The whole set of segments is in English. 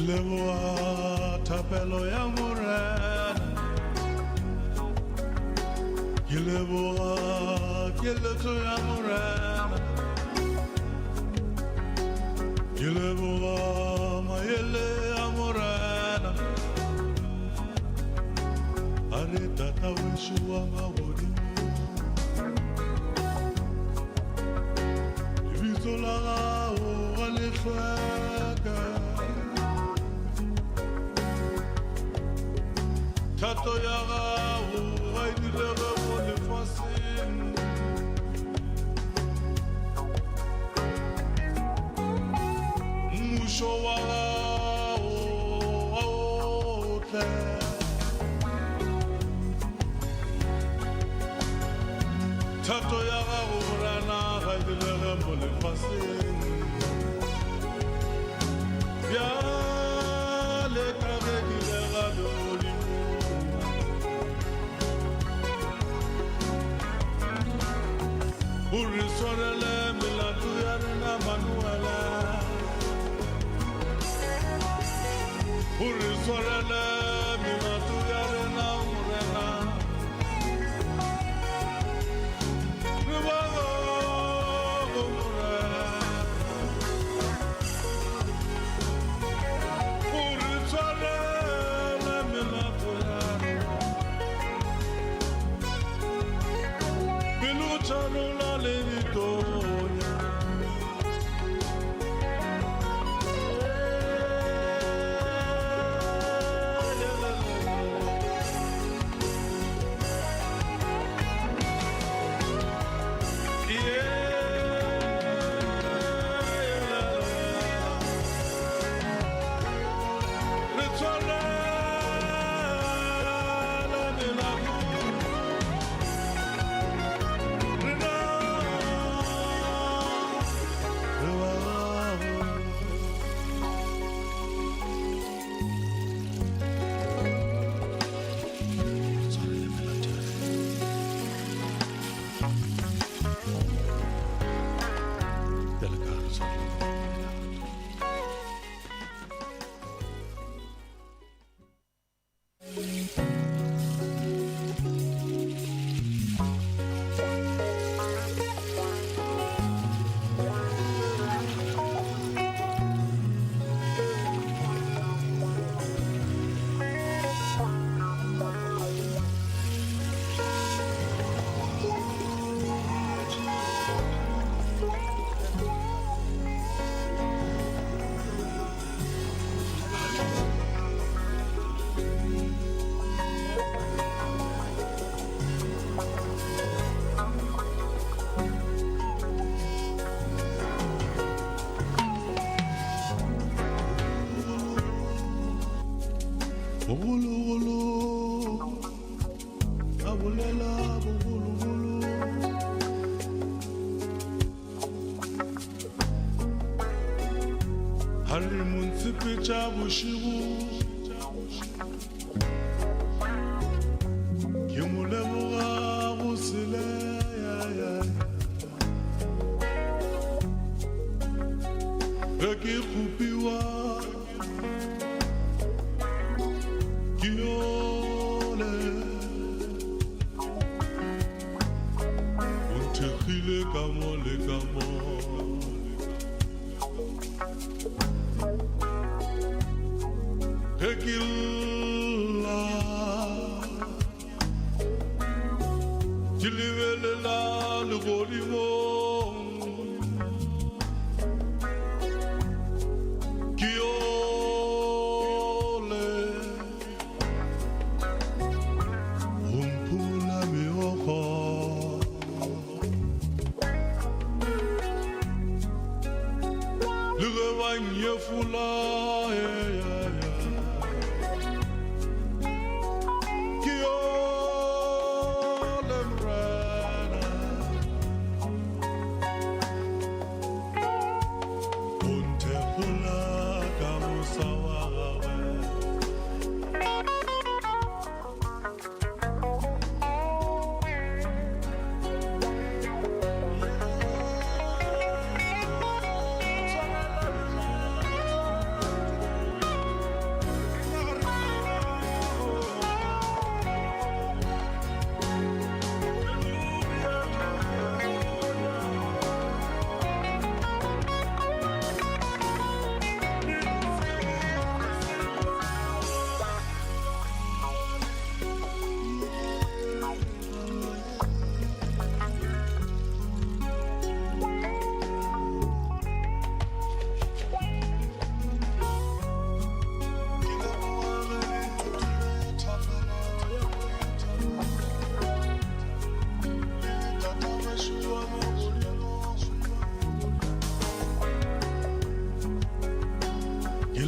Leboa tapelo ya morena Leboa kieleto ya morena Leboa mayele ya morena Are tata weshuwa ngawodi Ibitola o alefaka Tato yaga o aidi lebe mo le fasin Musho waga o te Tato yaga o rana aidi lebe mo le fasin Ya le kage di lega do Uri sorele milatu yarina manuela Uri sorele milatu yarina urena Ribago umure Uri sorele milatu yarina Biluchanu Levitonia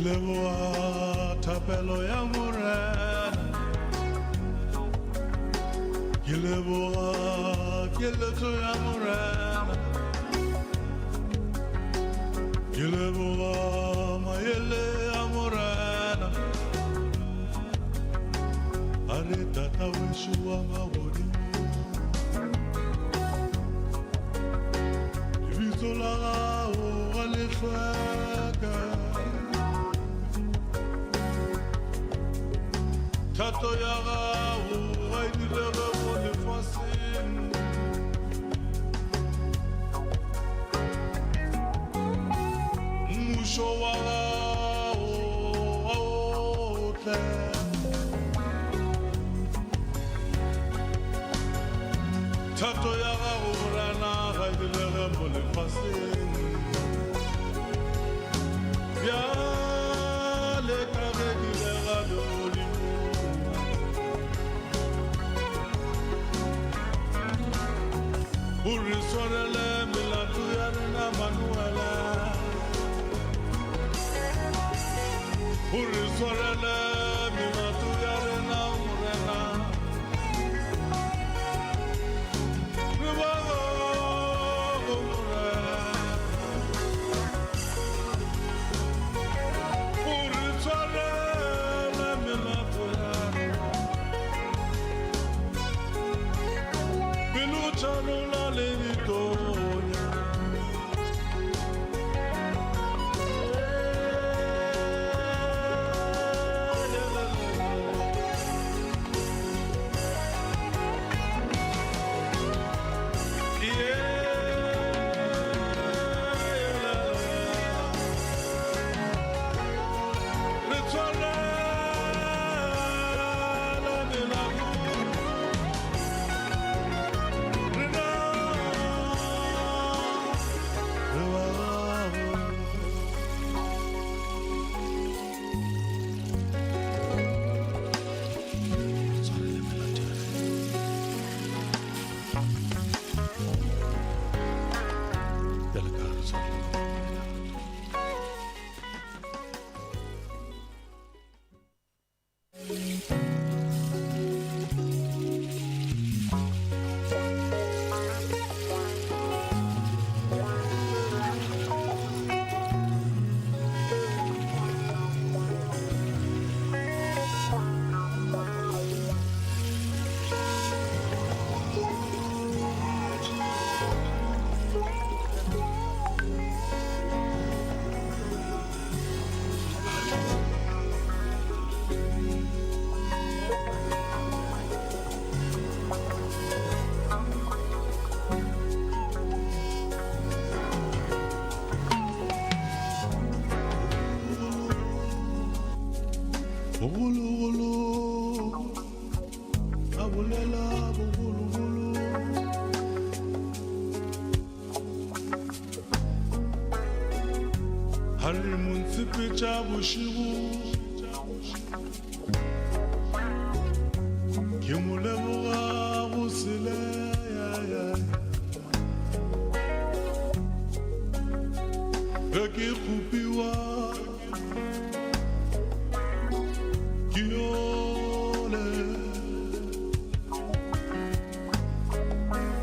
leboa thapelo ya morena, ke leboa keletso ya morena, ke leboa maele ya morena, a re tata weso wa magodimo, lebitso la gago ga le hlweka, thato ya gago ga e direge mo lefaseng, mmušo wa gago ga o tle, thato ya gago morena ga e direge mo lefaseng, bjale ka ge direga legodimo, o re swarele melato ya rena Manuela, o re swarele melato ya rena morena, re bago morena, o re swarele melato ya rena, pelo tshanola le ditonya, tša bošego ke mo leboga go sele ge ke kgopiwa ke yole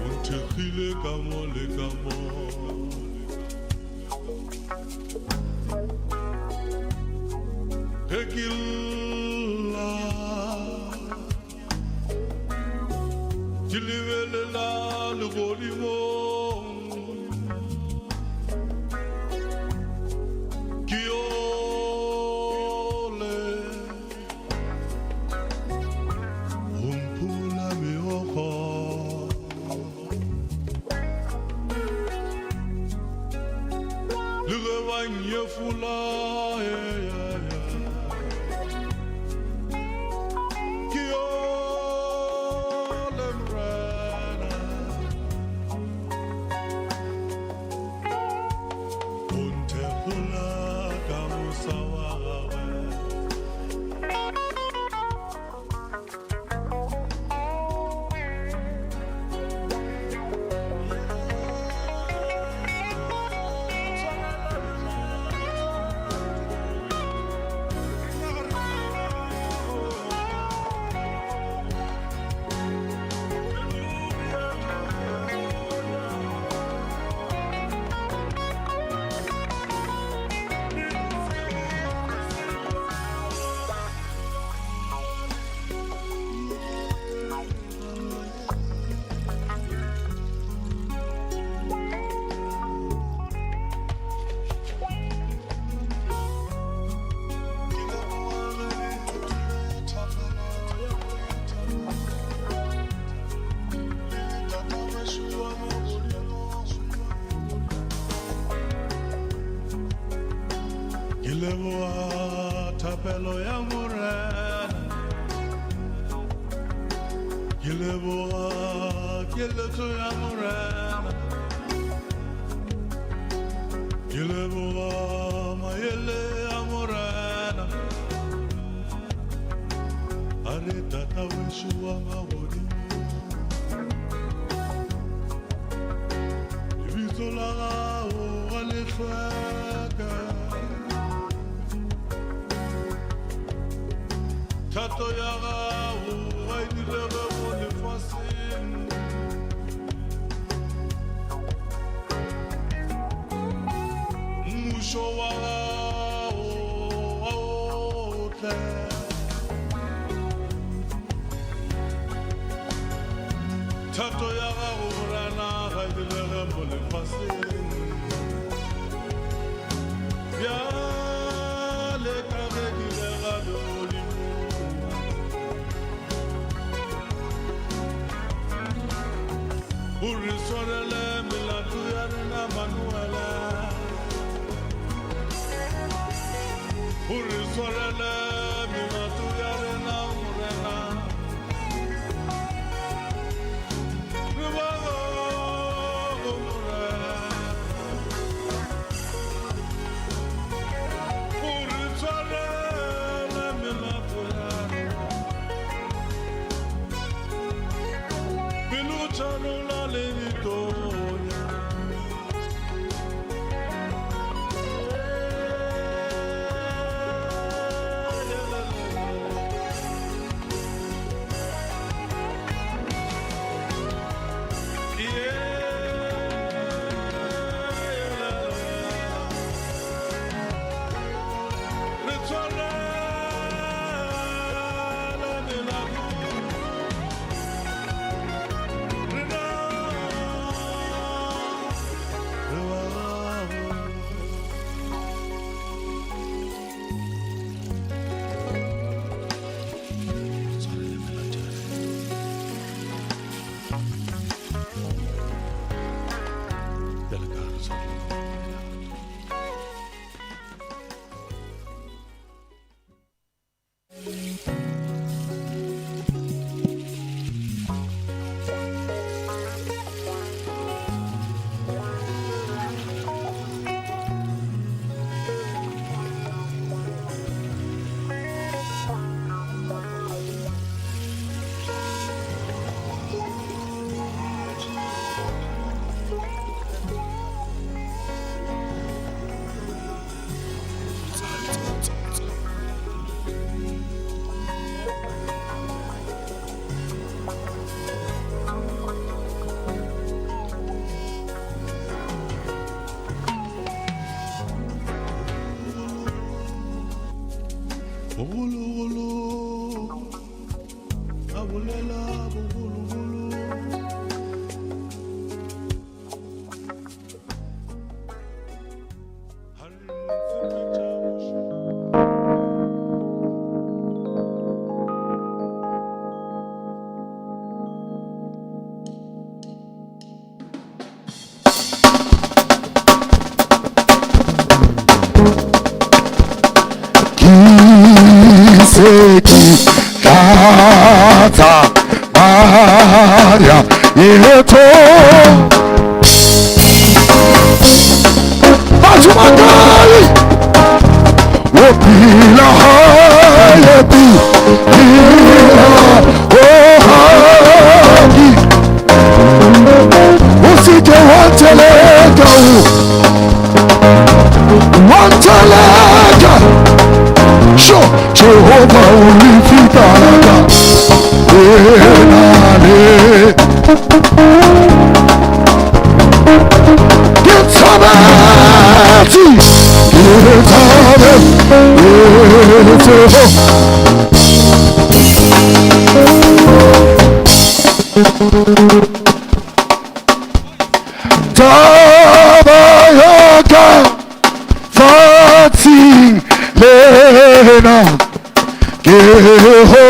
o nthekgile ka mo le ka mo Ekilla Kilivelela Lugodimo Kiole Humpula mioko Lugavanye fula Kileboa tapelo ya murena Kileboa kileto ya murena Kileboa mayele ya murena Are tata weshuwa mawodi Ibizola o alefaka Tato yaga o aidilere mo le fasin Musho waga o te Tato yaga o rana aidilere mo le fasin Biale kage gilera de Uri sorele milatu yarina manuela Uri sorele milatu yarina murena Ribago mure Uri sorele milatu yarina Biluchano la levitoria Tata Maria Ileto Batumagali Wopila Hayebi Ila Ohagi Usike Wantelega Wantelega Show Jehovah Ulifitanaga Enale Get somebody Get Tabayaga Fating Lena Geho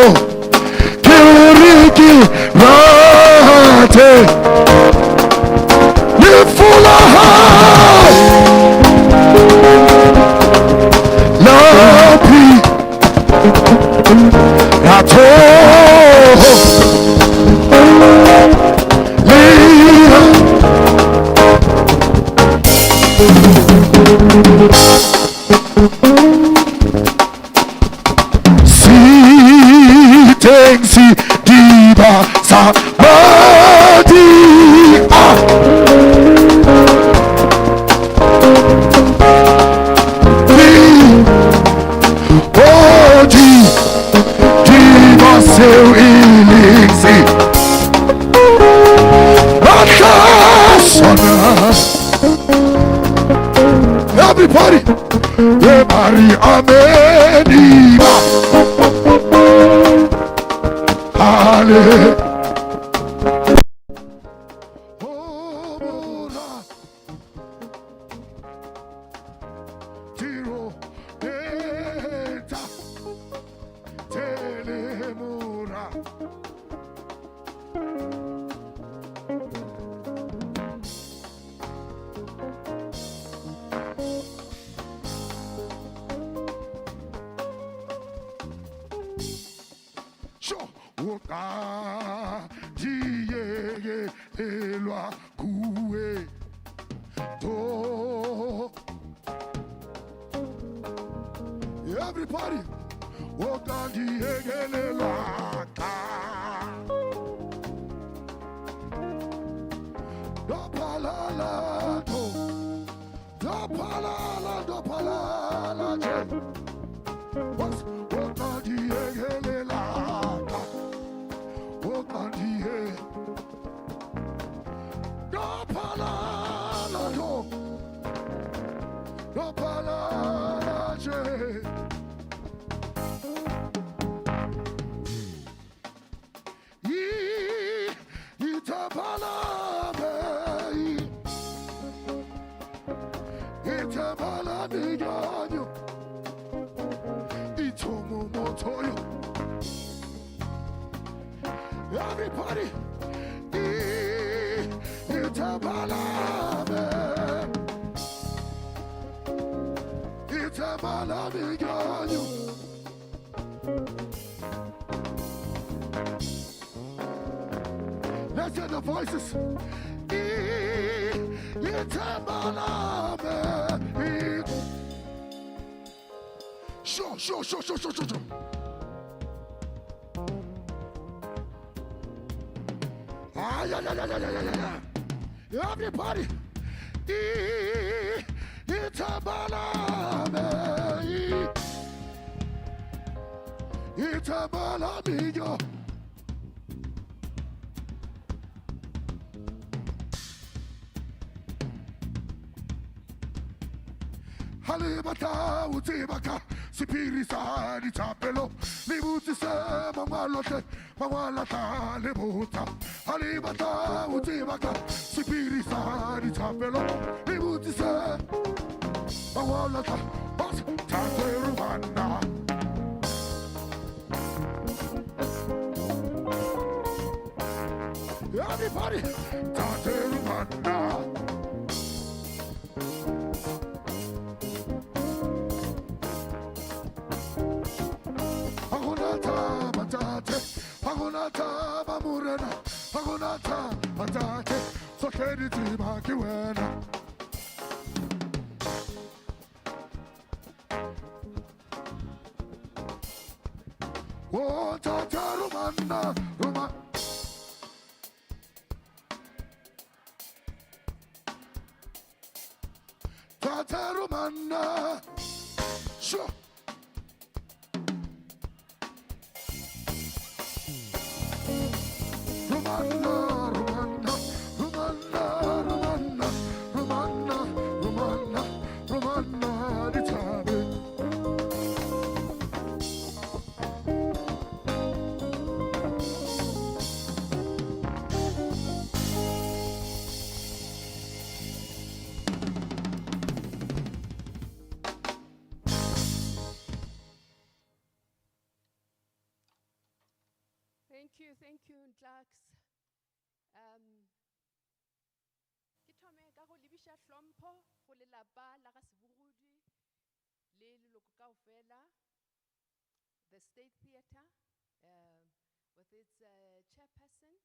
Kiriki Rate Lifula Ari ameniba. Hallelujah. Everybody, everybody, let's hear the voices. Sure. Everybody, Halibata, Utibaka, Sipirisa, di Chapelo, Libutisa, Mamalote, Mawalata, Libuta, Halibata, Utibaka, Sipirisa, di Chapelo, Libutisa, Mawalata, Bas, Taterumana. Everybody, Taterumana. Pagonata Bamurena, Pagonata Atate, so Kedi Timakiwena. Oh, Tata Romana, Roma. Tata Romana, sure. Thank you, Nklax. Ke thome ka go lebisha hlompho go lelapa la ga Sebogodi le leloko kaofela, the State Theatre, with its chairperson,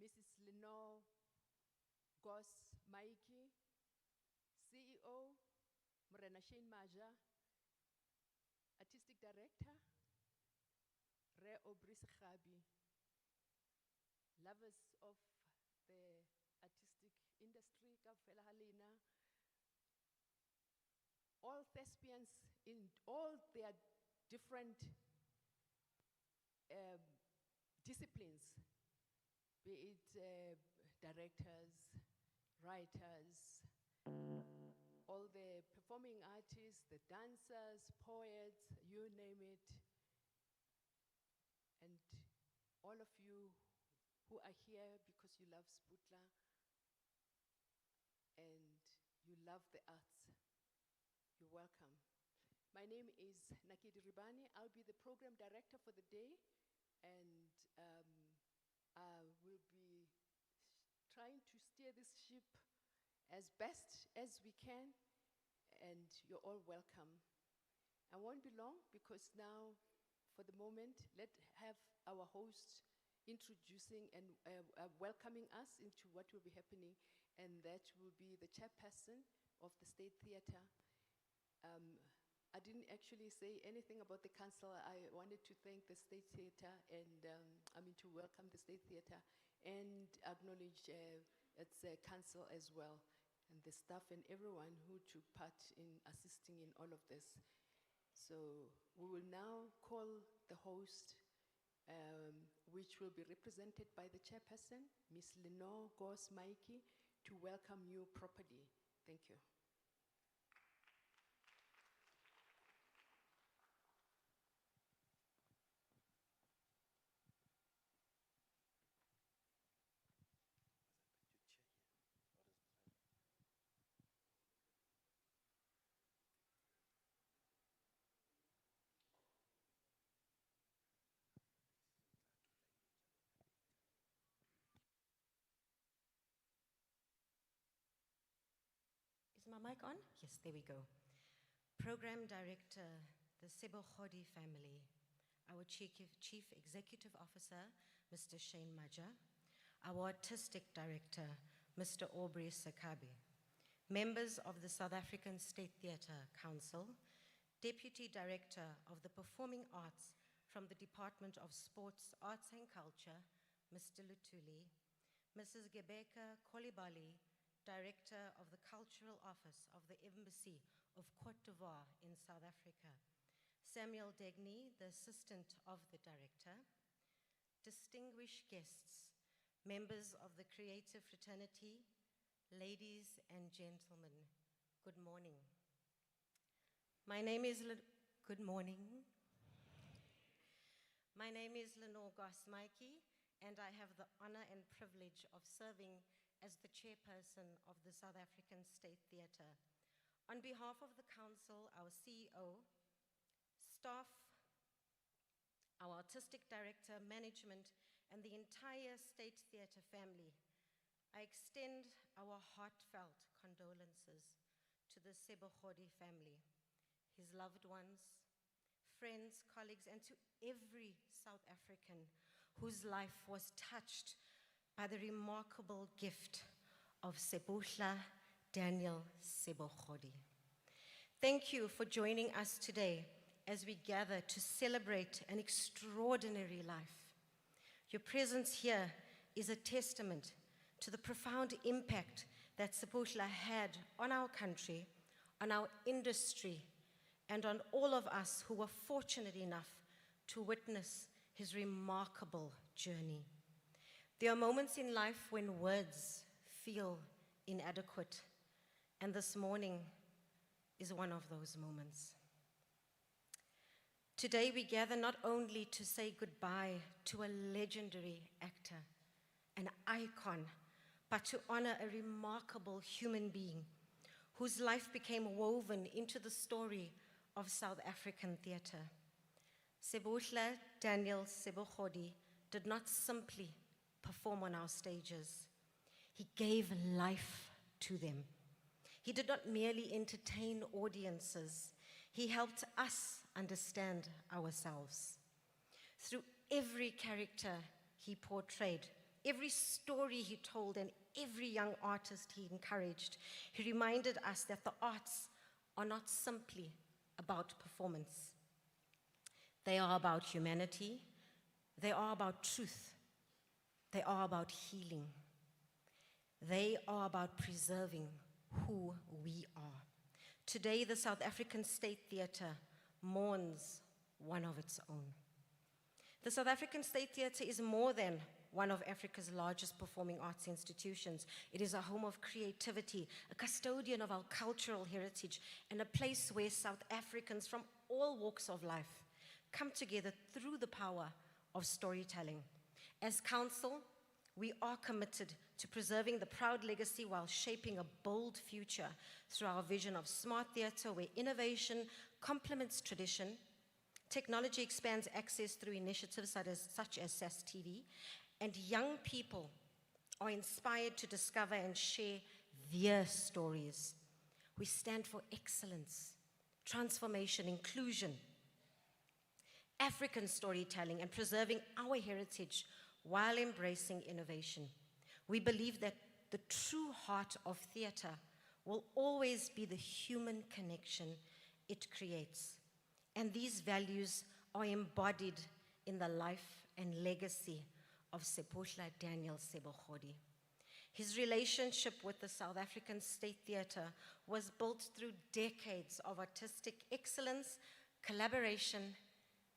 Mrs. Lenore Goss Maiki, CEO, Morena Shane Maja, Artistic Director, Re Obris Khabi, lovers of the artistic industry, kaofela ha lena, all thespians in all their different disciplines, be it directors, writers, all the performing artists, the dancers, poets, you name it, and all of you who are here because you love Seputla and you love the arts, you're welcome. My name is Nakedi Ribani. I'll be the program director for the day, and I will be trying to steer this ship as best as we can, and you're all welcome. I won't be long because now, for the moment, let's have our host introducing and welcoming us into what will be happening, and that will be the chairperson of the State Theatre. I didn't actually say anything about the council. I wanted to thank the State Theatre and to welcome the State Theatre and acknowledge its council as well, and the staff and everyone who took part in assisting in all of this. So we will now call the host, which will be represented by the chairperson, Ms. Lenore Gos-Maiki, to welcome you properly. Thank you. Is my mic on? Yes, there we go. Program Director, the Sebogodi family, our Chief Executive Officer, Mr. Shane Maja, our Artistic Director, Mr. Aubrey Sakabi, members of the South African State Theatre Council, Deputy Director of the Performing Arts from the Department of Sports, Arts and Culture, Mr. Lutuli, Mrs. Gebeka Kolibali, Director of the Cultural Office of the Embassy of Cote d'Ivoire in South Africa, Samuel Degny, the Assistant of the Director, distinguished guests, members of the Creative Fraternity, ladies and gentlemen, good morning. My name is good morning. My name is Lenore Gos-Maiki, and I have the honor and privilege of serving as the chairperson of the South African State Theatre. On behalf of the council, our CEO, staff, our artistic director, management, and the entire State Theatre family, I extend our heartfelt condolences to the Sebogodi family, his loved ones, friends, colleagues, and to every South African whose life was touched by the remarkable gift of Seputla Daniel Sebogodi. Thank you for joining us today as we gather to celebrate an extraordinary life. Your presence here is a testament to the profound impact that Seputla had on our country, on our industry, and on all of us who were fortunate enough to witness his remarkable journey. There are moments in life when words feel inadequate, and this morning is one of those moments. Today we gather not only to say goodbye to a legendary actor, an icon, but to honor a remarkable human being whose life became woven into the story of South African theatre. Seputla Daniel Sebogodi did not simply perform on our stages. He gave life to them. He did not merely entertain audiences. He helped us understand ourselves. Through every character he portrayed, every story he told, and every young artist he encouraged, he reminded us that the arts are not simply about performance. They are about humanity. They are about truth. They are about healing. They are about preserving who we are. Today, the South African State Theatre mourns one of its own. The South African State Theatre is more than one of Africa's largest performing arts institutions. It is a home of creativity, a custodian of our cultural heritage, and a place where South Africans from all walks of life come together through the power of storytelling. As council, we are committed to preserving the proud legacy while shaping a bold future through our vision of smart theatre where innovation complements tradition, technology expands access through initiatives such as SAS TV, and young people are inspired to discover and share their stories. We stand for excellence, transformation, inclusion, African storytelling, and preserving our heritage while embracing innovation. We believe that the true heart of theatre will always be the human connection it creates. And these values are embodied in the life and legacy of Seputla Daniel Sebogodi. His relationship with the South African State Theatre was built through decades of artistic excellence, collaboration,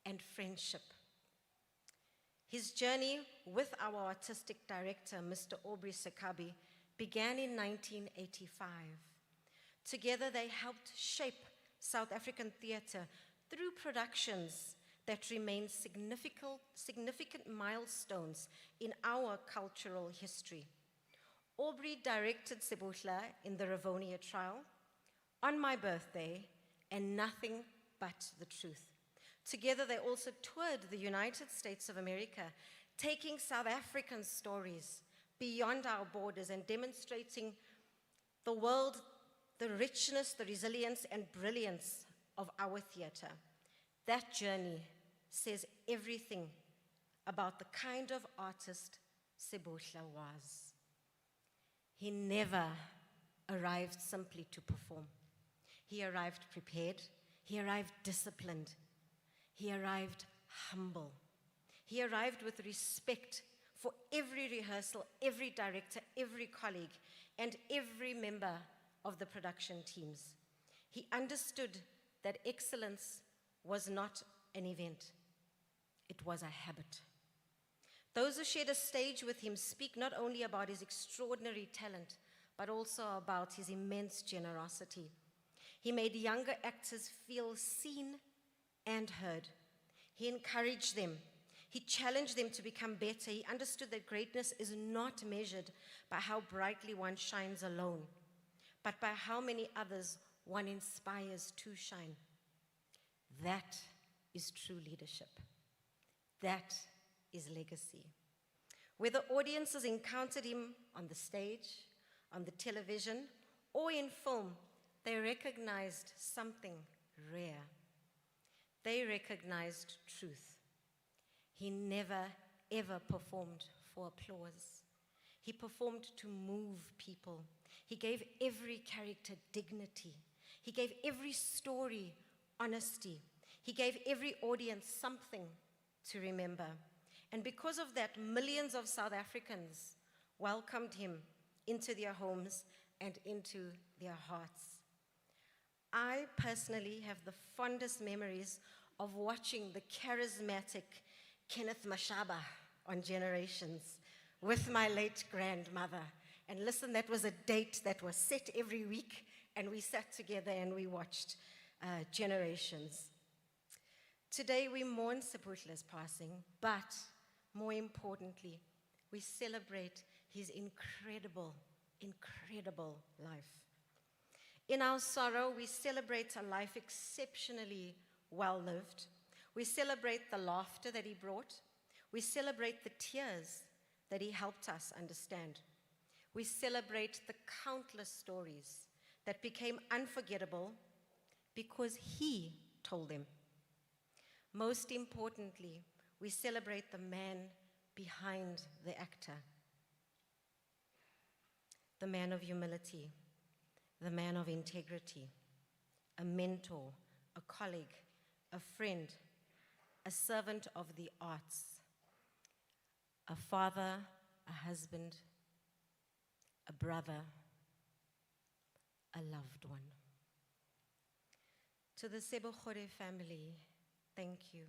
and friendship. His journey with our artistic director, Mr. Aubrey Sekabi, began in 1985. Together, they helped shape South African theatre through productions that remain significant milestones in our cultural history. Aubrey directed Seputla in the Rivonia trial, On My Birthday, and Nothing But the Truth. Together, they also toured the United States of America, taking South African stories beyond our borders and demonstrating the world the richness, the resilience, and brilliance of our theatre. That journey says everything about the kind of artist Seputla was. He never arrived simply to perform. He arrived prepared. He arrived disciplined. He arrived humble. He arrived with respect for every rehearsal, every director, every colleague, and every member of the production teams. He understood that excellence was not an event. It was a habit. Those who shared a stage with him speak not only about his extraordinary talent, but also about his immense generosity. He made younger actors feel seen and heard. He encouraged them. He challenged them to become better. He understood that greatness is not measured by how brightly one shines alone, but by how many others one inspires to shine. That is true leadership. That is legacy. Whether audiences encountered him on the stage, on the television, or in film, they recognized something rare. They recognized truth. He never, ever performed for applause. He performed to move people. He gave every character dignity. He gave every story honesty. He gave every audience something to remember. And because of that, millions of South Africans welcomed him into their homes and into their hearts. I personally have the fondest memories of watching the charismatic Kenneth Mashaba on Generations with my late grandmother. And listen, that was a date that was set every week, and we sat together and we watched Generations. Today we mourn Seputla's passing, but more importantly, we celebrate his incredible, incredible life. In our sorrow, we celebrate a life exceptionally well-lived. We celebrate the laughter that he brought. We celebrate the tears that he helped us understand. We celebrate the countless stories that became unforgettable because he told them. Most importantly, we celebrate the man behind the actor, the man of humility, the man of integrity, a mentor, a colleague, a friend, a servant of the arts, a father, a husband, a brother, a loved one. To the Sebogodi family, thank you.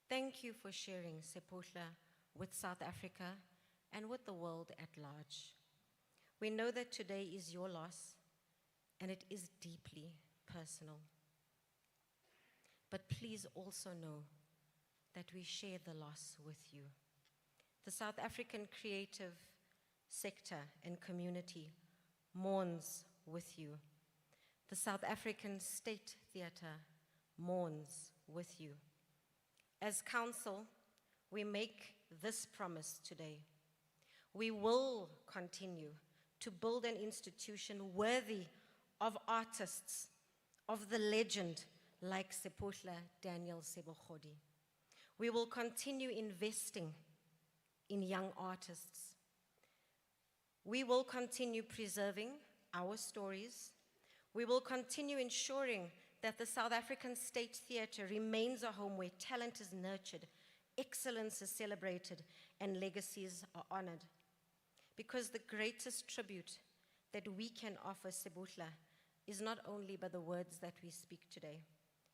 Thank you for sharing Seputla with South Africa, and with the world at large. We know that today is your loss, and it is deeply personal. But please also know that we share the loss with you. The South African creative sector and community mourns with you. The South African State Theatre mourns with you. As council, we make this promise today. We will continue to build an institution worthy of artists, of the legend like Seputla Daniel Sebogodi. We will continue investing in young artists. We will continue preserving our stories. We will continue ensuring that the South African State Theatre remains a home where talent is nurtured, excellence is celebrated, and legacies are honored. Because the greatest tribute that we can offer Seputla is not only by the words that we speak today.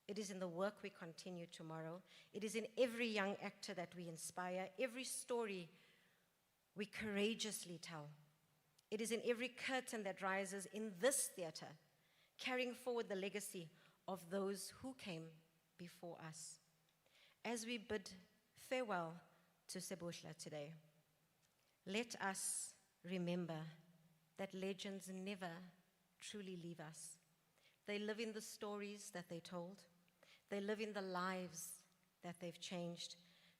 It is in the work we continue tomorrow. It is in every young actor that we inspire, every story we courageously tell. It is in every curtain that rises in this theater, carrying forward the legacy of those who came before us. As we bid farewell to Seputla today, let us remember that legends never truly leave us. They live in the stories that they told. They live in the lives that they've changed.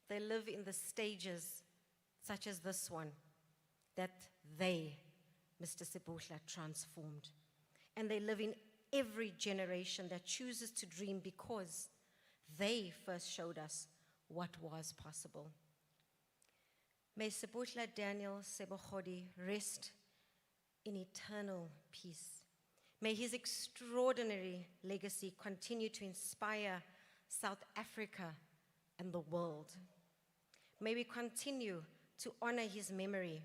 They live in the stages, such as this one, that they, Mr. Seputla, transformed. And they live in every generation that chooses to dream because they first showed us what was possible. May Seputla Daniel Sebogodi rest in eternal peace. May his extraordinary legacy continue to inspire South Africa and the world. May we continue to honor his memory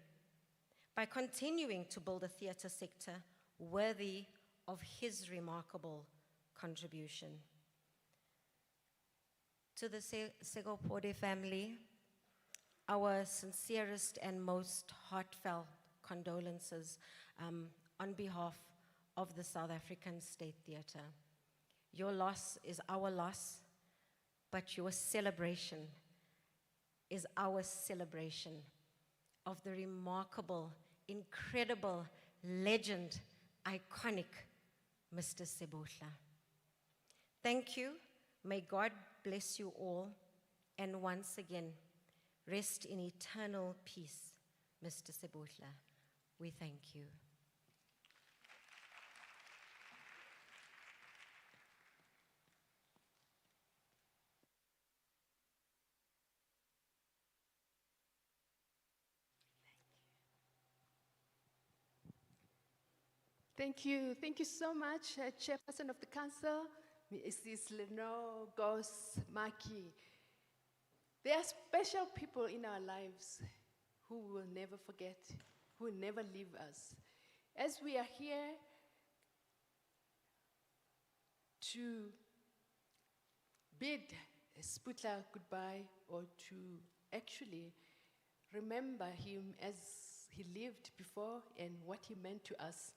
by continuing to build a theater sector worthy of his remarkable contribution. To the Sebogodi family, our sincerest and most heartfelt condolences on behalf of the South African State Theatre. Your loss is our loss, but your celebration is our celebration of the remarkable, incredible, legend, iconic Mr. Seputla. Thank you. May God bless you all. And once again, rest in eternal peace, Mr. Seputla. We thank you. Thank you. Thank you so much, Chairperson of the Council, Mrs. Lenore Gos Maki. There are special people in our lives who we will never forget, who will never leave us. As we are here to bid Seputla goodbye, or to actually remember him as he lived before and what he meant to us,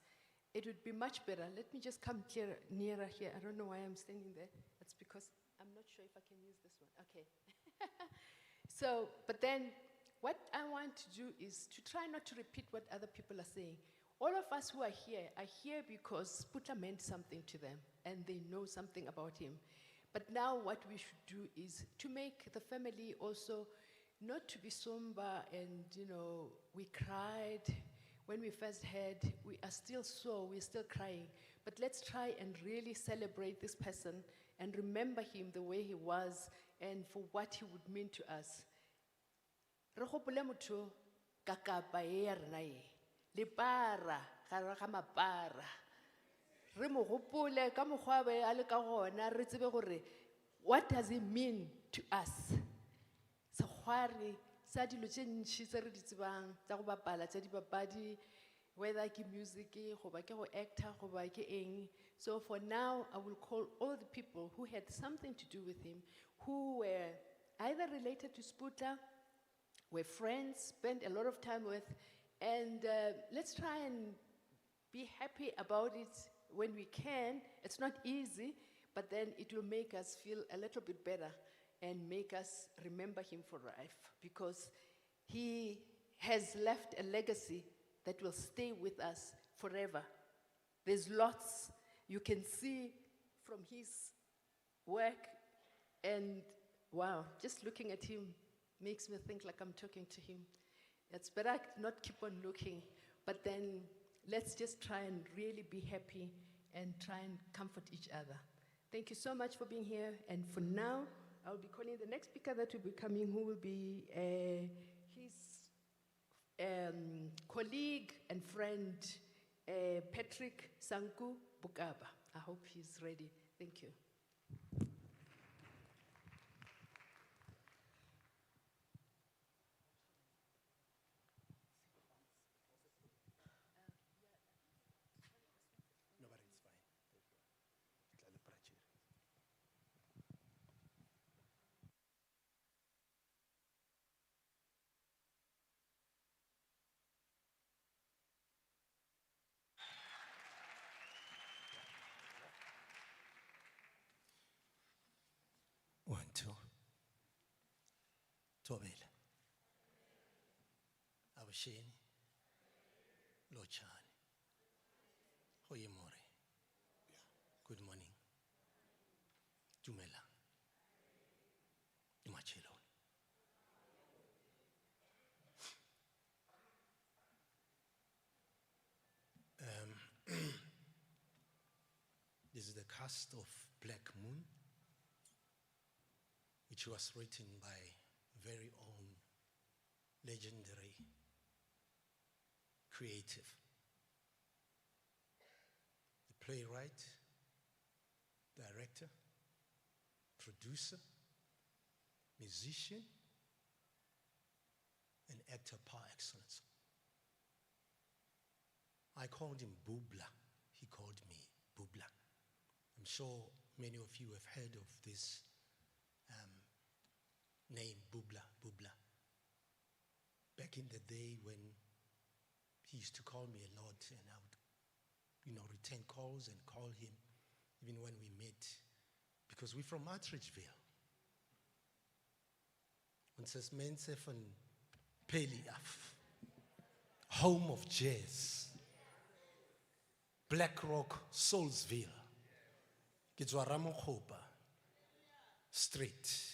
it would be much better. Let me just come nearer here. I don't know why I'm standing there. That's because I'm not sure if I can use this one. Okay. So, but then what I want to do is to try not to repeat what other people are saying. All of us who are here because Seputla meant something to them and they know something about him. But now what we should do is to make the family also not to be somber and, we cried. When we first heard, we are still sore, we're still crying. But let's try and really celebrate this person and remember him the way he was and for what he would mean to us. Re gopole motho ka kapa e ya rena e, lepara gare ga mapara. Re mo gopole ka mokgwa be a le ka gona, re tsebe gore what does it mean to us? Sekgwari sa dilo tše ntši tse re di tsebang tša go bapala tša dipapadi, whether ke music goba ke go actor goba ke eng. So for now, I will call all the people who had something to do with him, who were either related to Seputla we're friends, spend a lot of time with, and let's try and be happy about it when we can. It's not easy, but then it will make us feel a little bit better and make us remember him for life, because he has left a legacy that will stay with us forever. There's lots you can see from his work, and wow, just looking at him makes me think like I'm talking to him. It's better not keep on looking, but then let's just try and really be happy and try and comfort each other. Thank you so much for being here, and for now, I'll be calling the next speaker that will be coming, who will be his colleague and friend, Patrick Sanku Bukaba. I hope he's ready. Thank you. No, but it's fine. Tlale prachiri. One, two. Tobela. Abasheni. Lochani. Hoyemore. Good morning. Dumela. Imachelo. This is the cast of Black Moon, which was written by very own legendary creative, the playwright, director, producer, musician, and actor par excellence. I called him Bubla. He called me Bubla. I'm sure many of you have heard of this name, Bubla, Bubla. Back in the day when he used to call me a lot, and I would, return calls and call him, even when we met, because we're from Atteridgeville. Ons is mense van Peli af, home of jazz, Black Rock, Soulsville, Gitswa Ramokgopa Street.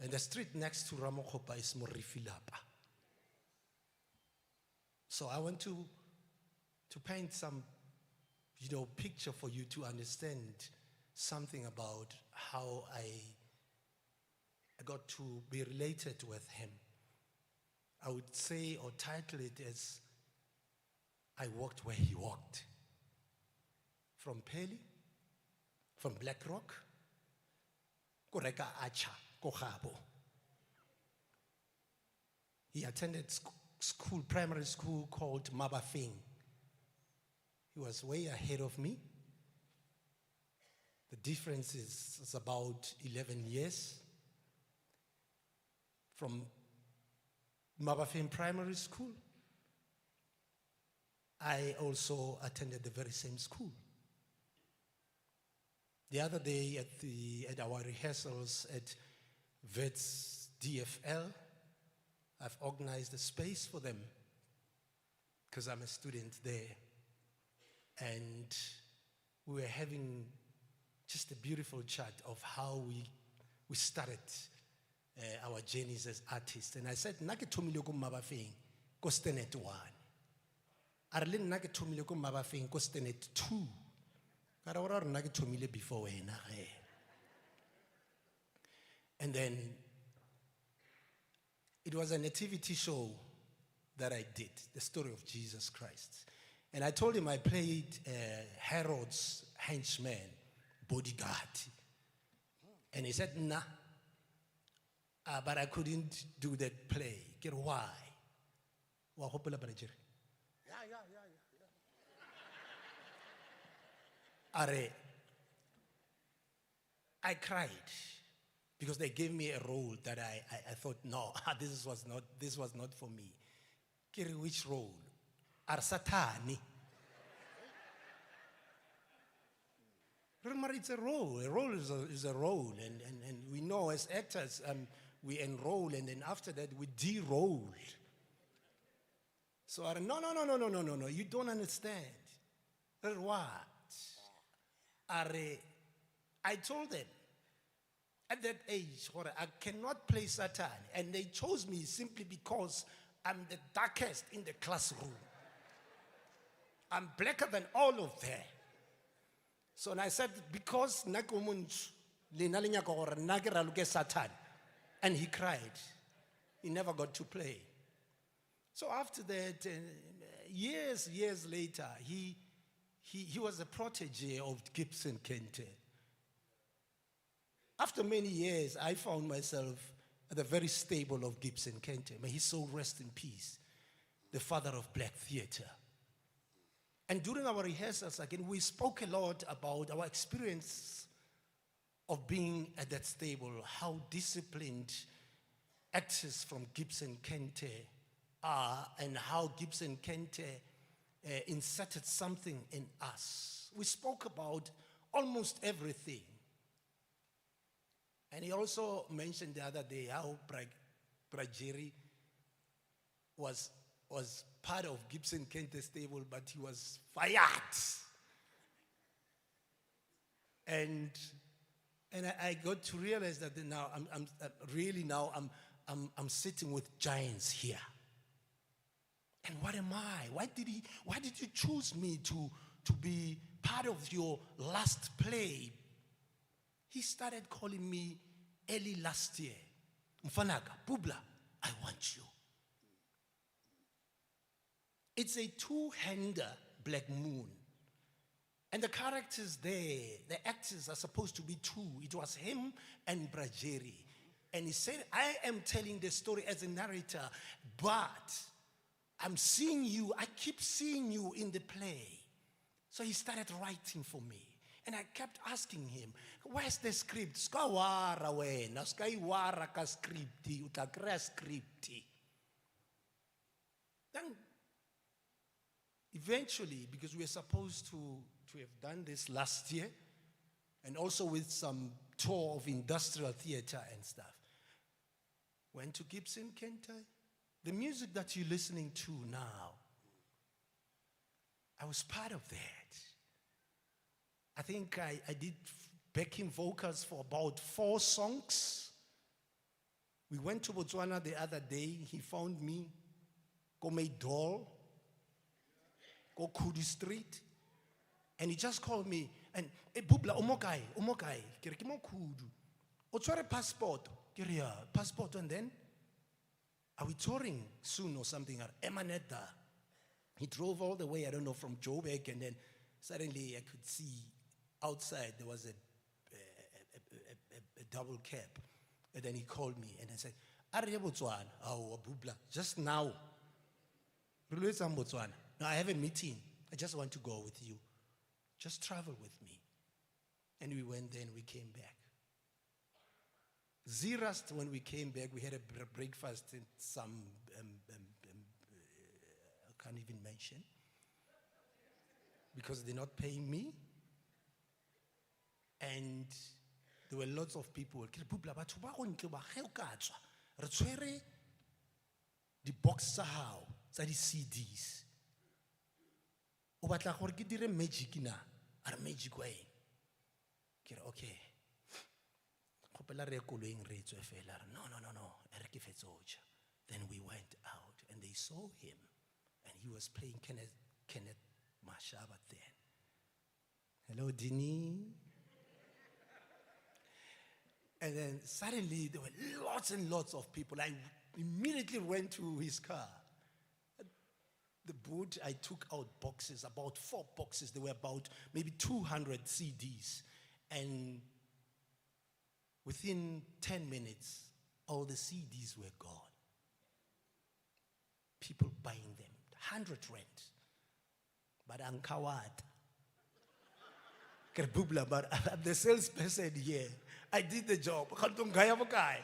And the street next to Ramokgopa is Morifilapa. So I want to paint some, picture for you to understand something about how I got to be related with him. I would say or title it as I walked where he walked. From Peli, from Black Rock, Koreka Acha, Kohabo. He attended school, primary school called Mabafing. He was way ahead of me. The difference is about 11 years. From Mabafing Primary School, I also attended the very same school. The other day at our rehearsals at Vets DFL, I've organized a space for them because I'm a student there. And we were having just a beautiful chat of how we started our journeys as artists. And I said, Nake Tomile ko Mabafeng, ko Stenet 1. Arlen Nake Tomile ko Mabafeng, ko Stenet 2. Kara Nake Tomile before wena. And then it was a nativity show that I did, the story of Jesus Christ. And I told him I played Herod's henchman, bodyguard. And he said, nah. But I couldn't do that play. Get why? Yeah. Are, I cried because they gave me a role that I thought, no, this was not for me. Kiri, which role? Arsatani. Remember, it's a role. A role is a role, and we know as actors, we enroll, and then after that we de-roll. So I no, you don't understand. What? I told them at that age, I cannot play Satan, and they chose me simply because I'm the darkest in the classroom. I'm blacker than all of them. So I said, because Satan, and he cried. He never got to play. So after that, years later, he was a protege of Gibson Kente. After many years, I found myself at the very stable of Gibson Kente. May his soul rest in peace, the father of black theater. And during our rehearsals, again, we spoke a lot about our experience of being at that stable, how disciplined actors from Gibson Kente are, and how Gibson Kente inserted something in us. We spoke about almost everything. And he also mentioned the other day how Brajeri was part of Gibson Kente's stable, but he was fired. And I got to realize that now I'm sitting with giants here. And what am I? Why did you choose me to be part of your last play? He started calling me early last year. Mfanaka, Bubla, I want you. It's a two-hander Black Moon. And the characters there, the actors are supposed to be two. It was him and Brajeri. And he said, I am telling the story as a narrator, but I'm seeing you, I keep seeing you in the play. So he started writing for me. And I kept asking him, where's the script? Skawara wena, skaiwara ka scripti, utakrea scripti. Then, eventually, because we were supposed to have done this last year, and also with some tour of industrial theater and stuff, went to Gibson Kente. The music that you're listening to now, I was part of that. I think I did backing vocals for about 4 songs. We went to Botswana the other day. He found me, go Meidol, go Kudi Street. And he just called me, and, hey, Bubla, omokai, kire kimo kudu. Otsware passport, kire passport, and then, are we touring soon or something? Emaneta. He drove all the way, I don't know, from Joburg, and then suddenly I could see outside there was a double cab. And then he called me, and I said, Are you Botswana? Oh, Bubla, just now. Botswana. No, I have a meeting. I just want to go with you. Just travel with me. And we went there and we came back. Zirast, when we came back, we had a breakfast in some, I can't even mention, because they're not paying me. And there were lots of people. The box how, the CDs. O batla gore ke dire magic na, are magic way. Okay. No. Then we went out and they saw him, and he was playing Kenneth Mashaba then. Hello, Dini. And then suddenly there were lots and lots of people. I immediately went to his car. The boot, I took out boxes, about 4 boxes. There were about maybe 200 CDs. And within 10 minutes, all the CDs were gone. People buying them, 100 rand. But Ankawat. Ke re, Bubla, but I'm the salesperson here. I did the job. Kantong gaya mo kay.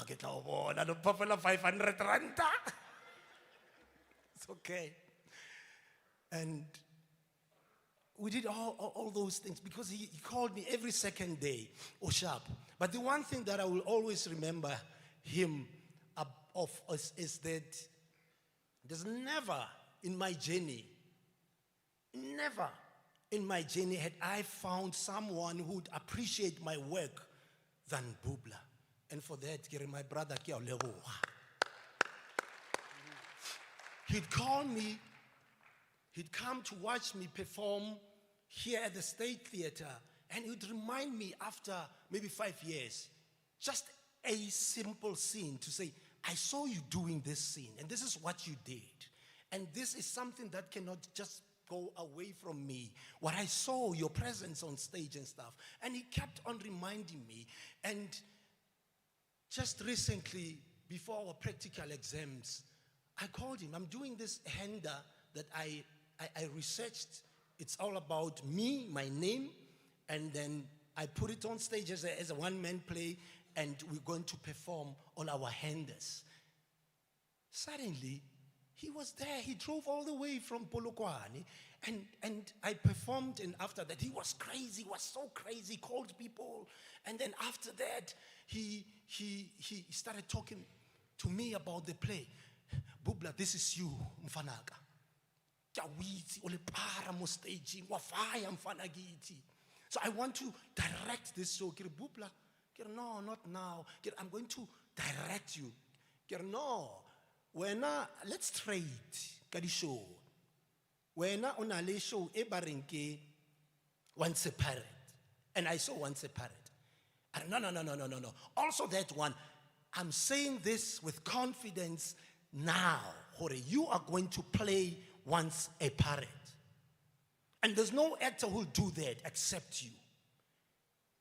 Ke tla o bona, no pa fela 500 ranta. It's okay. And we did all those things because he called me every second day, Oshap. But the one thing that I will always remember him of is that there's never in my journey had I found someone who would appreciate my work than Bubla. And for that, my brother, he'd call me, he'd come to watch me perform here at the State Theater, and he would remind me after maybe 5 years, just a simple scene to say, I saw you doing this scene, and this is what you did. And this is something that cannot just go away from me. What I saw, your presence on stage and stuff. And he kept on reminding me. And just recently, before our practical exams, I called him. I'm doing this handout that I researched. It's all about me, my name, and then I put it on stage as a one-man play, and we're going to perform on our handers. Suddenly, he was there. He drove all the way from Polokwane, and I performed, and after that, he was crazy. He was so crazy, called people. And then after that, he started talking to me about the play. Bubla, this is you, Mfanaka. So I want to direct this show. Bubla, no, not now. I'm going to direct you. No, let's trade ka show. Wena onale show e barenke one separate. And I saw one separate. No. Also that one, I'm saying this with confidence now. You are going to play once a parrot. And there's no actor who will do that except you.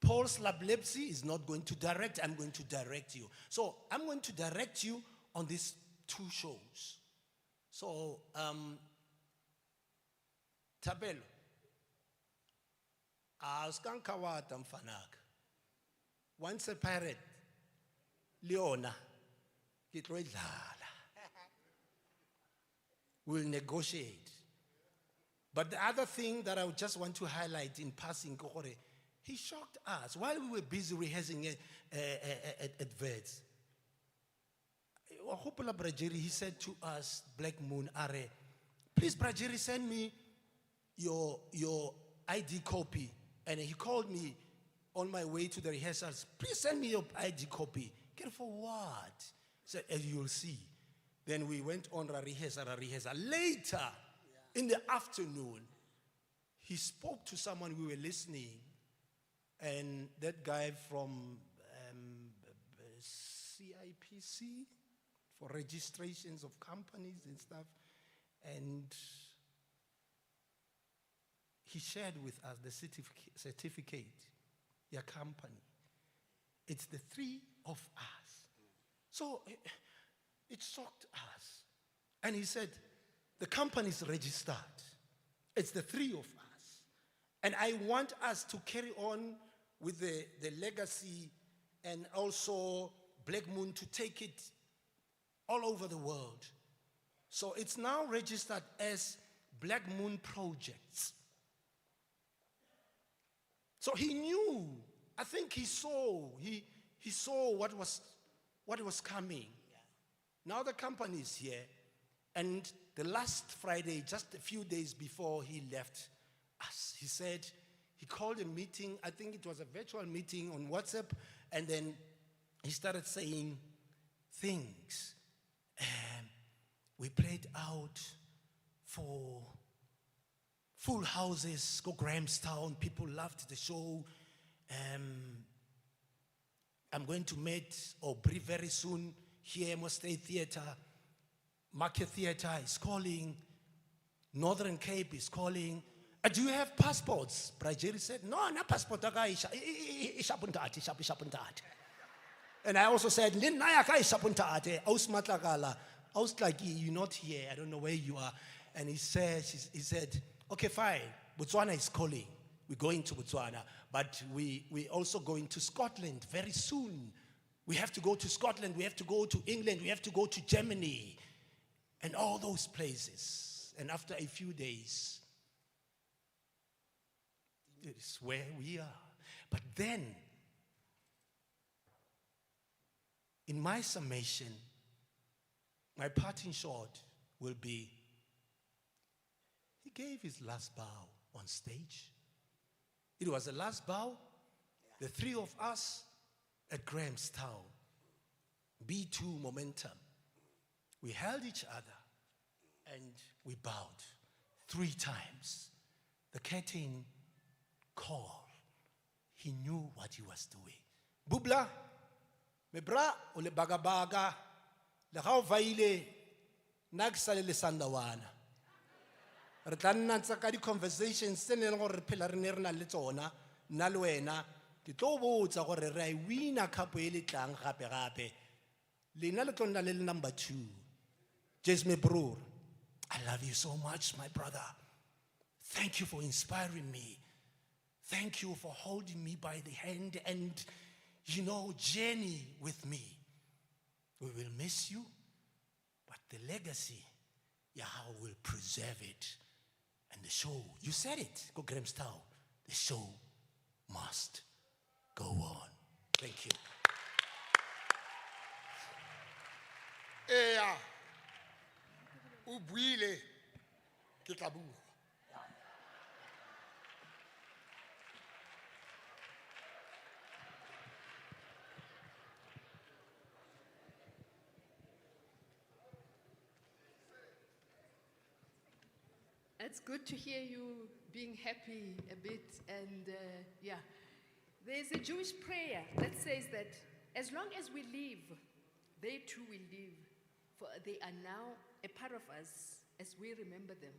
Paul Slablepsy is not going to direct. I'm going to direct you. So I'm going to direct you on these 2 shows. So, Tabelo. Askankawata mfanak. Once a parrot. Leona. We'll negotiate. But the other thing that I would just want to highlight in passing, he shocked us while we were busy rehearsing at Vets. He said to us, Black Moon, Are, please, Brajeri, send me your ID copy. And he called me on my way to the rehearsals. Please send me your ID copy. Get for what? He said, as you'll see. Then we went on a rehearsal. Later, in the afternoon, he spoke to someone we were listening. And that guy from CIPC, for registrations of companies and stuff. And he shared with us the certificate, your company. It's the 3 of us. So it shocked us. And he said, the company is registered. It's the 3 of us. And I want us to carry on with the legacy, and also Black Moon to take it all over the world. So it's now registered as Black Moon Projects. So he knew, I think he saw what was coming. Now the company is here, and the last Friday, just a few days before he left us, he said, he called a meeting, I think it was a virtual meeting on WhatsApp, and then he started saying things. We played out for full houses, go Grahamstown, people loved the show. I'm going to meet Aubrey very soon here, Mo State Theater. Market Theater is calling. Northern Cape is calling. Do you have passports? Brajeri said, no, not passport. And I also said, I was like, you're not here. I don't know where you are. And he said, okay, fine. Botswana is calling. We're going to Botswana, but we're also going to Scotland very soon. We have to go to Scotland, we have to go to England, we have to go to Germany, and all those places. And after a few days, it is where we are. But then, in my summation, my parting shot will be, he gave his last bow on stage. It was the last bow, the three of us at Grahamstown, B2 Momentum. We held each other and we bowed 3 times. The curtain called. He knew what he was doing. Bubla, mebra ole baga baga, le gao vaile, nagsale le sandawana. Re tla nna tsa ka di conversations tse neng gore re phela re ne re na le tsona nna le wena ke tlo botsa gore re a wina cup e le tlang gape gape lena le tlo nna le number 2 Jasmine Broer, I love you so much, my brother. Thank you for inspiring me. Thank you for holding me by the hand and, journey with me. We will miss you, but the legacy, Yahweh will preserve it. And the show, you said it, go Grahamstown, the show must go on. Thank you. Ea, o buile ke tla bua. It's good to hear you being happy a bit, and yeah. There's a Jewish prayer that says that as long as we live, they too will live, for they are now a part of us as we remember them.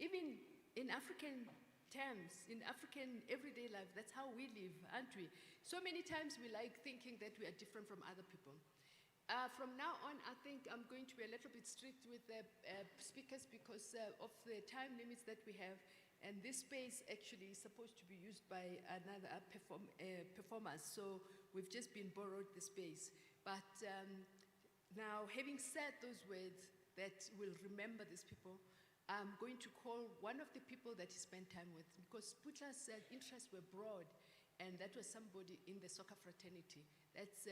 Even in African terms, in African everyday life, that's how we live, aren't we? So many times we like thinking that we are different from other people. From now on, I think I'm going to be a little bit strict with the speakers because of the time limits that we have. And this space actually is supposed to be used by another performers. So we've just been borrowed the space. But now, having said those words that will remember these people, I'm going to call one of the people that he spent time with, because Seputla's interests were broad. And that was somebody in the soccer fraternity. That's,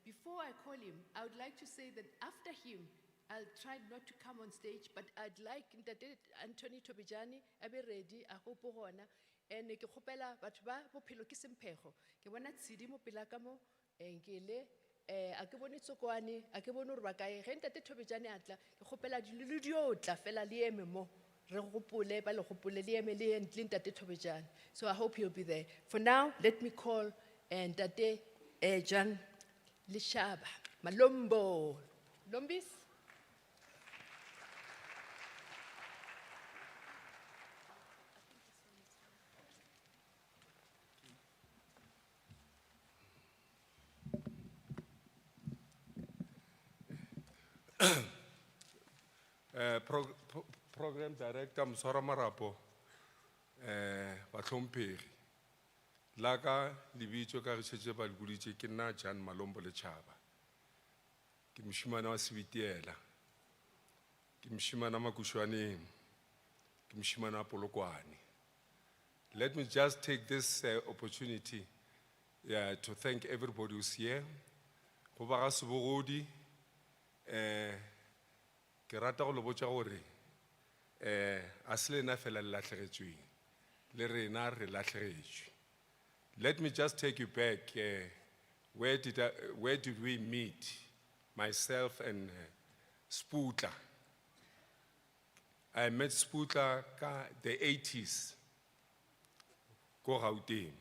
before I call him, I would like to say that after him, I'll try not to come on stage, but I'd like Anthony Tobijani, abe ready, I hope hona, and ke khopela batho ba bophelo ke semphego. Ke bona tshidi mo pela ka mo, nkele, a ke bone tsokwane, a ke bone hore ba kae, ge Ntate Tobijani atla, ke khopela di dio tla fela le eme mo. So I hope you'll be there. For now, let me call Ntate Jan Lishaba Malombo. Lombis? Program Director Msora Marapo, Batlhompegi. Laka libitso ka re tshetse ba lebuditse ke nna Jan Malombo Lechaba. Ke moshimane wa Sebitiela. Ke moshimane wa Makushwaneng. Ke moshimane wa Polokwane. Let me just take this opportunity to thank everybody who's here. Go ba ga Sebogodi, ke rata go le botsa gore a se lena fela le latlhegetsweng le rena re latlhegetswe. Let me just take you back. Where did we meet? Myself and Seputla. I met Seputla in the 80s. Go Gauteng.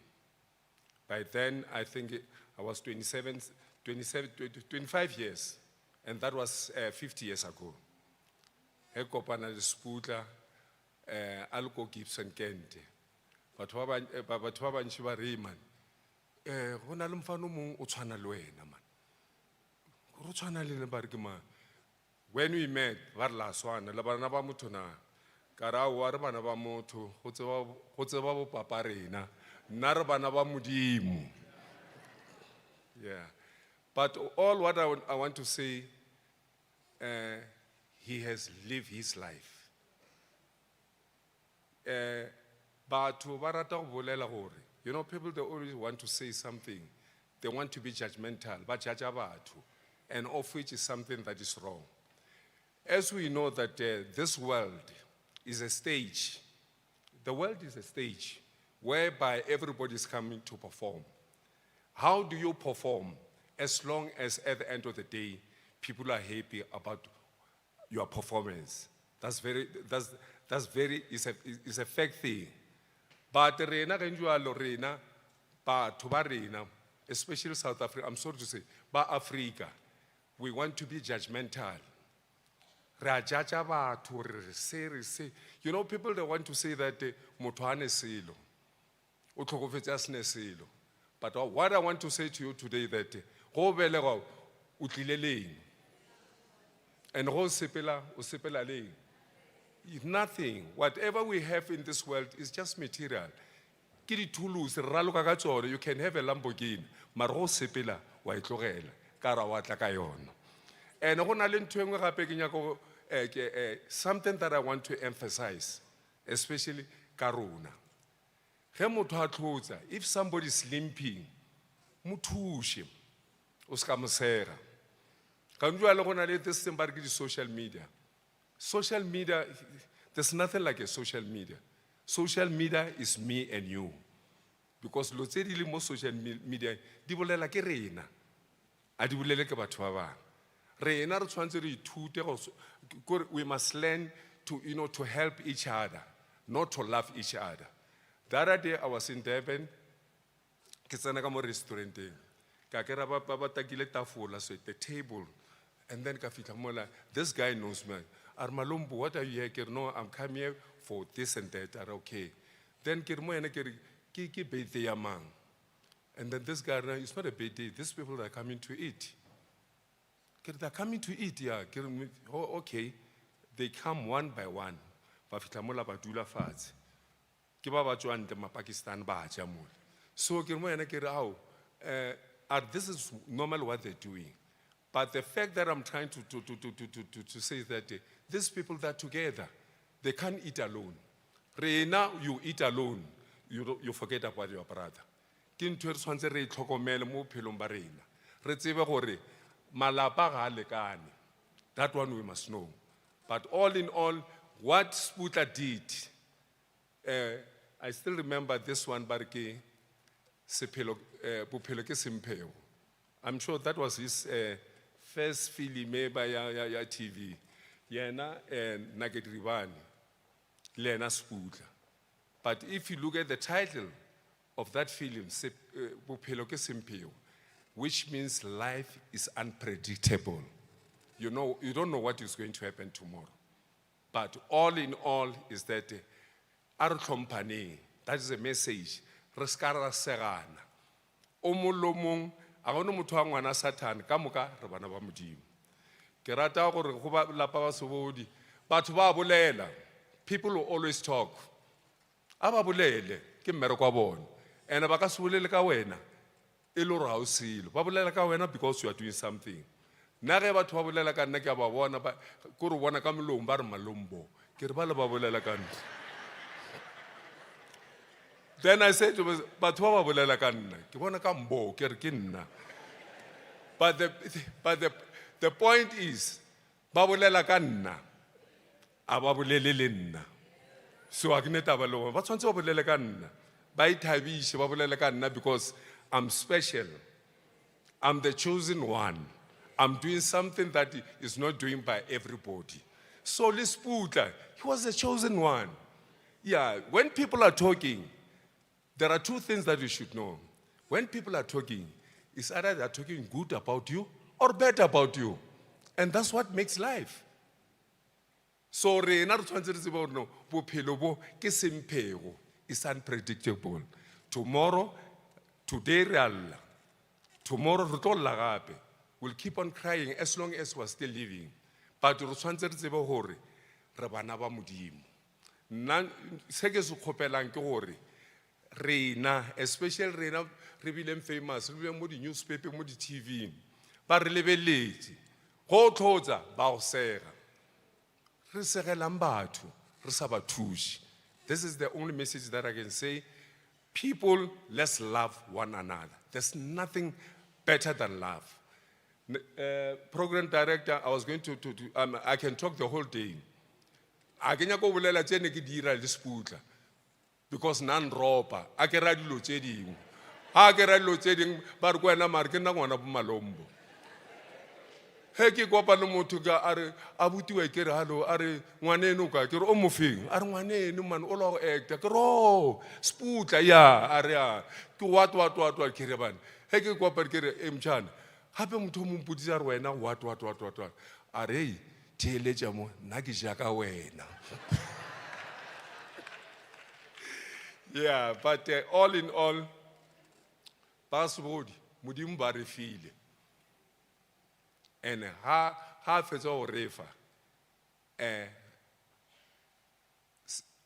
By then, I think I was 25 years, and that was 50 years ago. He kopana le Seputla alko Gibson Kente. Batho ba bantši ba re man go na le mfano mong o tshwana le wena man. Go tshwana le ba re ke mang. When we met ba re la swana le bana ba motho na Kara wa re bana ba motho go tseba bo papa rena nna re bana ba modimo. Yeah, but all what I want to say, he has lived his life. Batho ba rata go bolela gore, you know, people, they always want to say something. They want to be judgmental, but judge batho, and of which is something that is wrong. As we know that this world is a stage. The world is a stage whereby everybody is coming to perform. How do you perform as long as at the end of the day, people are happy about your performance? That's a fact thing. But rena, especially South Africa, I'm sorry to say, but Africa, we want to be judgmental. You know, people, they want to say that motoane silo, silo. But what I want to say to you today that go belega utlile and go sepela leng. Nothing. Whatever we have in this world is just material. Ke ditools raloka ka tsone, you can have a Lamborghini, mara go sepela wa itlogela ka ra wa tla ka yona. And go na le ntho engwe gape ke nyaka something that I want to emphasize, especially ka rona. Ge motho a tlotsa, if somebody is limping, mo thushe o ska mo sega. Ka njwale go na le this thing ba re ke di social media. Social media, there's nothing like a social media. Social media is me and you. Because lo tse di le mo social media di bolela ke rena. A di bolele ke batho ba bang. Rena re tshwantse re ithute, we must learn to, you know, to help each other, not to love each other. The other day I was in Durban, ke tsena ka mo restauranteng. Ka ke ra ba takile tafola, so the table, and then ka fitla mola, this guy knows me. Armalumbu, what are you here? No, I'm coming here for this and that. Okay. Then ki birthday ya mang. And then this guy, it's not a birthday. These people are coming to eat. They're coming to eat, yeah. Oh, okay. They come one by one. Ba fitla mola ba dula fatshe. Ke ba ba tswang ma Pakistan ba ja mola. So this is normal what they're doing. But the fact that I'm trying to say is that these people that are together, they can't eat alone. Rena, you eat alone, you forget about your brother. Kintu tshwantse re itlhokomele mo phelong ba rena. Re tsebe gore malapa ga lekane. That one we must know. But all in all, what Seputla did, I still remember this one, Barke Sepelo Bophelo ke Sempheo. I'm sure that was his first film by ya TV. Yena and Nakedribani, Lena Seputla. But if you look at the title of that film, Bophelo ke Sempheo, which means life is unpredictable. You know, you don't know what is going to happen tomorrow. But all in all is that our company, that is a message. Reskara segana. Omolomong, agono motho wa ngwana Satan, ka moka re bana ba modimo. Ke rata gore go ba lapa ba Sebogodi, batho ba bolela. People will always talk. Aba bolele ke mmereko wa bona. And ba ka se bolele ka wena. E lo re ha o silo. Ba bolela ka wena because you are doing something. Na ge batho ba bolela ka nna ke ba bona ba go re bona ka molomo ba re malombo. Ke re ba le ba bolela ka nna. Then I said to myself, but what bolela ka nna? Ke bona ka mbo ke re ke nna. But the point is, ba bolela ka nna. Aba bolele le nna. So a ke neta ba lo ba tshwantse ba bolele ka nna. Ba ithabishe ba bolela ka nna because I'm special. I'm the chosen one. I'm doing something that is not doing by everybody. So Seputla, he was the chosen one. Yeah, when people are talking, there are two things that you should know. When people are talking, it's either they're talking good about you or bad about you. And that's what makes life. So rena re tshwantse re tsebe gore no bophelo bo ke semphego, it's unpredictable. Tomorrow, today re alla. Tomorrow re tlo lla gape. We'll keep on crying as long as we're still living. But re tshwantse re tsebe gore re bana ba modimo. nna se ke se kgopelang ke gore rena, especially rena re bileng famous, re bileng mo di-newspaper, mo di-TV, ba re lebeletse go tlhotsa ba go sega, re segelang batho re sa ba thuše. This is the only message that I can say. People, let's love one another. There's nothing better than love. Program director, I was going to I can talk the whole day. I can go bolela tse ne ke dira le Seputla, because nan ropa a ke ra dilo tse dingwe, a ke ra dilo tse dingwe ba re ko wena mare ke nna ngwana bo Malombo. He ke kopa le motho ka a re a butiwa ke re halo a re ngwaneno ka ke re o mofeng a re ngwaneno man o lo actor ke ro Seputla ya a re a ke what ke re bana he ke kopa ke re emtshana gape motho mo mputisa re wena what a re theeletša mo nna ke ja ka wena. Yeah, but all in all, Sebogodi modimo ba re file. And ha fetsa go refa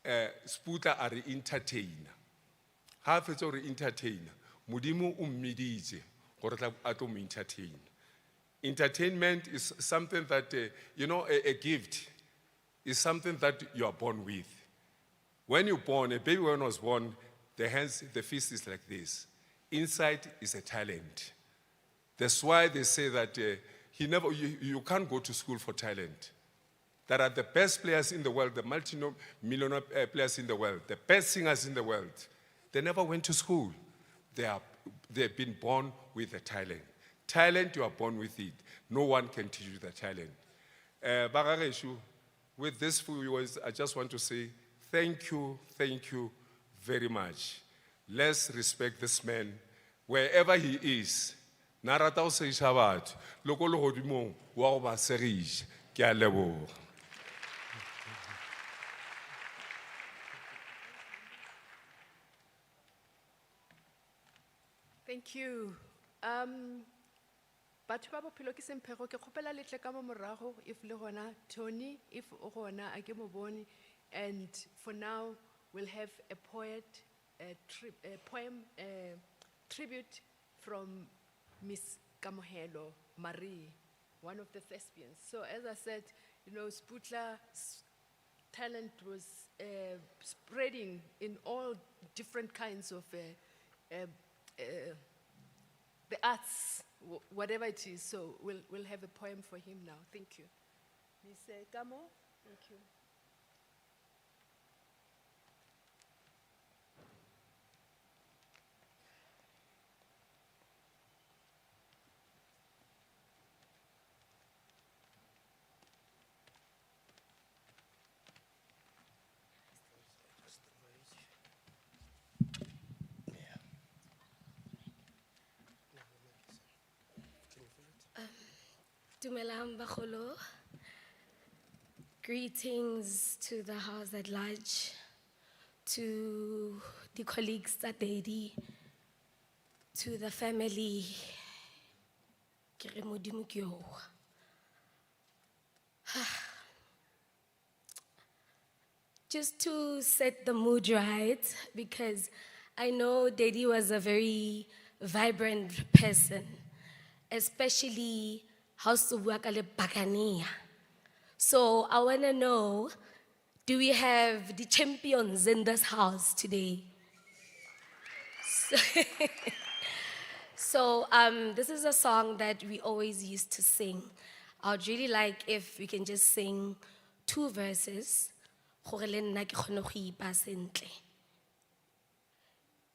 Seputla a re entertainer, ha fetsa go re entertainer modimo o mmiditse gore a tlo mo entertain. Entertainment is something that a gift is something that you are born with. When you're born, a baby when was born, the fist is like this. Inside is a talent. That's why they say that you can't go to school for talent. There are the best players in the world, the multi-millionaire players in the world, the best singers in the world. They never went to school. They've been born with a talent. Talent, you are born with it. No one can teach you the talent. Bagageshu, with this few words, I just want to say thank you very much. Let's respect this man wherever he is. Narata o se shabat, loko lo godimo wa go ba serige. Ke a leboga. Thank you. Batho ba bophelo ke semphego ke kgopela letle ka mo morago if le gona Tony if o gona a ke mo bone, and for now we'll have a poem tribute from Miss Kamohelo Marie, one of the thespians. So as I said, Seputla's talent was spreading in all different kinds of the arts, whatever it is. So we'll have a poem for him now. Thank you. Miss Kamo, thank you. Dumelang bagolo. Greetings to the house at large, to the colleagues at Daddy, to the family. Ke re Modimo ke yo. Just to set the mood right, because I know Daddy was a very vibrant person, especially how to work a bakania. So I want to know, do we have the champions in this house today? So this is a song that we always used to sing. I would really like if we can just sing 2 verses. Gore le nna ke kgone go ipa sentle.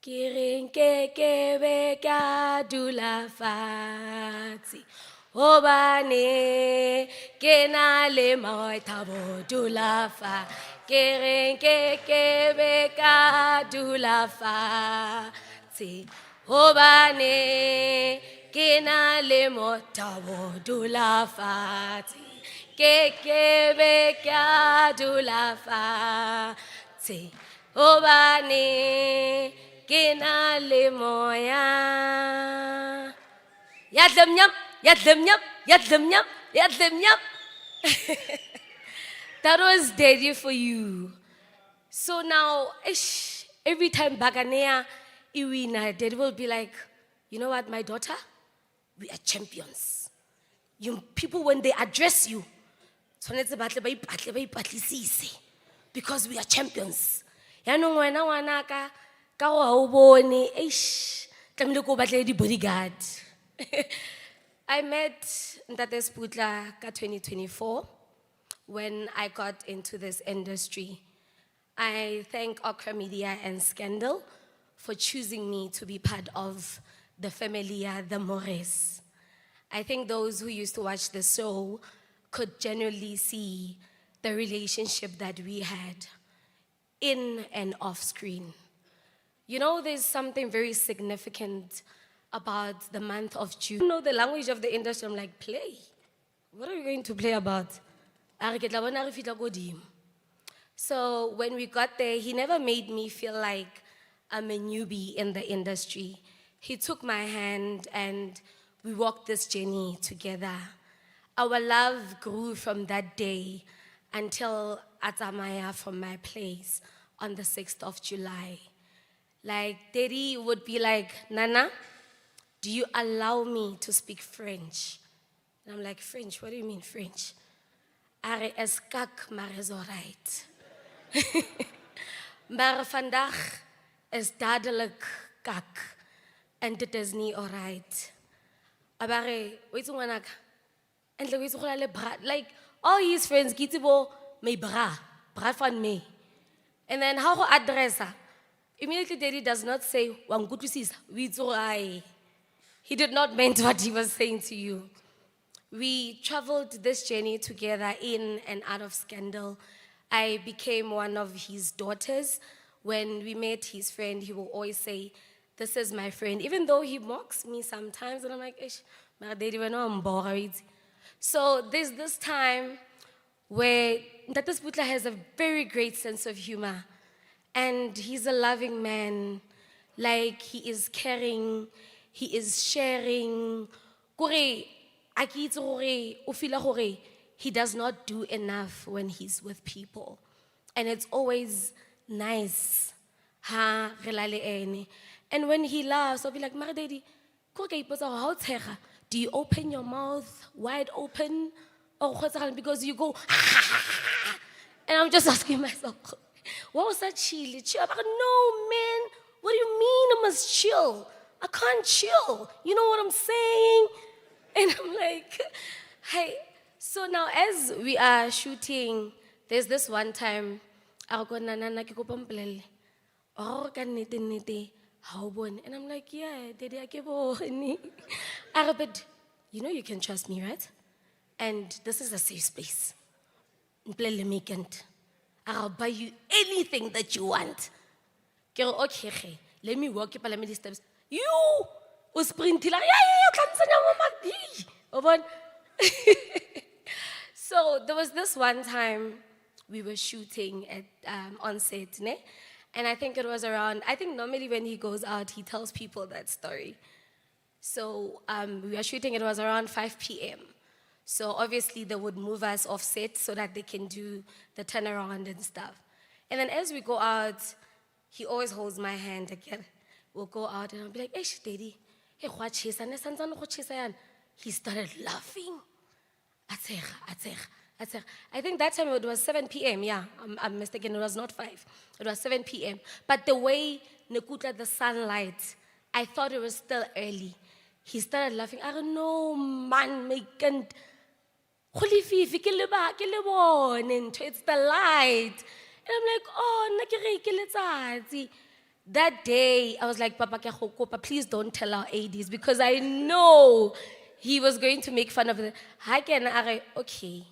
Ke reng ke be ka dula fatshe hobane ke na le maithabo dula fa. Ke reng ke be ka dula fatshe hobane ke na le maithabo dula fatshe. Ke be ka dula fatshe hobane ke na le moya. Yadlam nyam, yadlam nyam, yadlam nyam, yadlam nyam. That was Daddy for you. So now, every time Baganea Iwina, Daddy will be like, you know what, my daughter? We are champions. You people, when they address you, because we are champions. Yanong wena ngwana ka go ha o bone, tlamehile ko batle di bodyguard. I met Ntate Seputla ka 2024 when I got into this industry. I thank Okra Media and Scandal for choosing me to be part of the Familia, the Mores. I think those who used to watch the show could genuinely see the relationship that we had in and off screen. You know, there's something very significant about the month of June. I know the language of the industry. I'm like, play? What are we going to play about? So when we got there, he never made me feel like I'm a newbie in the industry. He took my hand and we walked this journey together. Our love grew from that day until Atamaya from my place on the 6th of July. Like, Daddy would be like, Nana, do you allow me to speak French? And I'm like, French? What do you mean French? Are eskak maar is alright. Maar vandag is dadelijk kak. En dit is niet alright. Abare, weet je wat? En like, weet je wat? Like, all his friends, gitibo, my bra van me. And then how address her? Immediately, Daddy does not say, he did not mean what he was saying to you. We traveled this journey together in and out of Scandal. I became one of his daughters. When we met his friend, he will always say, this is my friend, even though he mocks me sometimes. And I'm like, my Daddy, I'm bored. So there's this time where Ntate Seputla has a very great sense of humor. And he's a loving man. Like, he is caring, he is sharing. He does not do enough when he's with people. And it's always nice. And when he laughs, I'll be like, Mara Daddy, do you open your mouth wide open? Or because you go, and I'm just asking myself, what was that chill? Chill? I'm like, no, man. What do you mean I must chill? I can't chill. You know what I'm saying? And I'm like, hey. So now as we are shooting, there's this one time, and I'm like, yeah, Daddy, but you know you can trust me, right? And this is a safe space. I'll buy you anything that you want. Okay, let me walk you the steps. You was sprinting like, So there was this one time we were shooting at on set, ne? And I think it was around, I think normally when he goes out, he tells people that story. So we were shooting, it was around 5 p.m. So obviously they would move us off set so that they can do the turnaround and stuff. And then as we go out, he always holds my hand again. We'll go out and I'll be like, hey, Daddy, hey, he started laughing. I think that time it was 7 p.m. Yeah, I'm mistaken. It was not 5. It was 7 p.m. But the way Nekutla, the sunlight, I thought it was still early. He started laughing. I don't know, man, it's the light. And I'm like, oh, that day, I was like, Papa, please don't tell our ADs because I know he was going to make fun of it. Okay,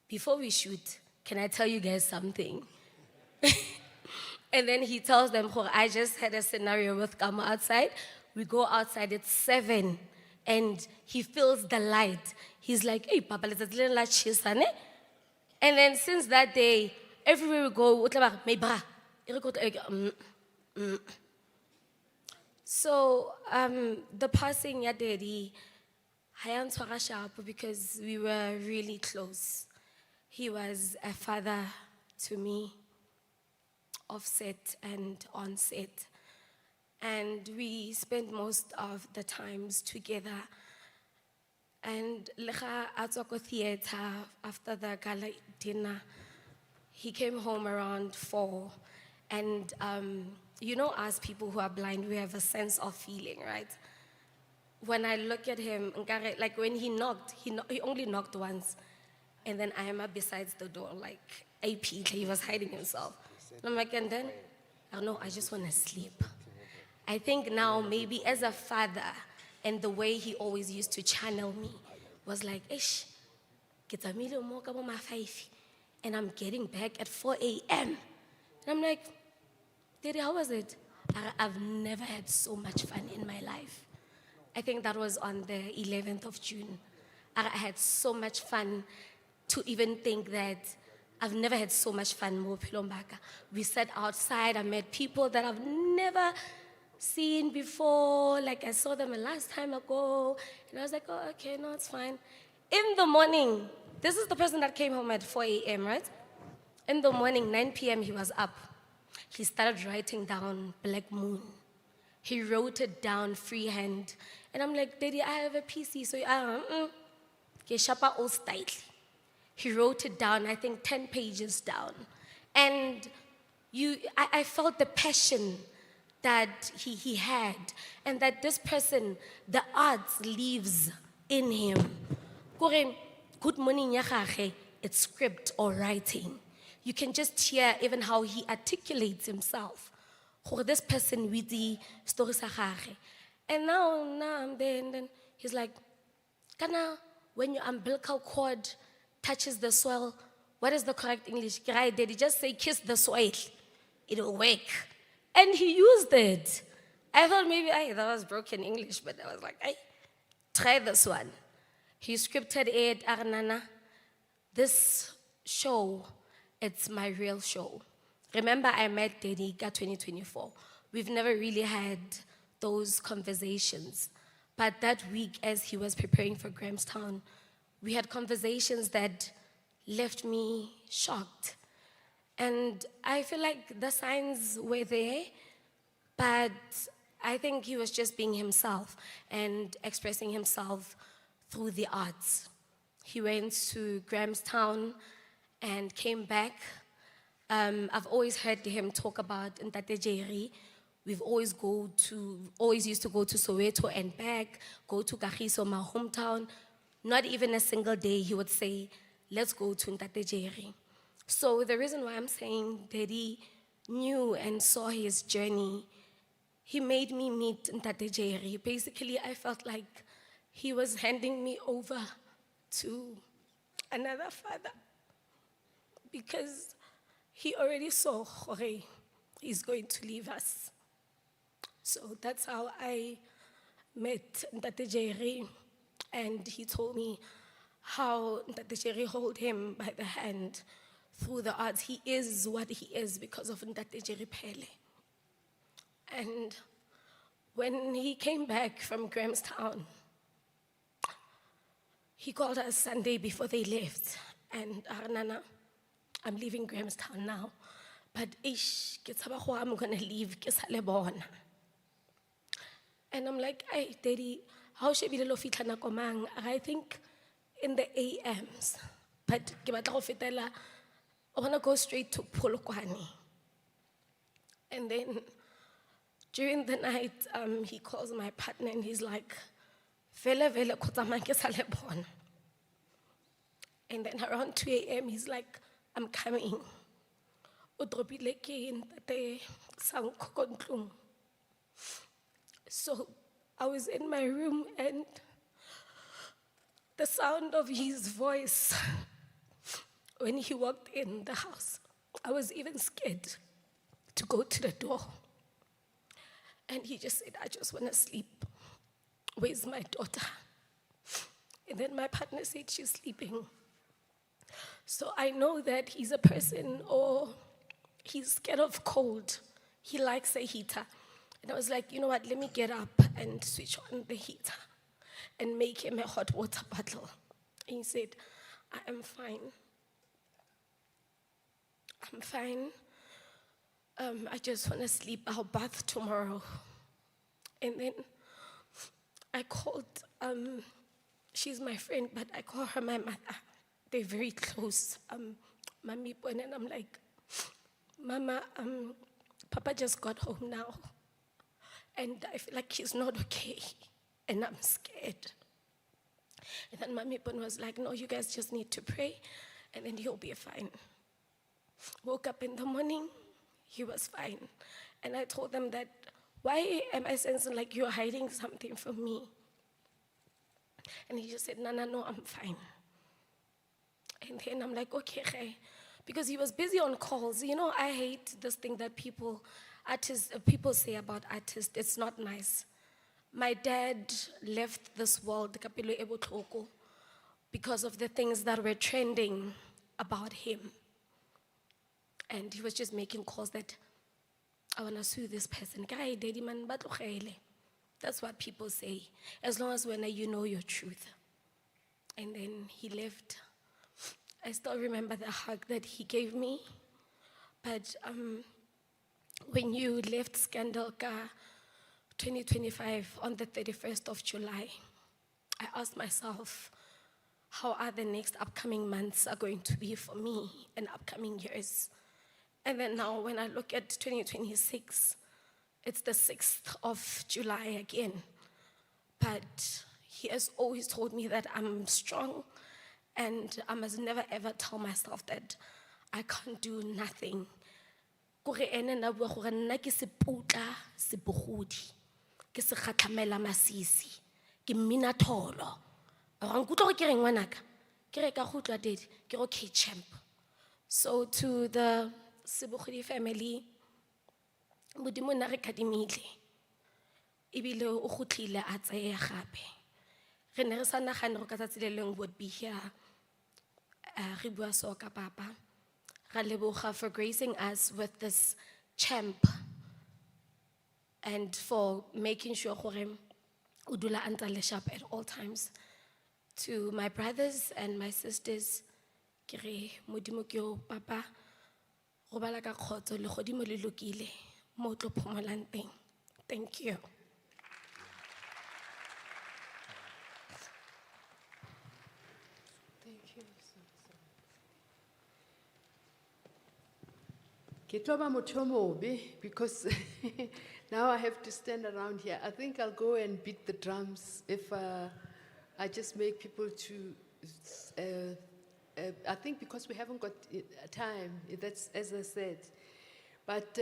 before we shoot, can I tell you guys something? And then he tells them, I just had a scenario with Kama outside. We go outside, it's 7, and he feels the light. He's like, hey, Papa, let's let light chisane. And then since that day, everywhere we go, so the passing ya Daddy, I sharp because we were really close. He was a father to me. off set and on set. And we spent most of the times together. And lecha atswako theater after the gala dinner, he came home around 4. And you know, as people who are blind, we have a sense of feeling, right? When I look at him, like when he knocked, he only knocked once. And then I am up besides the door, like AP, he was hiding himself. And I'm like, and then, I don't know, I just want to sleep. I think now maybe as a father, and the way he always used to channel me was like, ish, get a million more kabo ma 5, and I'm getting back at 4 a.m. And I'm like, Daddy, how was it? I've never had so much fun in my life. I think that was on the 11th of June. I had so much fun to even think that I've never had so much fun mo bophelong ba ka. We sat outside, I met people that I've never seen before, like I saw them a last time ago, and I was like, oh, okay, no, it's fine. In the morning, this is the person that came home at 4 a.m., right? In the morning, 9 p.m., he was up. He started writing down Black Moon. He wrote it down freehand. And I'm like, Daddy, I have a PC, so shapa old style. He wrote it down, I think 10 pages down. And I felt the passion that he had, and that this person, the arts lives in him. Good morning, it's script or writing. You can just hear even how he articulates himself. This person with the story. And now I'm there, and then he's like, Kana, when your umbilical cord touches the soil, what is the correct English? Did he just say kiss the soil? It'll work. And he used it. I thought maybe that was broken English, but I was like, try this one. He scripted it, Arnana. This show, it's my real show. Remember, I met Daddy 2024. We've never really had those conversations. But that week, as he was preparing for Grahamstown, we had conversations that left me shocked. And I feel like the signs were there, but I think he was just being himself and expressing himself through the arts. He went to Grahamstown and came back. I've always heard him talk about Ntate Jerry. We've always used to go to Soweto and back, go to Kagiso, my hometown. Not even a single day he would say, let's go to Ntate Jerry. So the reason why I'm saying Daddy knew and saw his journey, he made me meet Ntate Jerry. Basically, I felt like he was handing me over to another father, because he already saw Jorge, he's going to leave us. So that's how I met Ntate Jerry, and he told me how Ntate Jerry held him by the hand through the arts. He is what he is because of Ntate Jerry Pele. And when he came back from Grahamstown, he called us Sunday before they left, and Nana, I'm leaving Grahamstown now, but I'm gonna leave. And I'm like, hey, Daddy, how should we lo fitla nako mang? I think in the AMs, but I want to go straight to Polokwane. And then during the night, he calls my partner and he's like, Vele kgotsa mang ke sa le bona. And then around 2 a.m., he's like, I'm coming. O dropile ke ntate Sanko ko ntlong. So I was in my room, and the sound of his voice when he walked in the house, I was even scared to go to the door. And he just said, I just want to sleep. Where's my daughter? And then my partner said, she's sleeping. So I know that he's a person, or he's scared of cold. He likes a heater. And I was like, you know what, let me get up and switch on the heater and make him a hot water bottle. And he said, I am fine. I'm fine. I just want to sleep. I'll bath tomorrow. And then I called, she's my friend, but I call her my mother. They're very close. Mami, and I'm like, Mama, Papa just got home now. And I feel like he's not okay. And I'm scared. And then Mami was like, no, you guys just need to pray. And then he'll be fine. Woke up in the morning, he was fine. And I told them that, why am I sensing like you're hiding something from me? And he just said, no, I'm fine. And then I'm like, okay, okay. Because he was busy on calls. You know, I hate this thing that people say about artists. It's not nice. My dad left this world because of the things that were trending about him. And he was just making calls that, I want to sue this person. Guy, daddy man, that's what people say. As long as when you know your truth. And then he left. I still remember the hug that he gave me. But when you left Scandal 2025 on the 31st of July, I asked myself, how are the next upcoming months are going to be for me and upcoming years? And then now when I look at 2026, it's the 6th of July again. But he has always told me that I'm strong and I must never ever tell myself that I can't do nothing. Kore ene na bua gore nna ke Seputla, Sebogodi, ke se kgatlamela masisi, ke mmina tholo. Ra nkutlwa gore ke reng ngwanaka? Ke re ka go tlwa dedi, ke go okay champ. So to the Sebogodi family, Modimo na re kadimile. Ebile o gotlile a tsaya gape. Re ne re sa nagane go ka tsatsi le leng would be here. Re bua so ka papa. Ra leboga for gracing us with this champ and for making sure gore o dula a ntse le sharp at all times. To my brothers and my sisters, ke re Modimo ke o papa go bala ka khotso le godimo le lokile mo tlo phomolang teng. Thank you. Thank you so much. Ke tlo ba motho o mobe because now I have to stand around here. I think I'll go and beat the drums if I just make people to. I think because we haven't got time, that's as I said. But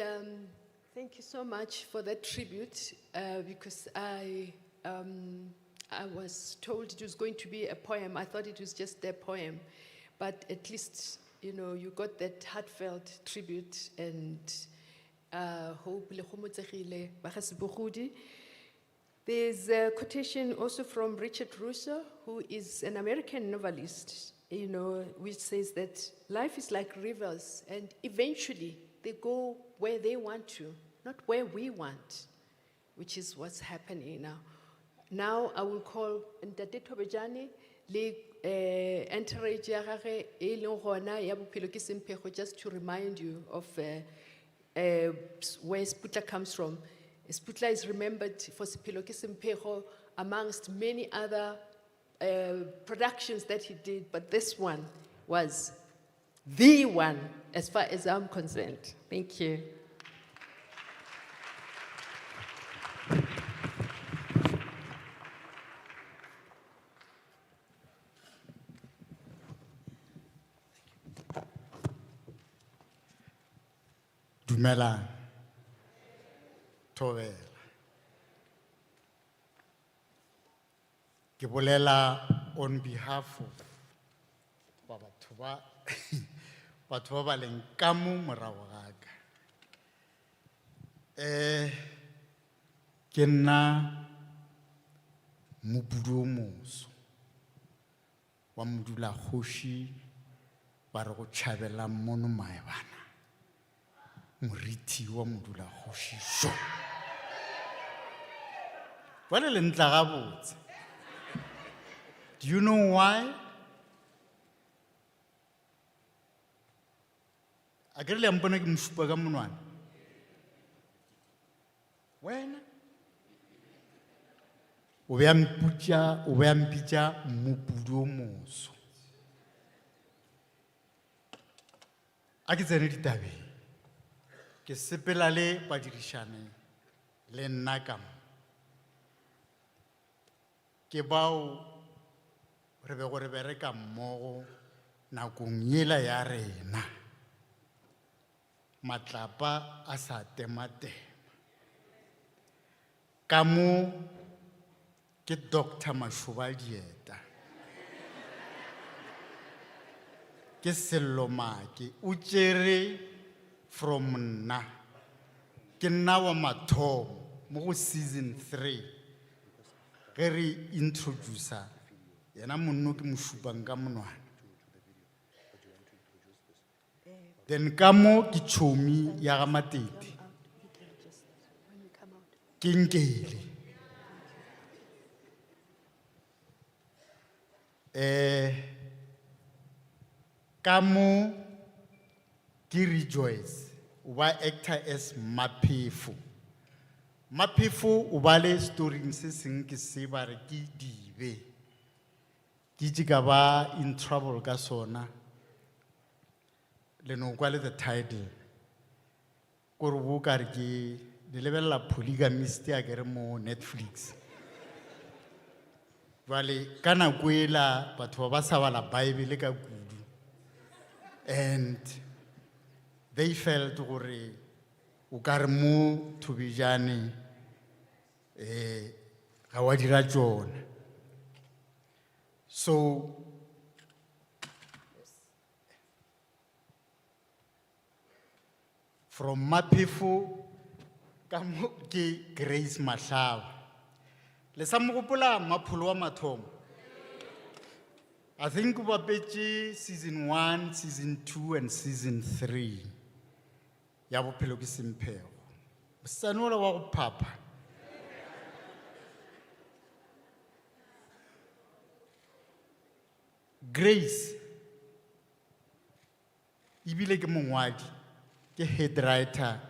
thank you so much for that tribute because I was told it was going to be a poem. I thought it was just a poem, but at least you know you got that heartfelt tribute and hope. There's a quotation also from Richard Russo, who is an American novelist, you know, which says that life is like rivers, and eventually they go where they want to, not where we want, which is what's happening now. Now I will call Ntate Thobejane le entourage ya gagwe e leng gona ya bophelo ke Semphego, just to remind you of where Seputla comes from. Seputla is remembered for Sephelo ke Semphego amongst many other productions that he did, but this one was the one as far as I'm concerned. Thank you. Dumela, Tobela. Ke bolela on behalf of batho ba leng ka mo morago ga ka. Ke nna mobudu o moso wa modulakgoši ba re go tšhabela mono maebana, moriti wa modulakgoši so. Wale le ntla gabotse. Do you know why? A ke re le mpona ke mosupa ka monwana. wena o be a mpitša mmopudi o moso. A ke tsene ditabeng ke sepela le badirišane le nna ka mo ke bao re be gore bereka mmogo nakong yela ya rena matlapa a sa tematema ka mo ke Dr. Mashuba Dieta ke Sello Maki o tšere from nna ke nna wa mathomo mo go season 3 ge re introducer yena monno ke mo šupang ka monwana. Then ka mo ke tšhomi ya ga Matete ke Nkele. Ka mo ke Rejoice o ba actor as Maphefo. Maphefo o ba le storing se seng ke se ba re ke Dibe ke itse ka ba in trouble ka sona le no kwa le the title kore bo ka re ke le lebelela polygamist ya ke re mo Netflix. Vale ka nako ela batho ba sa bala Bible ka kudu and they felt gore o ka re mo thubijane ga wa dira tsona. So from Maphefo ka mo ke Grace Mahlaba le sa mo gopola Mapholo wa Mathomo. I think o bapetše season 1, season 2 and season 3 ya Bophelo ke Semphego. Mosane ola wa go phapha Grace ebile ke mongwadi ke head writer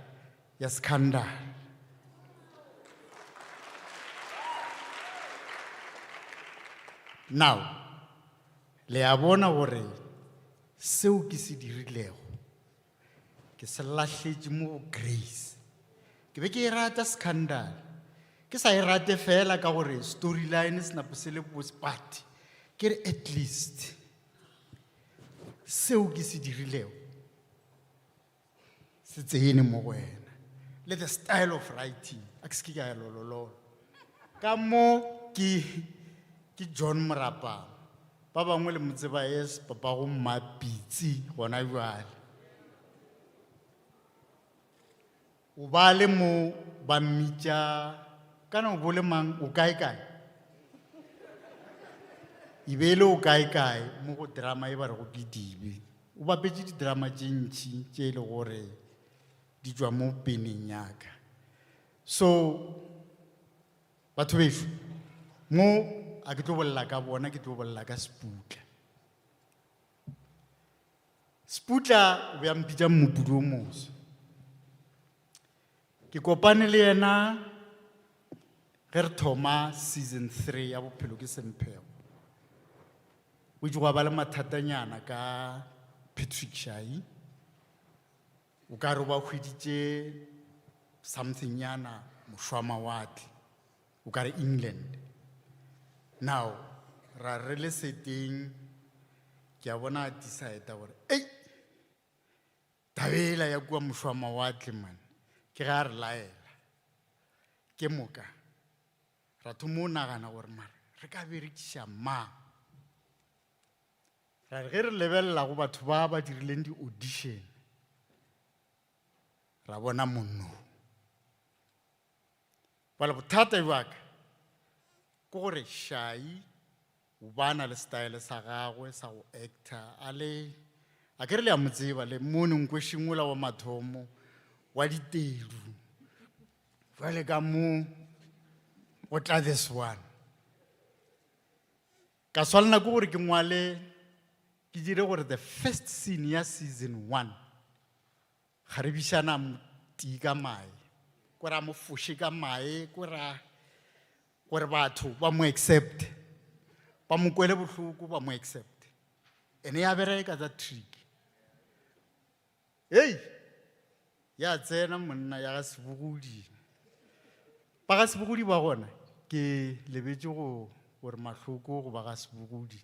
ya Scandal. Now le a bona gore seo ke se dirilego ke se lahletše mo Grace. Ke be ke e rata Scandal ke sa e rate fela ka gore storyline se napo se le but ke re at least seo ke se dirilego se tsene mo go wena le the style of writing a ke se ke ka lololo ka mo ke John Morapa ba bangwe le motseba yes papa go Mapitsi gona jwale o ba le mo ba mmitša kana o bole mang o kae ibele o kae mo go drama e ba re go ke Dibe o bapetše di drama tše ntši tše le gore di tšwa mo peneng yaka. So batho bešo mo a ke tlo bolela ka bona ke tlo bolela ka Seputla. Seputla o be a mpitša mmopudi o moso ke kopane le yena ge re thoma season 3 ya Bophelo ke Semphego o itse go ba le mathatanyana ka Patrick Shai o ka re ba hweditše something yana mošwa mawatle o ka re England. Now ra re le setting ke a bona a decide gore tabela ya kua mošwa mawatle man ke ga re laela ke moka ra thomo nagana gore mara re ka berekiša mang ra re ge re lebelela go batho ba dirileng di audition ra bona monno bala bothata jwaka ke gore Shai o bana le style sa gagwe sa go actor a ke re le a motseba le morning question ola wa mathomo wa ditedu jwale ka mo o tla this one ka swalana ke gore ke ngwale ke dire gore the first scene ya season 1 ga re bišana moti ka mae kora mo fushi ka mae, kora batho ba mo accept, ba mo kwele bohloko ba mo accept. Ene ya bereka that trick. Hey, ya tsena monna ya ga Sebogodi. Ba ga Sebogodi ba gona ke lebetse go gore mahloko go ba ga Sebogodi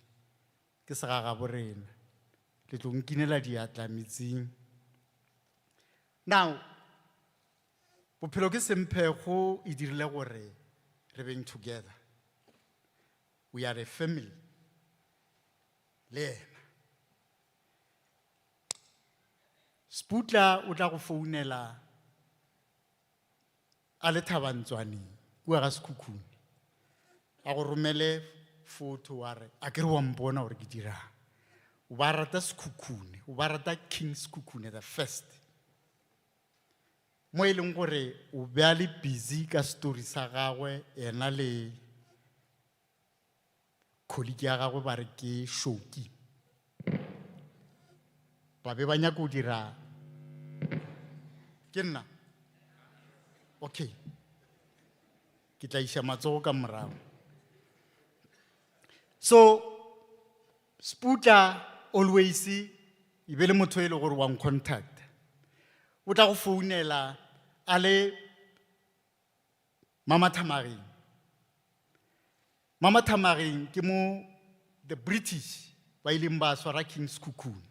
ke segaga borena le tlo nkinela diatla metsing. Now bophelo ke semphego e dirile gore re beng together. We are a family. Le ena Seputla o tla go founela a le Thabantswaneng kua ga Sekhukhune a go romele photo wa re a ke re wa mpona gore ke dirang. O ba rata Sekhukhune, o ba rata King Sekhukhune the first. Mo e leng gore o be a le busy ka story sa gagwe ena le colleague ya gagwe ba re ke Shoki. Ba be ba nyaka go dira ke nna. Okay, ke tla isha matsogo ka morago. So Seputla always e be le motho e le gore wa contact. O tla go founela a le Mama Tamaring. Mama Tamaring ke mo the British ba ileng ba swara King Sekhukhune.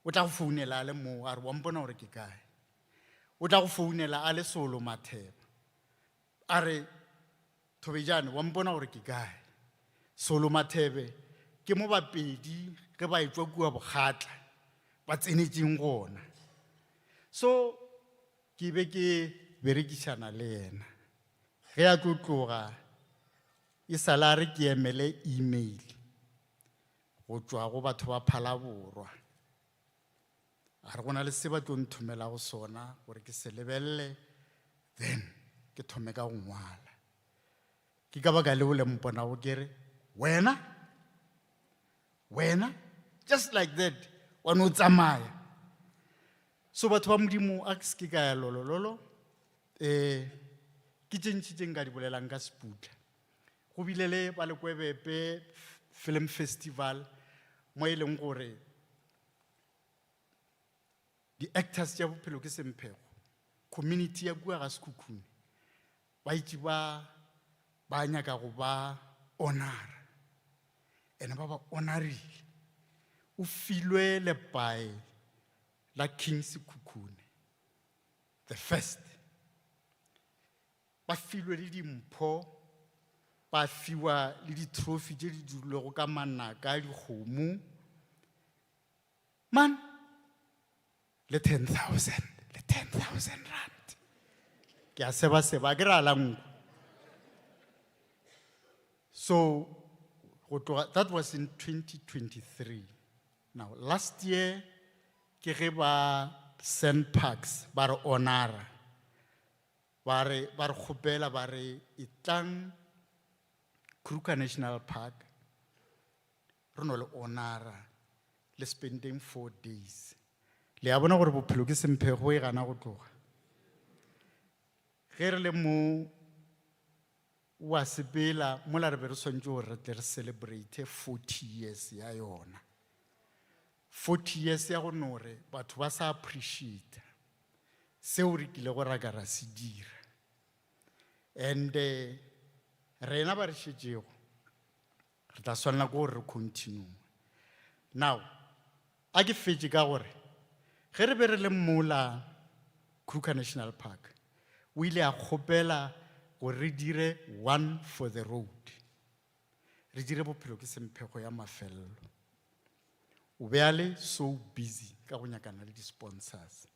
O tla go founela a le mo a re wa mpona gore ke kae. O tla go founela a le Solo Matheba a re Thobejane wa mpona gore ke kae. Solo Mathebe ke mo bapedi ge ba etswa kua Bogatla ba tsenetseng gona. So ke be ke berekisana le yena ge a tlo tloga e sala re ke emele email go tswa go batho ba Phalaborwa. A re gona le se ba tlo nthomela go sona gore ke se lebelle then ke thome ka go ngwala. Ke ka baka leo le mpona go kere wena just like that wa no tsamaya. So batho ba Modimo a ke ka ya lolololo ke tšentšitšeng ka di bolelang ka Seputla. Go bile le ba le Kwebepe Film Festival mo e leng gore di actors tša bophelo ke semphego community ya kua ga Sekhukhune ba itse ba nyaka go ba honor ene ba honorile. O filwe lepae la King Sekhukhune the first. Ba filwe le dimpho, ba fiwa le di trophy tše di dulego ka manaka a dikgomo. Man, le 10,000 rand. Ke a seba ke ra lango. So that was in 2023. Now last year ke ge ba Sand Parks ba re honora ba re kgopela ba re itlang Kruger National Park re no le honora le spending 4 days. Le a bona gore bophelo ke semphego e gana go tloga ge re le mo wa sepela mola re be re swantse gore re tle re celebrate 40 years ya yona. 40 years ya go nore batho ba sa appreciate seo re kile go raka ra se dira. And rena ba re šetšego re tla swanela go re continue. Now a ke fetše ka gore ge re be re le mola Kruger National Park o ile a kgopela gore re dire one for the road, re dire bophelo ke semphego ya mafelelo. O be a le so busy ka go nyakana le di-sponsors.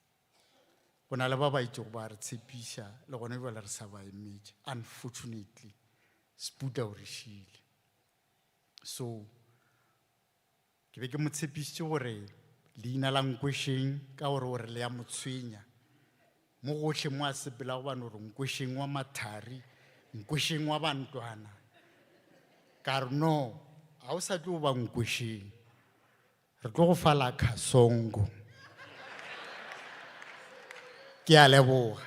Go na le ba ba itse go ba re tshepiša le gone jwale re sa ba emetše. Unfortunately Seputla o re šile. So ke be ke mo tshepišitše gore leina la Nkwešeng ka gore o re le ya mo tshwenya mo gohle mo a sepela go bane gore Nkwešeng wa Mathari, Nkwešeng wa Bantwana. Ka re no, ga o sa tlo ba Nkwešeng, re tlo go fa la Kasongo. Ke a leboga.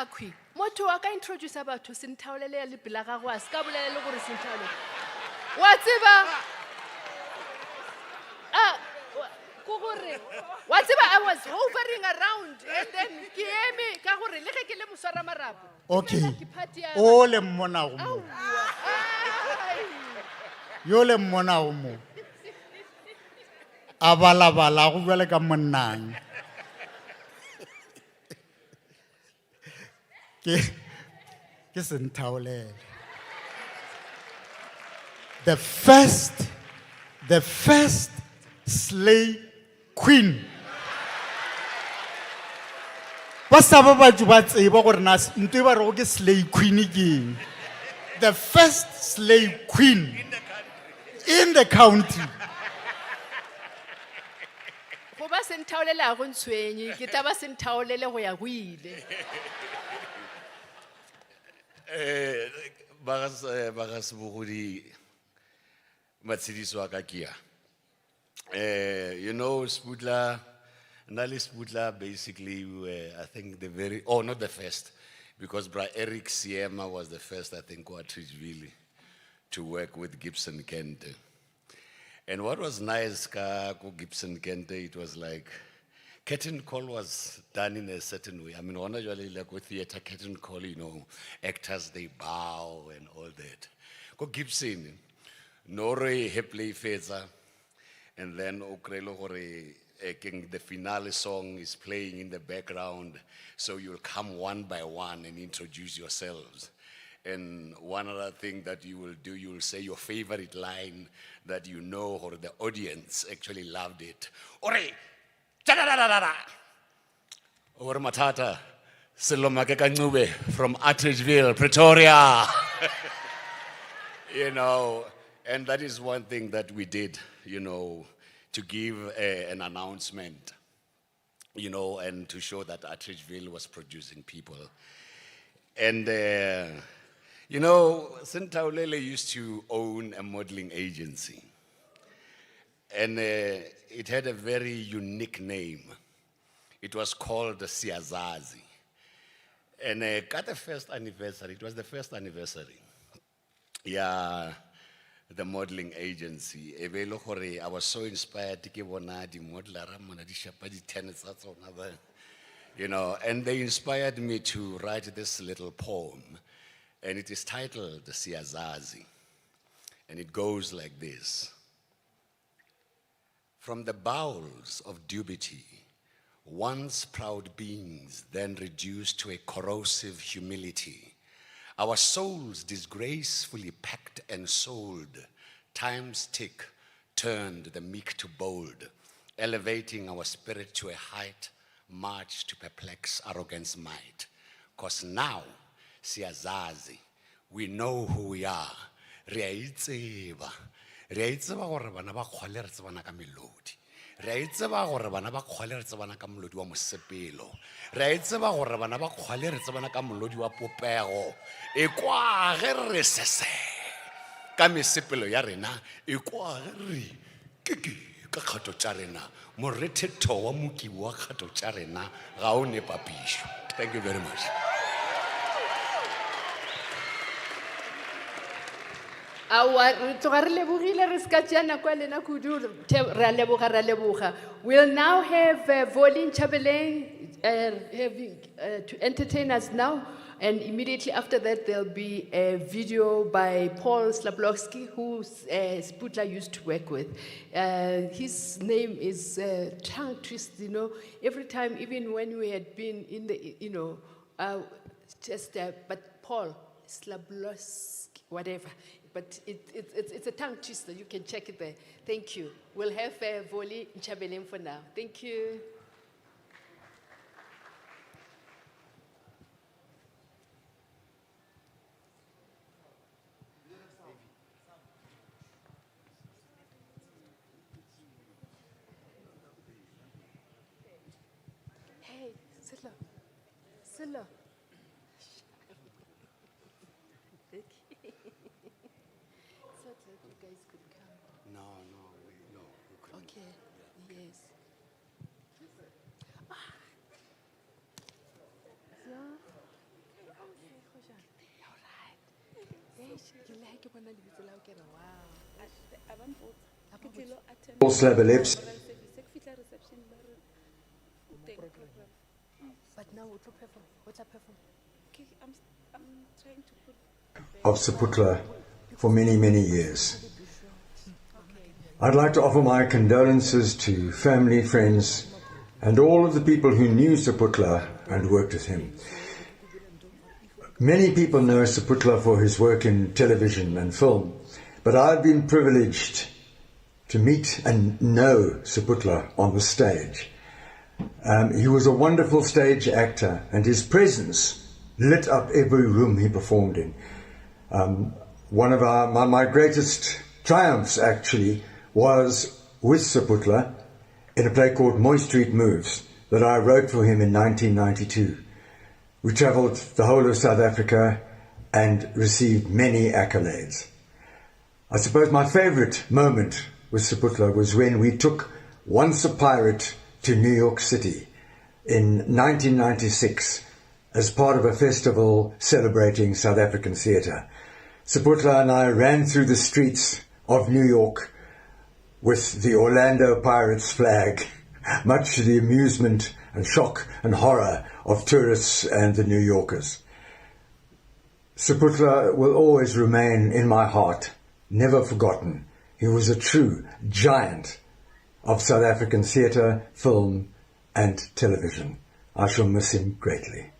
akhwi motho wa ka introduce batho se nthaolele ya lebela ga go a se ka bolele gore se nthaolele wa tseba ko gore wa tseba I was hovering around and then ke eme ka gore le ge ke le moswara marapo Okay. ke party ya O le mmona go mo. Aowa, ai. Yo le mmona go mo. A balabala go bjale ka monnang. Ke se nthaolele. The first slay queen. Ba sa ba batho ba tseba gore na ntwe ba re go ke slay queen ke eng. The first slay queen in the country. Go ba se nthaolele a go ntshwenye ke tla ba se nthaolele go ya go ile Bagas Sebogodi matshidiso a ka kia. You know, Seputla, Nali Seputla, basically, we were, I think, not the first, because Bra Eric Siema was the first, I think, Quatridgeville to work with Gibson Kente. And what was nice, Gibson Kente, it was like, curtain call was done in a certain way. I mean, one usually like with theater curtain call, you know, actors, they bow and all that. Go Gibson, Nore he play feza, and then Okrelo Hore, the finale song is playing in the background, so you'll come one by one and introduce yourselves. And one other thing that you will do, you will say your favorite line that you know, or the audience actually loved it. Ore, ta-da-da-da-da-da. Or Matata, Silomake Kancube from Attridgeville, Pretoria. You know, and that is one thing that we did, you know, to give an announcement, you know, and to show that Attridgeville was producing people. And, you know, Sintaulele used to own a modeling agency. And it had a very unique name. It was called the Siazazi. And at the first anniversary, it was the first anniversary. Yeah, the modeling agency. I was so inspired to give one you know, and they inspired me to write this little poem. And it is titled The Siazazi. And it goes like this. From the bowels of dubity, once proud beings, then reduced to a corrosive humility, our souls disgracefully packed and sold, time's tick turned the meek to bold, elevating our spirit to a height, march to perplex arrogance might. 'Cause now, Siazazi, we know who we are. Re a itseba gore bana ba kgwale re tsebana ka melodi. Re a itseba gore bana ba kgwale re tsebana ka molodi wa mosepelo. Re a itseba gore bana ba kgwale re tsebana ka molodi wa popego. E kwa ge re sese ka mesepelo ya rena, e kwa ge re keke ka kgato tša rena. Morethetho wa mokibi wa kgato tša rena ga o ne papišo. Thank you very much. We'll now have Volin Chabeleng to entertain us now, and immediately after that there'll be a video by Paul Slablowski, who Seputla used to work with. His name is tongue twist, you know. Every time, even when we had been in the, you know, but Paul Slablowski, whatever. But it's a tongue twister. You can check it there. Thank you. We'll have Voli Nchabeleng for now. Thank you. Hey, Silla. Silla. You guys could come. No, we couldn't. Okay, yes. Yeah. slab of lips. But now what perform? Of Seputla for many, many years. I'd like to offer my condolences to family, friends, and all of the people who knew Seputla and worked with him. Many people know Seputla for his work in television and film, but I've been privileged to meet and know Seputla on the stage. He was a wonderful stage actor, and his presence lit up every room he performed in. One of my greatest triumphs, actually, was with Seputla in a play called Moy Street Moves that I wrote for him in 1992. We travelled the whole of South Africa and received many accolades. I suppose my favourite moment with Seputla was when we took Once a Pirate to New York City in 1996 as part of a festival celebrating South African theatre. Seputla and I ran through the streets of New York with the Orlando Pirates flag, much to the amusement and shock and horror of tourists and the New Yorkers. Seputla will always remain in my heart, never forgotten. He was a true giant of South African theatre, film and television. I shall miss him greatly.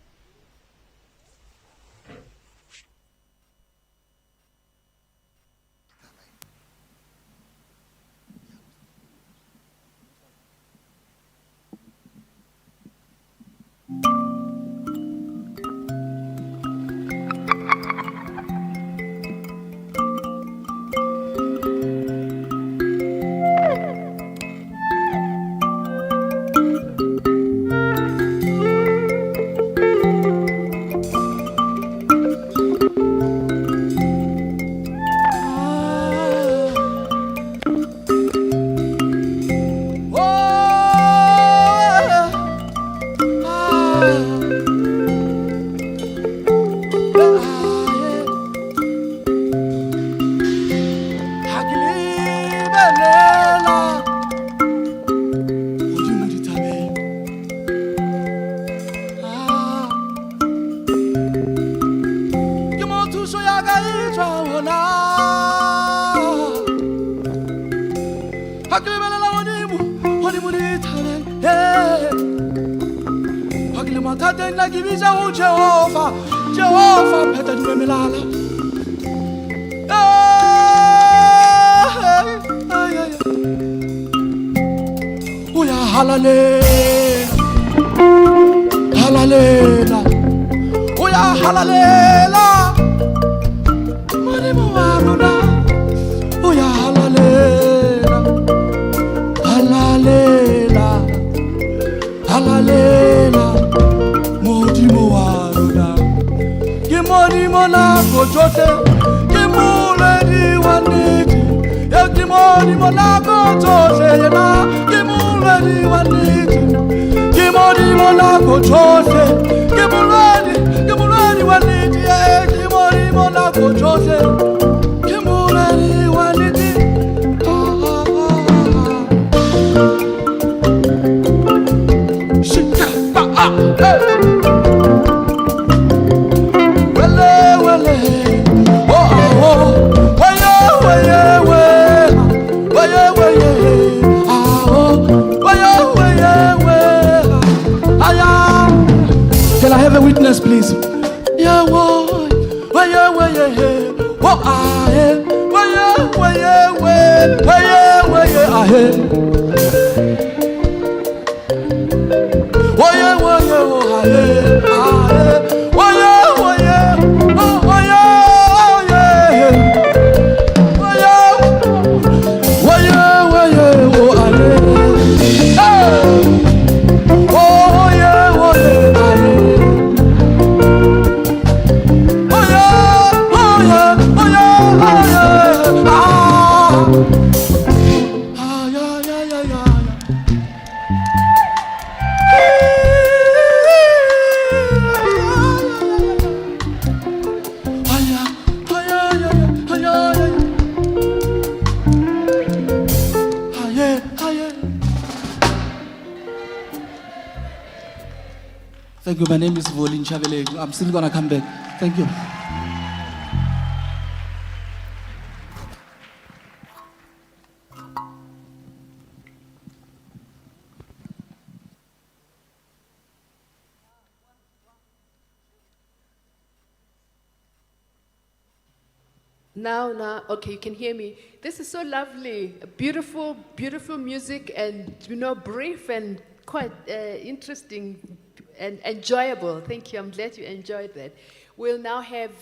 Can I have a witness, please? Yeah, whoa, Thank you. My name is Volin Chavele. I'm still gonna come back. Thank you. Now, okay, you can hear me. This is so lovely, beautiful, beautiful music, and brief and quite interesting and enjoyable. Thank you. I'm glad you enjoyed that. We'll now have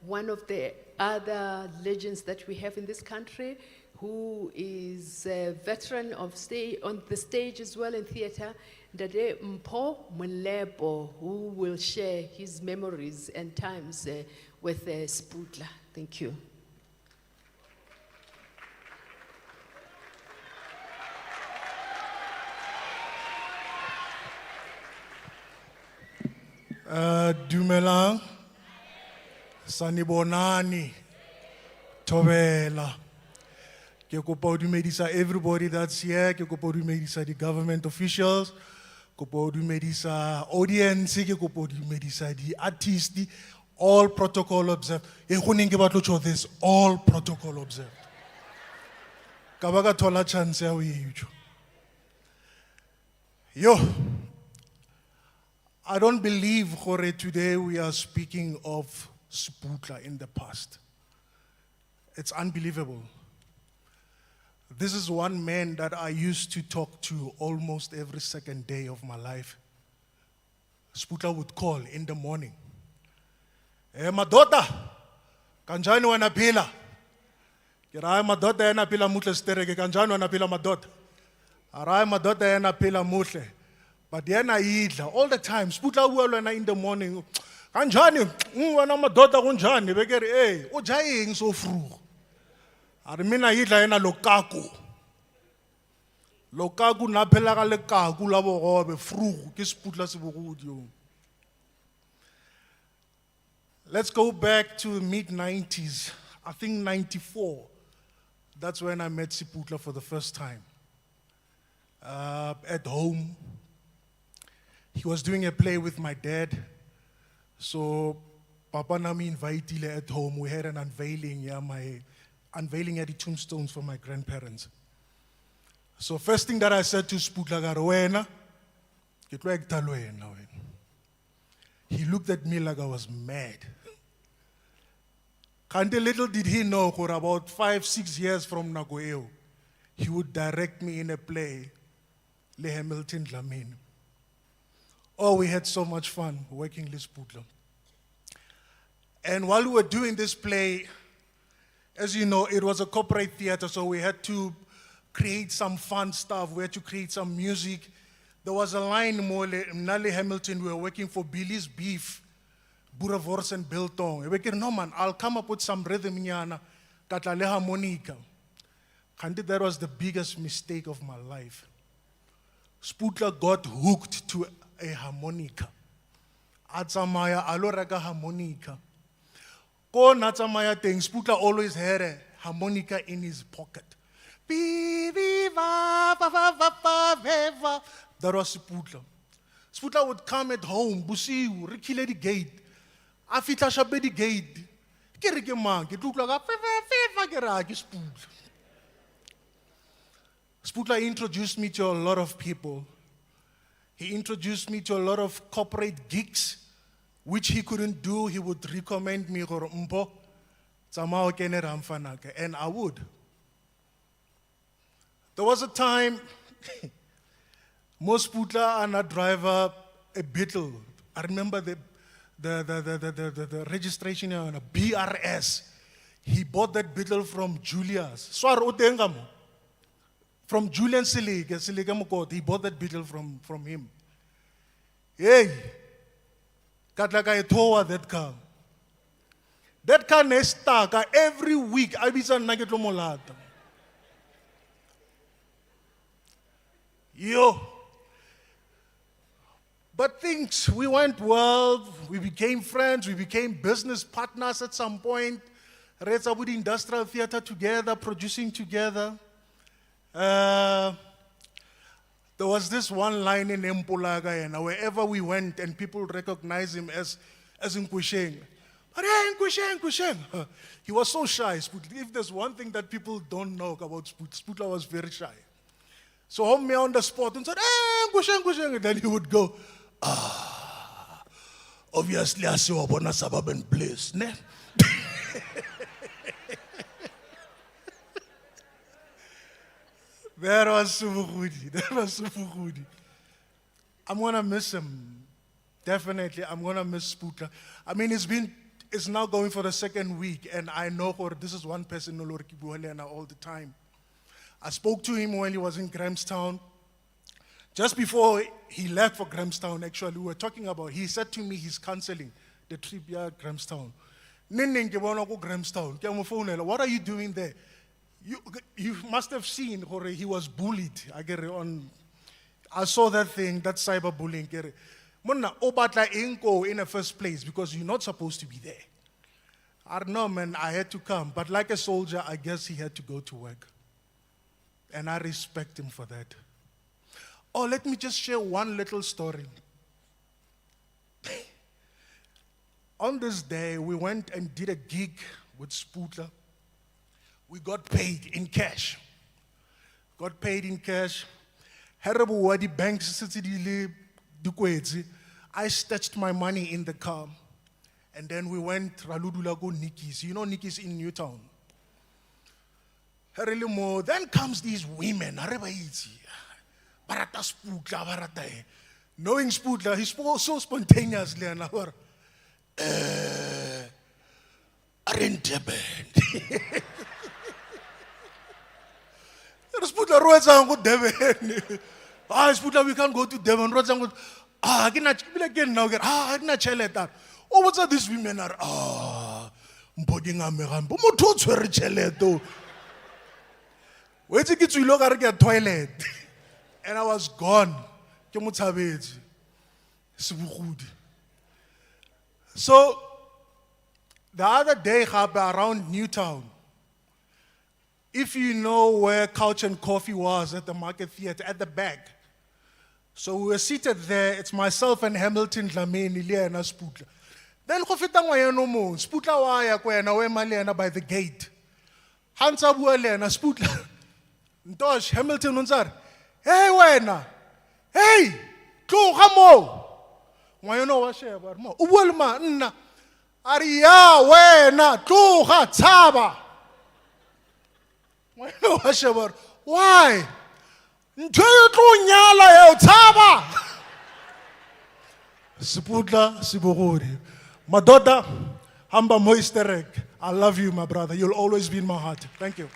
one of the other legends that we have in this country, who is a veteran of on the stage as well in theater, Ndade Mpho Molebo, who will share his memories and times with Seputla. Thank you. Dumelang, Sanibonani, Tovela. Ke kopa ho dumedisa everybody that's here, ke kopa ho dumedisa the government officials, kopa ho dumedisa audience, ke kopa ho dumedisa the artists, all protocol observed. This all protocol observed. Kabaka thola chance ya ho itsho. Yo, I don't believe gore today we are speaking of Seputla in the past. It's unbelievable. This is one man that I used to talk to almost every second day of my life. Seputla would call in the morning. Madota, kanjani wanaphila? Kira madota yana phila muhle stereke, kanjani wanaphila madota? Arai madota yana phila muhle. But yana idla all the time. Seputla uwelwana in the morning. Kanjani wana madota kunjani? Bekeri hey, ujayeng so vroeg. Arimina idla yana lokaku. Lokaku na phela ka lekaku la bogobe vroeg ke Seputla Sebogodi. Let's go back to the mid-90s. I think 94. That's when I met Seputla for the first time. At home. He was doing a play with my dad. So Papa Nami invited at home. We had an unveiling, unveiling at the tombstones for my grandparents. So first thing that I said to Seputla, he looked at me like I was mad. And little did he know, for about 5-6 years from Nagoeo, he would direct me in a play, Le Hamilton Dlamini. Oh, we had so much fun working with Seputla. And while we were doing this play, as you know, it was a corporate theater, so we had to create some fun stuff. We had to create some music. There was a line, Mnali Hamilton, we were working for Billy's Beef, Boereworst and Biltong. We said, no man, I'll come up with some rhythm, Katlale harmonica. And that was the biggest mistake of my life. Seputla got hooked to a harmonica. Atsamaya aloraka harmonica. Ko natsamaya thing, Seputla always had a harmonica in his pocket. That was Seputla. Seputla would come at home, busiu, rekile the gate. Afita shabe the gate. Ke mang, ke tlotla ka fe ke ra ke Seputla. Seputla introduced me to a lot of people. He introduced me to a lot of corporate gigs, which he couldn't do. He would recommend me, and I would. There was a time, most Seputla and a driver, a Beetle. I remember the registration on a BRS. He bought that Beetle from Julius. From Julian Silig, he bought that Beetle from him. Hey, Katlaka Etoa that car. That car nesta every week. I be san nagetlo molata. Yo. But things, we went well, we became friends, we became business partners at some point. Retsa with industrial theater together, producing together. There was this one line in Mpulaga, and wherever we went, and people recognize him as Nkusheng. But hey, Nkusheng. He was so shy. If there's one thing that people don't know about Seputla was very shy. So hold me on the spot and said, hey, Nkusheng. And then he would go, obviously I see Wabona suburban place, ne? That was Sebogodi. I'm gonna miss him. Definitely, I'm gonna miss Seputla. I mean, it's now going for the second week, and I know this is one person who all the time. I spoke to him when he was in Grahamstown. Just before he left for Grahamstown, actually, we were talking about, he said to me he's canceling the trip here at Grahamstown. Grahamstown. What are you doing there? You must have seen he was bullied. I saw that thing, that cyberbullying. Monna, obatla inko in the first place because you're not supposed to be there. I don't know, man, I had to come. But like a soldier, I guess he had to go to work. And I respect him for that. Oh, let me just share one little story. On this day, we went and did a gig with Seputla. We got paid in cash. I stashed my money in the car. And then we went Raludula go Nikki's. You know Nikki's in Newtown. Then comes these women. Barata Seputla, barata. Knowing Seputla, he spoke so spontaneously. And I was, Seputla roads are go Devon. Seputla, we can't go to Devon. Roads are go. I cannot again now. I cannot tell that. Oh, what's that? These women are mbogging a megan. But mo tots were cheleto. Wait till you look at the toilet, and I was gone. So the other day, around Newtown. If you know where Couch and Coffee was at the Market Theatre, at the back. So we were seated there, it's myself and Hamilton Dlamini, and Seputla. Then Seputla waya kwena we malena by the gate. Hansa buelena Seputla. Ntosh Hamilton unzar. Hey wena. Hey, tloga mo. Ngwayeno wa sheba mo. Ubulma nna. Ari ya wena tloga tshaba. Why? Seputla, Sebogodi. My daughter, Hamba Moisterek. I love you, my brother. You'll always be in my heart. Thank you.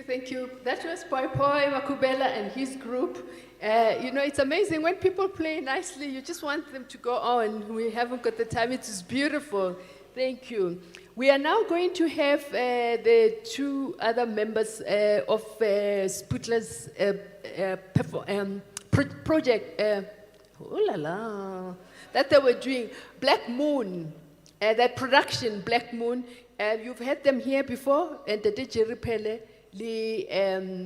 thank you. That was Poi Poi Makubela and his group. You know, it's amazing when people play nicely, you just want them to go on. We haven't got the time, it is beautiful. Thank you. We are now going to have the two other members of Seputla's project, oh la la, that they were doing, Black Moon, that production, Black Moon. You've had them here before, and the DJ Ripele,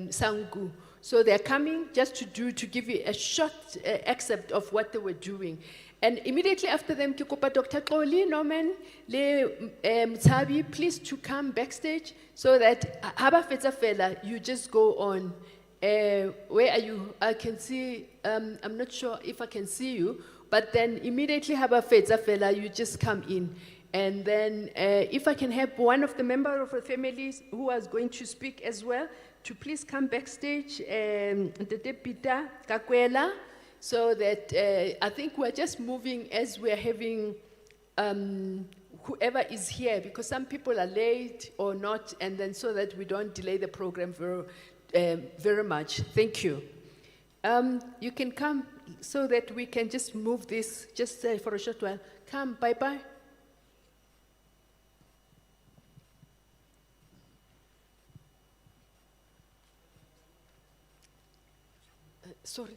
Sangu. So they're coming just to give you a short excerpt of what they were doing. And immediately after them, Kikopa Dr. Koli, Norman, Mtabi, please to come backstage so that Haba Feta Fela, you just go on. Where are you? I can see, I'm not sure if I can see you, but then immediately Haba Feta Fela, you just come in. And then if I can have one of the members of the families who was going to speak as well, to please come backstage, the Deputa Kakwela, so that I think we're just moving as we're having whoever is here, because some people are late or not, and then so that we don't delay the program very much. Thank you. You can come so that we can just move this just for a short while. Come, bye-bye. Sorry.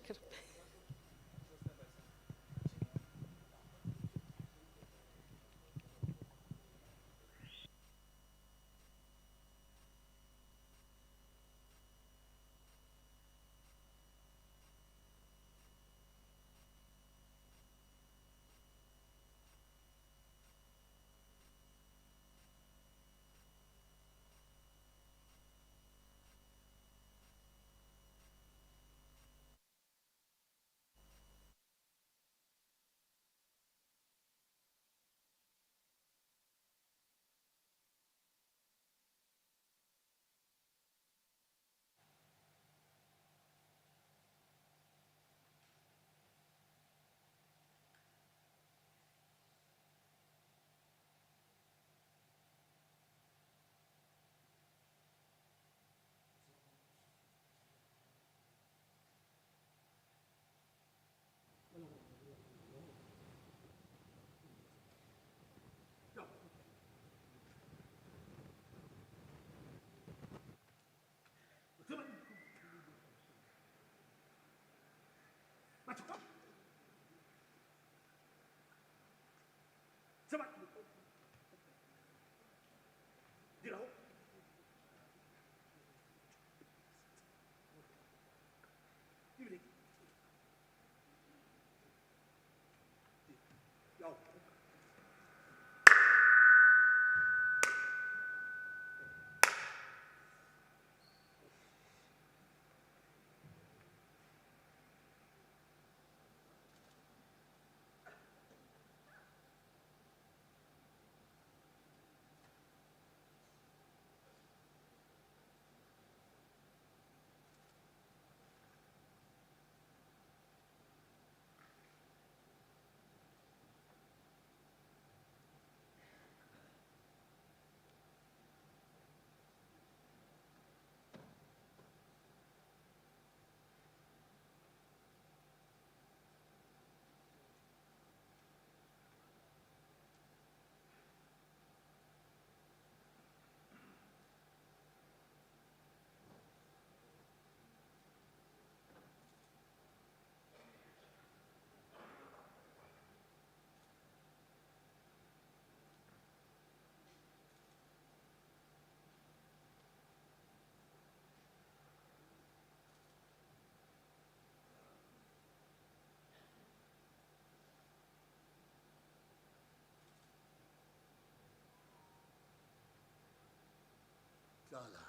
Tlala.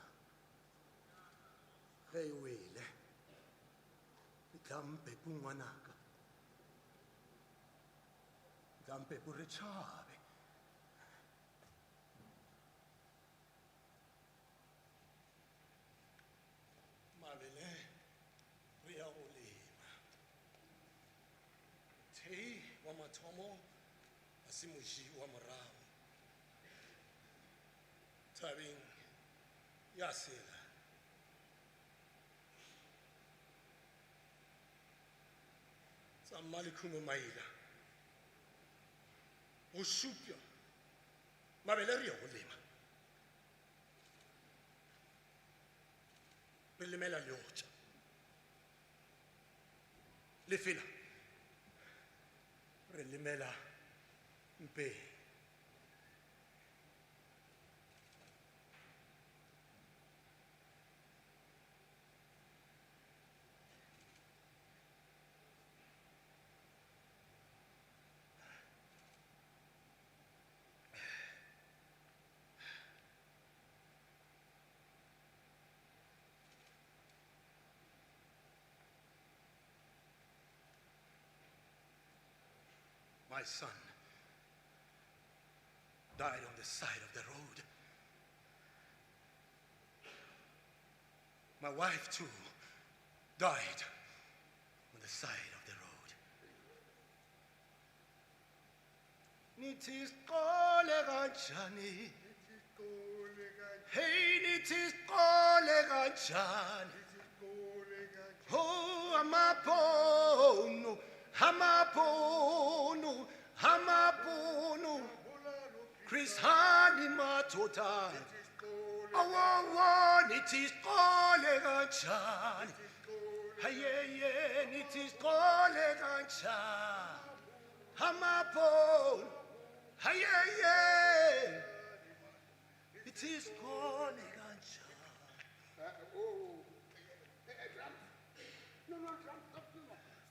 Ge o wele. E tla mpepu ngwanaka. E tla mpepu re tšhabe. Mabele re ya go lema. Thei wa mathomo a se moši wa morago. Thabeng ya sela Samalikhumi maila. Ushupya. Mabele rio lema. Belimela lyocha. Lefina. Relimela mpe. My son died on the side of the road. My wife too died on the side of the road. Nithi siqole kanjani? Hey, nithi siqole kanjani? Oh, amapono, amapono, amapono. Chris Hani matota. Oh, nithi siqole kanjani? Hey, nithi siqole kanjani? Amapono. Hey, nithi siqole kanjani?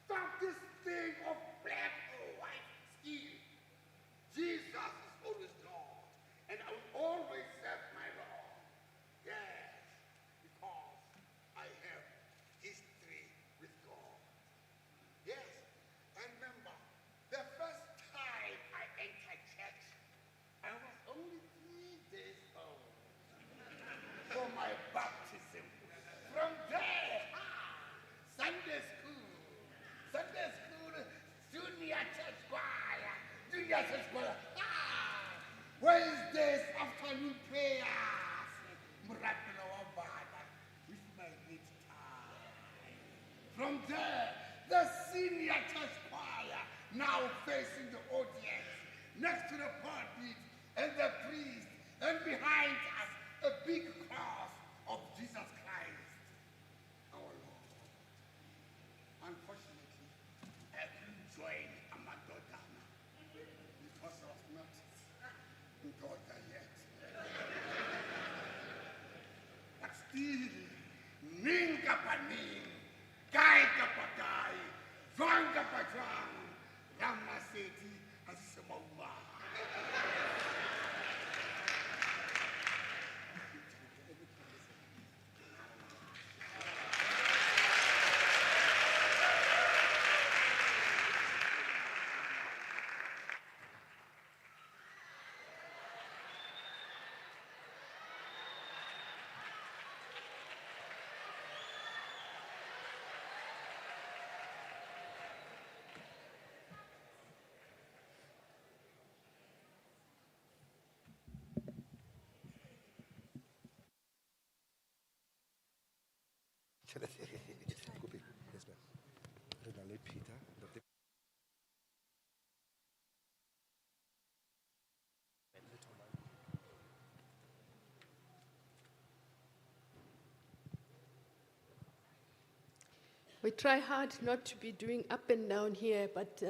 Stop this thing of black or white skin. Jesus is always Lord, and I will always serve my Lord. Yes, because I have history with God. Yes, and remember, the first time I entered church, I was only 3 days old for my baptism. From there, Sunday school, junior church choir, Wednesdays afternoon prayers, Murapelo Wabana, with my big tie. From there, the senior church choir, now facing the audience, next to the pulpit and the priest, and behind us, a big cross of Jesus Christ, our Lord. Unfortunately, I couldn't join Amadodana because I was not daughter yet. But still, ning kapa ning, kai kapa kai, vang kapa vang, Ramaseti asisemauma. We try hard not to be doing up and down here, but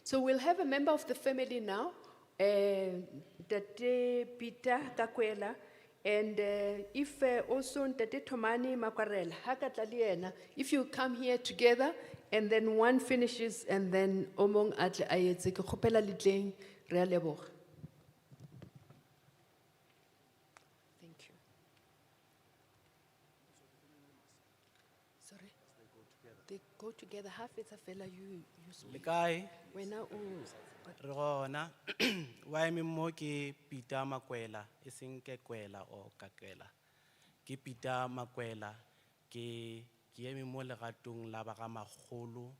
so we'll have a member of the family now, Tate Peter Kakwela, and if also Tate Tomani Makwarela, Hakatla liena, if you come here together, and then one finishes, and then Omong Atle Ayetse ke kgopela le tleng, re a leboga. Thank you. Sorry. They go together. Half it's a fella you speak. Lekai, Wena o Rona, why me mo ke Peter Makwela, ising ke Kwela o Kakwela. Ke Peter Makwela, ke eme mo legatong la ba ga magolo,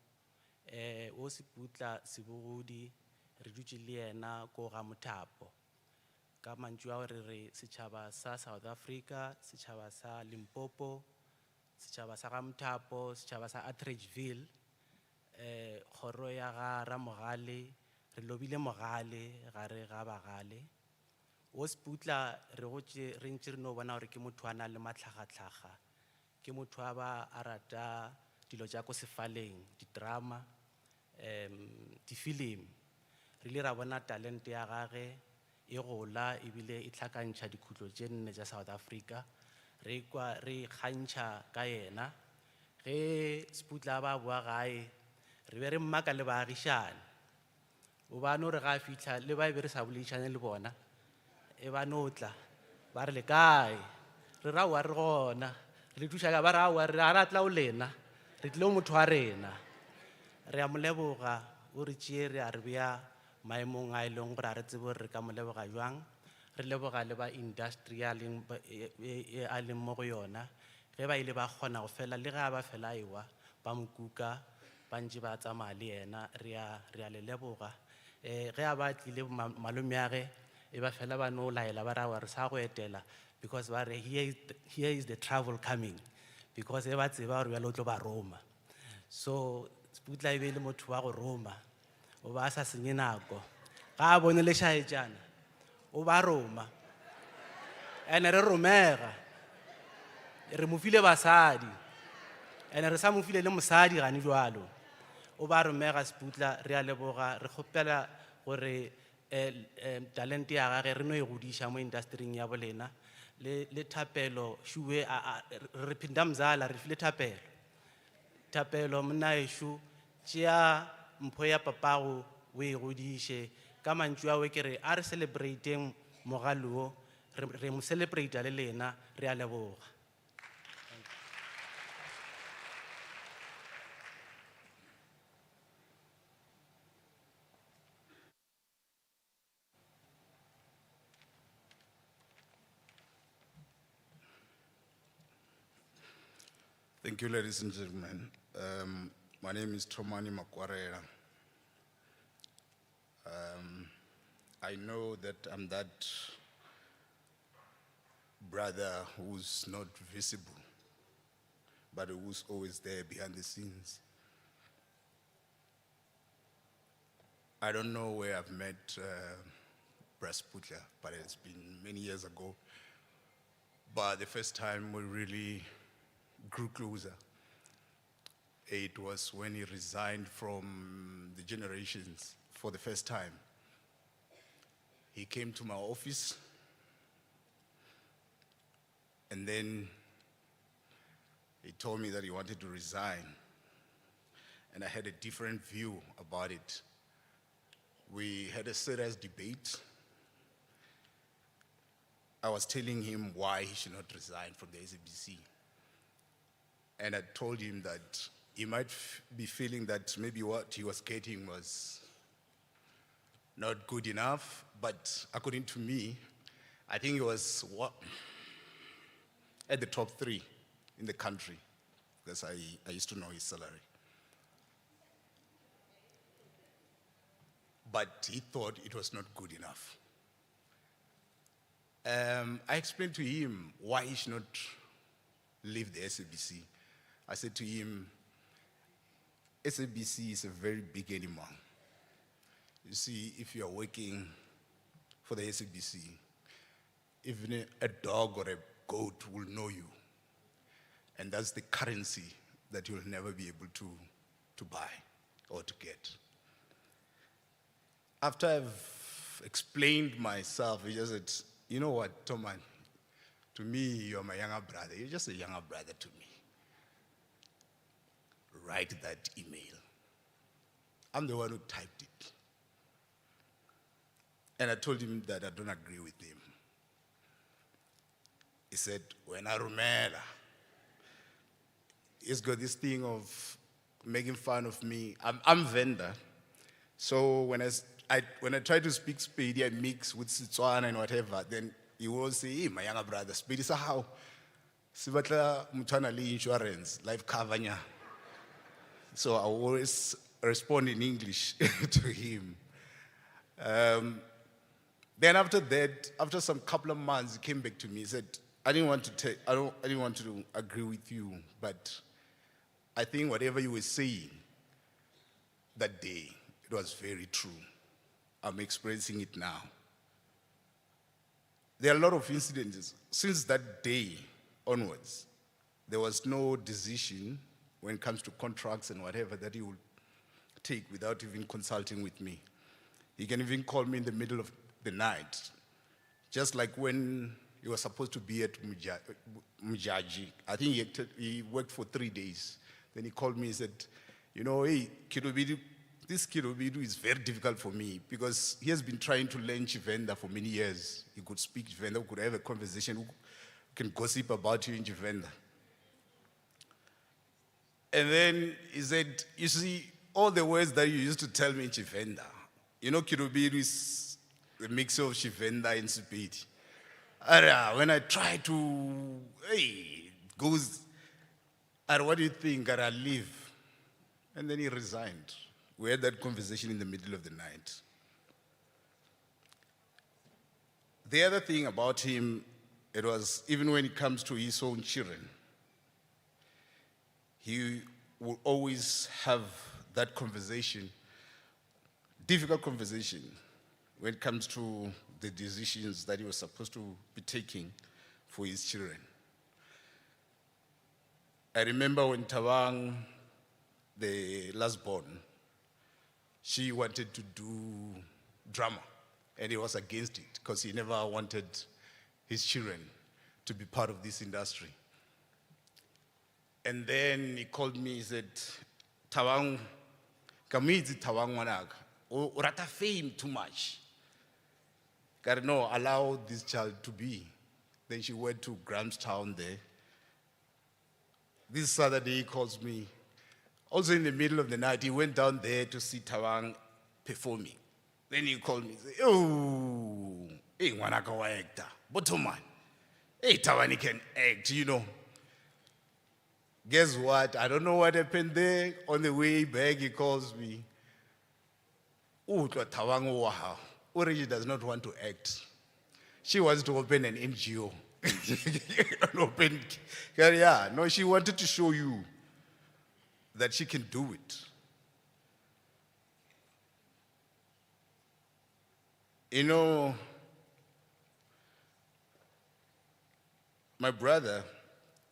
o Seputla Sebogodi, re dutse le ena ko ga Mothapo. Ka mantšu ao re re setšhaba sa South Africa, setšhaba sa Limpopo, setšhaba sa ga Mothapo, setšhaba sa Atteridgeville, khoro ya ga Ramogale, re lobile Mogale, gare ga Bagale. O Seputla re gotše re ntše re no bona gore ke motho a na le matlhagatlhaga, ke motho a ba a rata dilo tša ko sefaleng, di-drama, di-film. Re ile ra bona talente ya gage e gola ebile e tlhakantšha dikhutlo tše nne tša South Africa. Re kwa re kgantšha ka yena. Ge Seputla ba boa gae, re be re mmaka le baagišane. O ba no re ga a fitlha le ba e be re sa boledišane le bona. E ba no tla, ba re le kae? Re ra wa re gona. Re thuša ka ba ra wa re a tla o lena. Re tlile o motho wa rena. Re a mo leboga, o re tšee re a re bea maemong a e leng gore a re tsebe gore re ka mo leboga jwang. Re leboga le ba industry a leng mo go yona. Ge ba ile ba kgona go fela le ge a ba fela ewa ba mo kuka ba ntše ba tsamaya le yena, re a le leboga. Ge a ba tlile malome a ge e ba fela ba no laela ba ra wa re sa go etela, because ba re here is the travel coming, because e ba tseba gore bjale o tlo ba Roma. So Seputla e be le motho wa go Roma, o ba a sa senye nako. Ga a bone lešaetšana o ba Roma, ene re romega, re mo file basadi, ene re sa mo file le mosadi gane jwalo. O ba romega Seputla, re a leboga, re kgopela gore talente ya gage re no e godiša mo industrying ya bolena. Le thapelo šue re phinda mzala re file thapelo. Thapelo monna ešo tšea mpho ya papago o e godiše. Ka mantšu a we ke re a re celebrating mogalo o, re mo celebrate le lena, re a leboga. Thank you, ladies and gentlemen. My name is Tomani Makwarela. I know that I'm that brother who's not visible, but who's always there behind the scenes. I don't know where I've met Seputla, but it's been many years ago. But the first time we really grew closer, it was when he resigned from the Generations for the first time. He came to my office, and then he told me that he wanted to resign, and I had a different view about it. We had a serious debate. I was telling him why he should not resign from the SABC. And I told him that he might be feeling that maybe what he was getting was not good enough, but according to me, I think he was at the top 3 in the country, because I used to know his salary. But he thought it was not good enough. I explained to him why he should not leave the SABC. I said to him, SABC is a very big animal. You see, if you are working for the SABC, even a dog or a goat will know you. And that's the currency that you'll never be able to buy or to get. After I've explained myself, he just said, you know what, Toman, to me, you're my younger brother. You're just a younger brother to me. Write that email. I'm the one who typed it. And I told him that I don't agree with him. He said, when I remember, he's got this thing of making fun of me. I'm vendor. So when I try to speak Spedi, I mix with Setswana and whatever, then he will say, hey, my younger brother, Spedi, so how? Seputla mutana li insurance, life cover nya. So I always respond in English to him. Then after that, after some couple of months, he came back to me. He said, I didn't want to agree with you, but I think whatever you were saying that day, it was very true. I'm experiencing it now. There are a lot of incidents. Since that day onwards, there was no decision when it comes to contracts and whatever that he would take without even consulting with me. He can even call me in the middle of the night, just like when he was supposed to be at Mujaji. I think he worked for 3 days. Then he called me and said, you know, hey, Kirubidu, this Kirubidu is very difficult for me because he has been trying to learn Chivenda for many years. He could speak Chivenda, we could have a conversation, we can gossip about you in Chivenda. And then he said, you see, all the words that you used to tell me in Chivenda, you know, Kirubidu is a mix of Chivenda and Sepedi. When I try to, hey, it goes, what do you think? I leave. And then he resigned. We had that conversation in the middle of the night. The other thing about him, it was even when it comes to his own children, he will always have that conversation, difficult conversation, when it comes to the decisions that he was supposed to be taking for his children. I remember when Tawang, the last born, she wanted to do drama, and he was against it because he never wanted his children to be part of this industry. And then he called me, he said, Tawang, Kamidzi Tawang Wanaka, urata fame too much. God, no, allow this child to be. Then she went to Grahamstown there. This Saturday he calls me. Also in the middle of the night, he went down there to see Tawang performing. Then he called me and said, oh, hey, Wanaka wa actor, bottom man. Hey, Tawani can act, you know. Guess what? I don't know what happened there. On the way back, he calls me. Oh, Tawang Waha. Origi does not want to act. She wants to open an NGO. No, she wanted to show you that she can do it. You know, my brother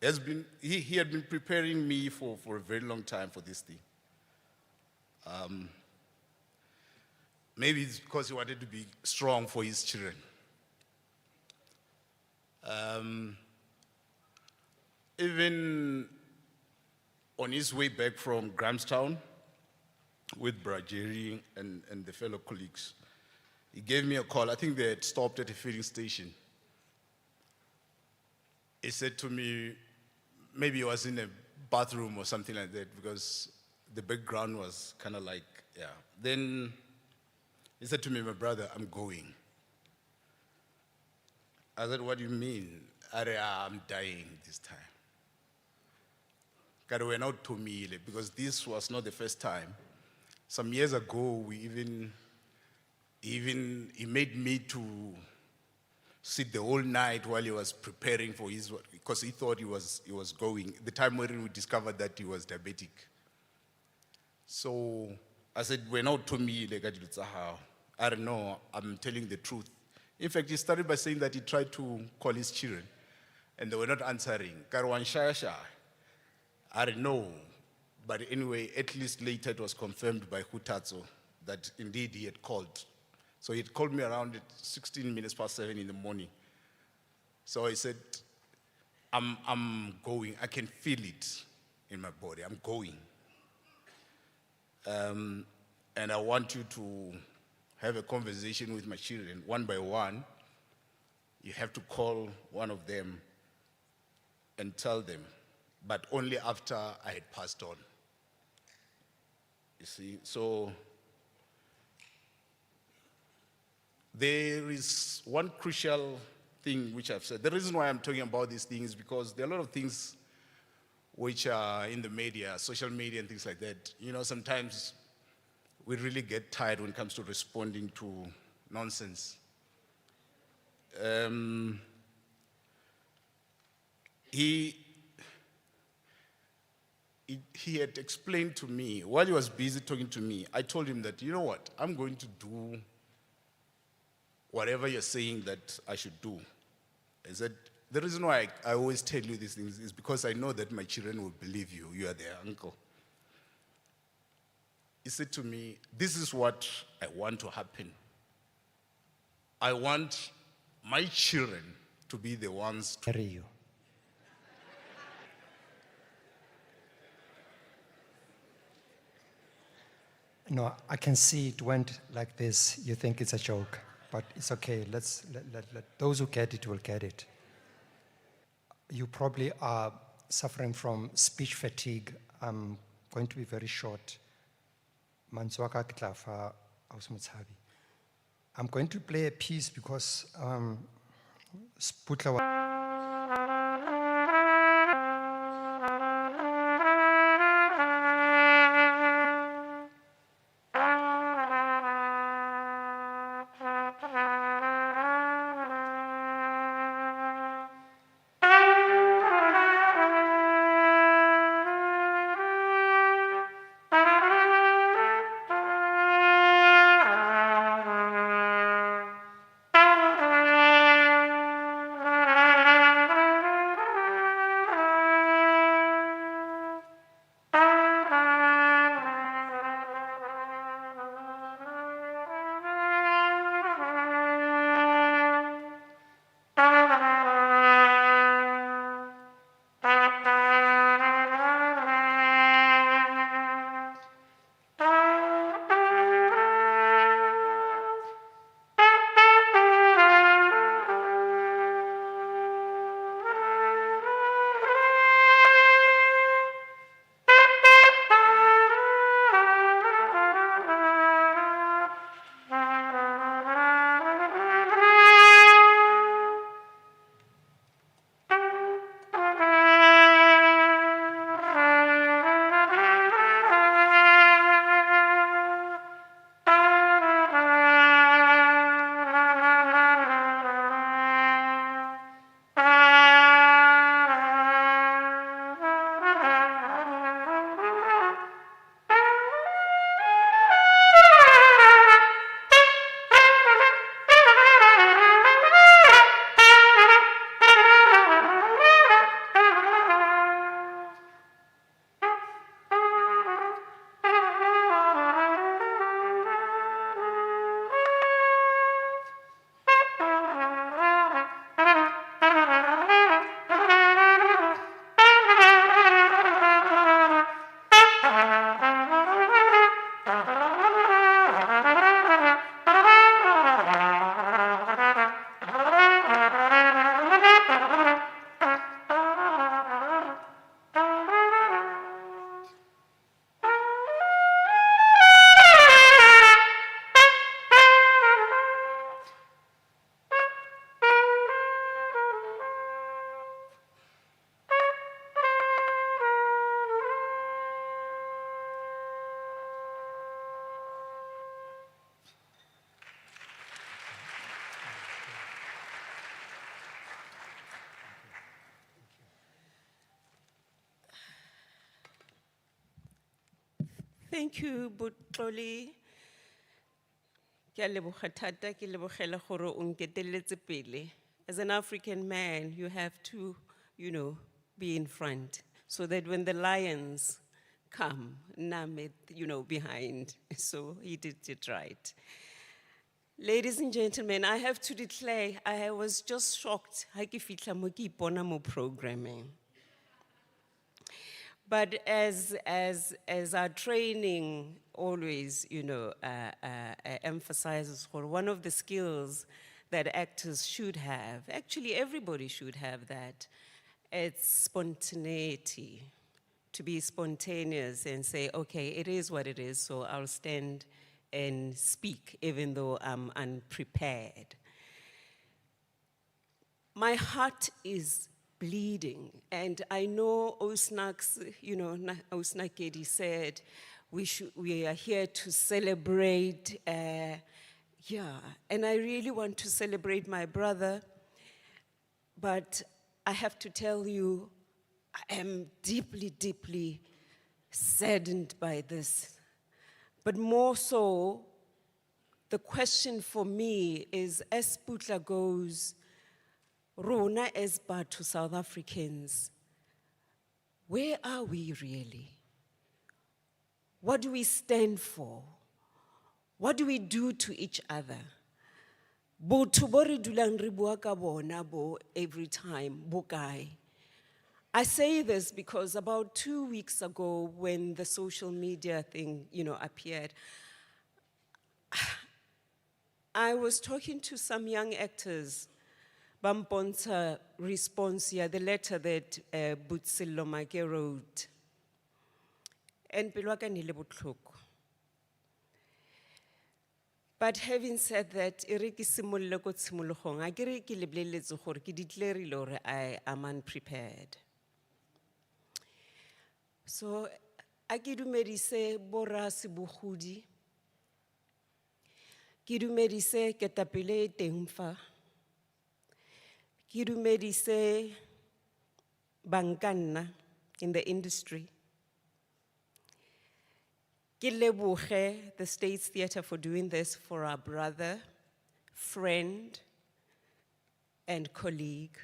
has been, he had been preparing me for a very long time for this thing. Maybe it's because he wanted to be strong for his children. Even on his way back from Grahamstown with Brajeri and the fellow colleagues, he gave me a call. I think they had stopped at a filling station. He said to me, maybe he was in a bathroom or something like that because the background was kind of like, yeah. Then he said to me, my brother, I'm going. I said, what do you mean? I'm dying this time. God went out to me because this was not the first time. Some years ago, he made me to sit the whole night while he was preparing for his work because he thought he was going. The time when we discovered that he was diabetic. So I said, went out to me, I don't know, I'm telling the truth. In fact, he started by saying that he tried to call his children and they were not answering. I don't know. But anyway, at least later it was confirmed by Hutatso that indeed he had called. So he had called me around 16 minutes past 7 in the morning. So I said, I'm going. I can feel it in my body. I'm going. And I want you to have a conversation with my children, one by one. You have to call one of them and tell them, but only after I had passed on. You see, so there is one crucial thing which I've said. The reason why I'm talking about these things is because there are a lot of things which are in the media, social media and things like that. You know, sometimes we really get tired when it comes to responding to nonsense. He he had explained to me, while he was busy talking to me, I told him that, you know what, I'm going to do whatever you're saying that I should do. I said, the reason why I always tell you these things is because I know that my children will believe you. You are their uncle. He said to me, this is what I want to happen. I want my children to be the ones to Marry you. No, I can see it went like this. You think it's a joke, but it's okay. Let those who get it will get it. You probably are suffering from speech fatigue. I'm going to be very short. Manzwaka Kitlafa Ausmutshabi. I'm going to play a piece because Seputla Thank you, Butloli. Ke a leboga thata, ke lebogela gore o nketeletse pele. As an African man, you have to, be in front so that when the lions come, Namet, behind. So he did it right. Ladies and gentlemen, I have to declare, I was just shocked. Ha ke fitla mo ke ipona mo programming. But as our training always, emphasizes, for one of the skills that actors should have, actually everybody should have that, it's spontaneity. To be spontaneous and say, okay, it is what it is, so I'll stand and speak even though I'm unprepared. My heart is bleeding, and I know Osnak's, Osnakedi said, we are here to celebrate, and I really want to celebrate my brother, but I have to tell you, I am deeply, deeply saddened by this. But more so, the question for me is, as Seputla goes, Rona as Batho South Africans, where are we really? What do we stand for? What do we do to each other? Botho bo re dulang re bua ka bona bo every time, bo kae? I say this because about 2 weeks ago, when the social media thing, appeared, I was talking to some young actors, Bamponsa response here, the letter that Butsillo Make wrote. And pelo ya ka e ne le botlhoko. But having said that, e re ke simolle ko tshimologong, a ke re ke lebeletse gore ke declareile gore I am unprepared. So, a ke dumedise borra Sebogodi, ke dumedise ketapele e teng fa, ke dumedise bankanna in the industry, ke leboge the States Theatre for doing this for our brother, friend, and colleague.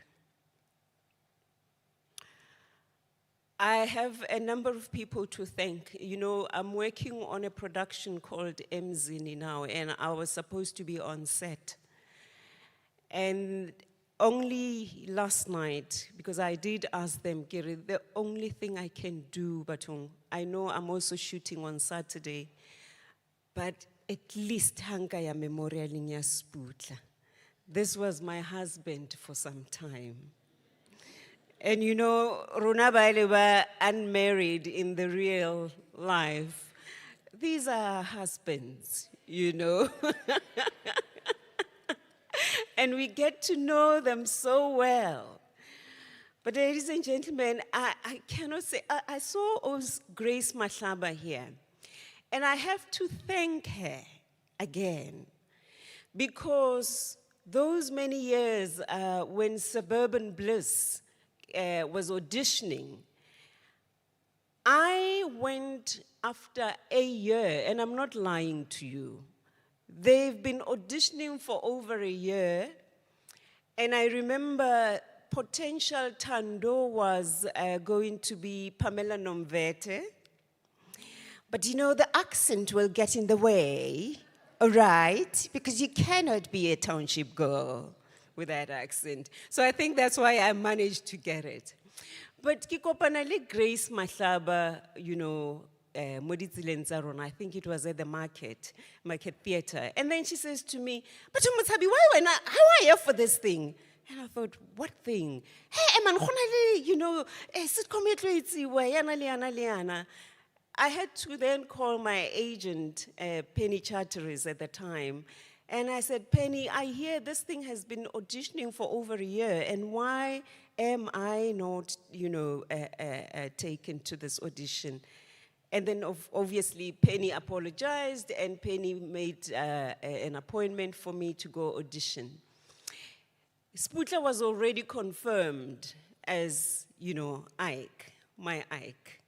I have a number of people to thank. I'm working on a production called Mzini now, and I was supposed to be on set. And only last night, because I did ask them, Giri, the only thing I can do, Batong, I know I'm also shooting on Saturday, but at least hanga ya memorial ya Seputla. This was my husband for some time. And Rona Baile were unmarried in the real life. These are husbands, And we get to know them so well. But ladies and gentlemen, I cannot say, I saw Grace Mahlaba here. And I have to thank her again. Because those many years when Suburban Bliss was auditioning, I went after a year, and I'm not lying to you. They've been auditioning for over a year, and I remember potential Tando was going to be Pamela Nomvete, but the accent will get in the way, all right? Because you cannot be a township girl with that accent. So I think that's why I managed to get it. But ke kopana le Grace Mahlaba, I think it was at the market theater. And then she says to me, but Mutsabi, how are you for this thing? And I thought, what thing? Hey, man, sitcom I had to then call my agent, Penny Charteris at the time. And I said, Penny, I hear this thing has been auditioning for over a year, and why am I not, taken to this audition? And then obviously Penny apologized, and Penny made an appointment for me to go audition. Seputla was already confirmed as, Ike, my Ike.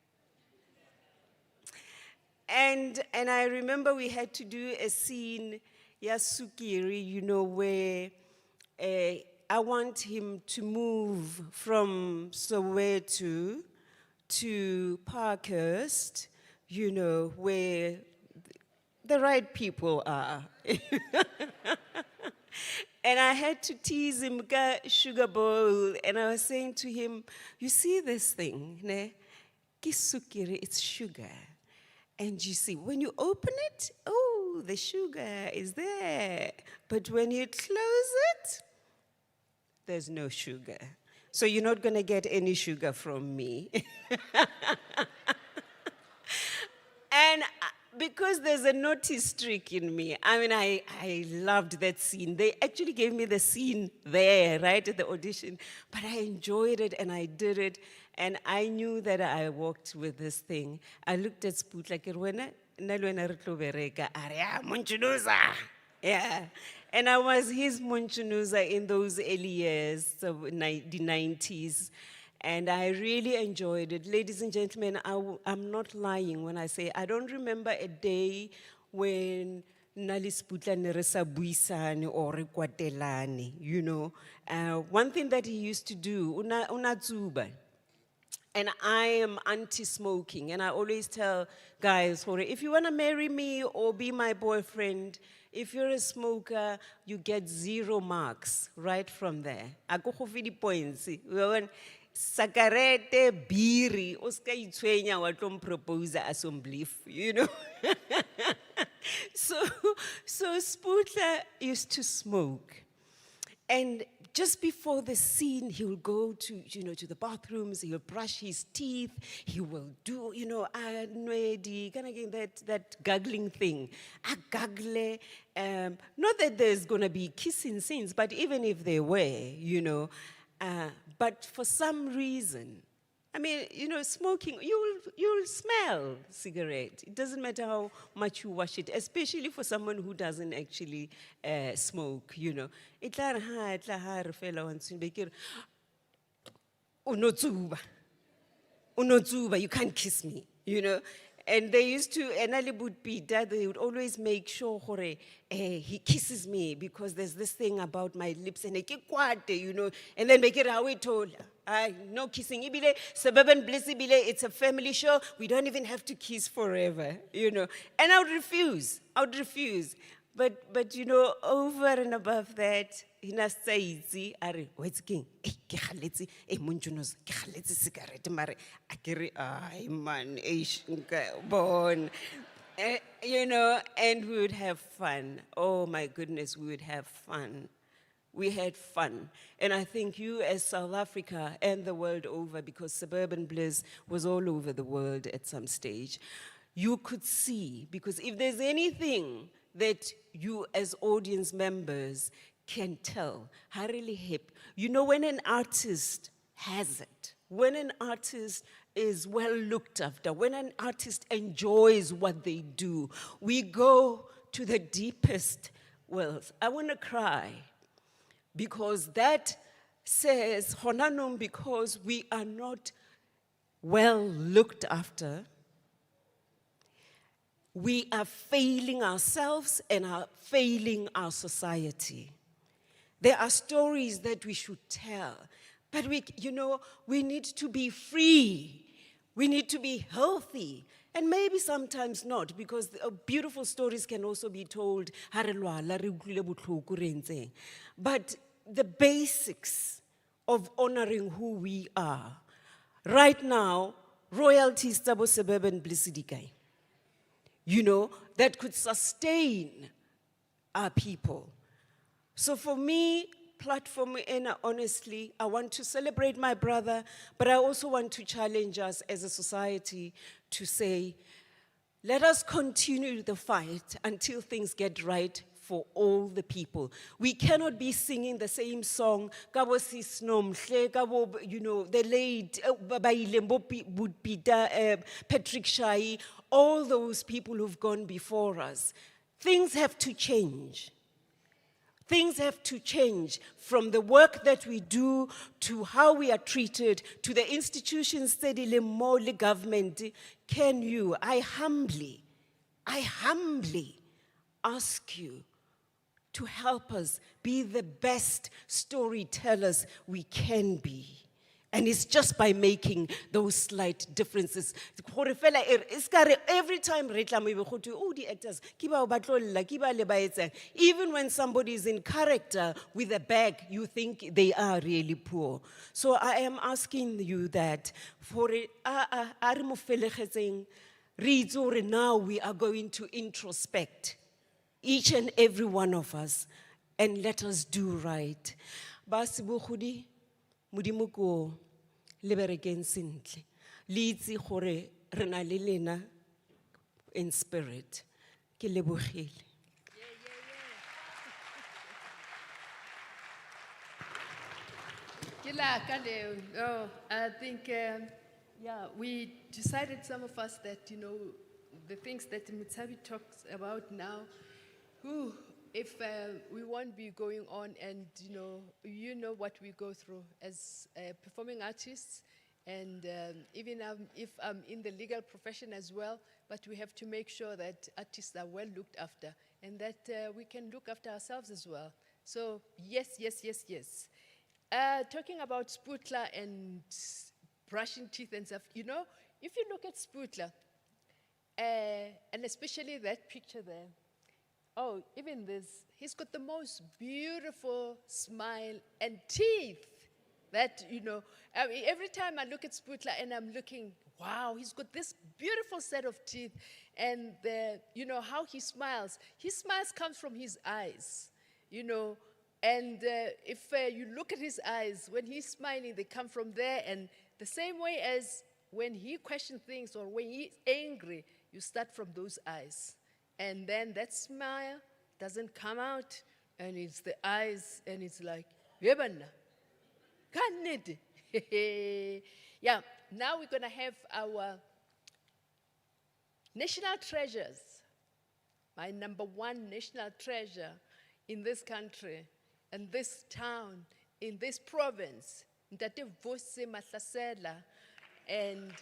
And I remember we had to do a scene, Yasukiri, where I want him to move from Soweto to Parkhurst, where the right people are. And I had to tease him, sugar bowl, and I was saying to him, you see this thing, ne? Kisukiri, it's sugar. And you see, when you open it, oh, the sugar is there. But when you close it, there's no sugar. So you're not going to get any sugar from me. And because there's a naughty streak in me, I loved that scene. They actually gave me the scene there, right, at the audition. But I enjoyed it, and I did it. And I knew that I walked with this thing. I looked at Seputla, yeah. And I was his Munchunuza in those early years, so the 90s. And I really enjoyed it. Ladies and gentlemen, I'm not lying when I say I don't remember a day when Nali Seputla ne re sa buisane or re kwatelane, you know. One thing that he used to do, una tsuba. And I am anti-smoking, and I always tell guys, if you want to marry me or be my boyfriend, if you're a smoker, you get 0 marks right from there. Ako go fi di points. Sakarete, biri, o ska itshwenya wa tlo propose as on belief, you know. So Seputla used to smoke. And just before the scene, he will go to, to the bathrooms, he'll brush his teeth, he will do, that guggling thing. A gaggle, not that there's gonna be kissing scenes, but even if there were, but for some reason, I mean, smoking, you'll smell cigarette. It doesn't matter how much you wash it, especially for someone who doesn't actually smoke, Itla re fela wa ntshwenya, be ke re, "O no tsuba. O no tsuba, you can't kiss me," And they used to, they would always make sure he kisses me because there's this thing about my lips and and then make it how we told no kissing. Suburban Bliss, it's a family show. We don't even have to kiss forever, And I would refuse. But over and above that, hina saitsi are what's king ke khaletse monjunos ke khaletse cigarette mare akere ai man bon and we would have fun. Oh my goodness, we would have fun. We had fun. And I think you as South Africa and the world over, because Suburban Bliss was all over the world at some stage, you could see, because if there's anything that you as audience members can tell, really hip, when an artist has it, when an artist is well looked after, when an artist enjoys what they do, we go to the deepest wells. I want to cry. Because that says, Honanum, because we are not well looked after, we are failing ourselves and are failing our society. There are stories that we should tell, but we need to be free. We need to be healthy. And maybe sometimes not, because beautiful stories can also be told. But the basics of honoring who we are. Right now, royalties tabo Suburban Bliss dikai. That could sustain our people. So for me, platform Ena, honestly, I want to celebrate my brother, but I also want to challenge us as a society to say, let us continue the fight until things get right for all the people. We cannot be singing the same song, the late Patrick Shai, all those people who've gone before us. Things have to change. Things have to change from the work that we do to how we are treated to the institutions, the government. I humbly ask you to help us be the best storytellers we can be. And it's just by making those slight differences. Every time the actors, even when somebody is in character with a bag, you think they are really poor. So I am asking you that for now we are going to introspect, each and every one of us, and let us do right. Sebogodi, Modimo ko leberekeng sentle. Le itse gore re na le lena in spirit. Ke lebogile. I think, we decided, some of us, that, the things that Mutsabi talks about now, if we won't be going on, and you know what we go through as performing artists, And even if I'm in the legal profession as well, but we have to make sure that artists are well looked after and that we can look after ourselves as well. So yes, yes, yes, yes. Talking about Seputla and brushing teeth and stuff, you know, if you look at Seputla, and especially that picture there, oh, even this, he's got the most beautiful smile and teeth that, you know, I mean, every time I look at Seputla and I'm looking, wow, he's got this beautiful set of teeth. And you know, how he smiles comes from his eyes, you know. And if you look at his eyes, when he's smiling, they come from there. And the same way as when he questions things or when he's angry, you start from those eyes. And then that smile doesn't come out, and it's the eyes, and it's like, "Yebana, kanete." Yeah, now we're gonna have our national treasures. My number one national treasure in this country, in this town, in this province, Ntate Vose Mahlasela. And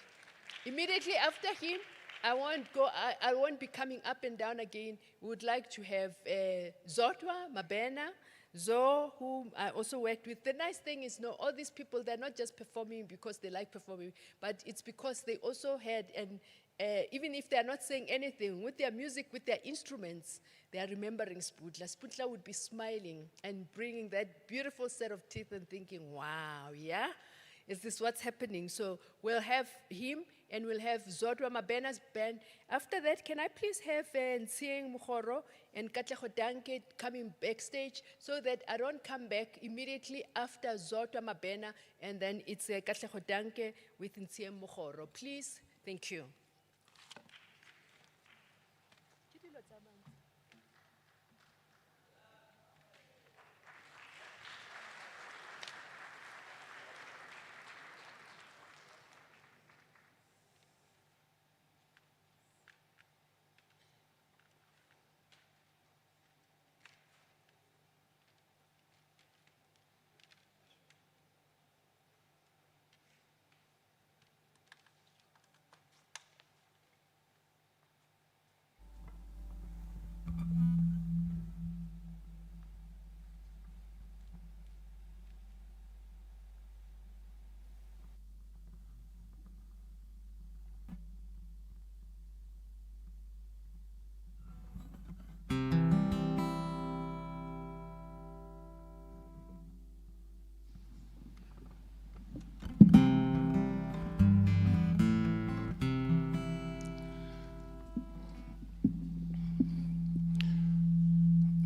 immediately after him, I won't be coming up and down again. We would like to have Zodwa Mabena, Zo, whom I also worked with. The nice thing is, no, all these people, they're not just performing because they like performing, but it's because they also had, and even if they're not saying anything, with their music, with their instruments, they are remembering Seputla. Seputla would be smiling and bringing that beautiful set of teeth and thinking, wow, yeah? Is this what's happening? So we'll have him, and we'll have Zodwa Mabena's band. After that, can I please have Ntsieng Mukgoro and Katlego Danke coming backstage so that I don't come back immediately after Zodwa Mabena, and then it's Katlego Danke with Ntsieng Mukgoro. Please, thank you.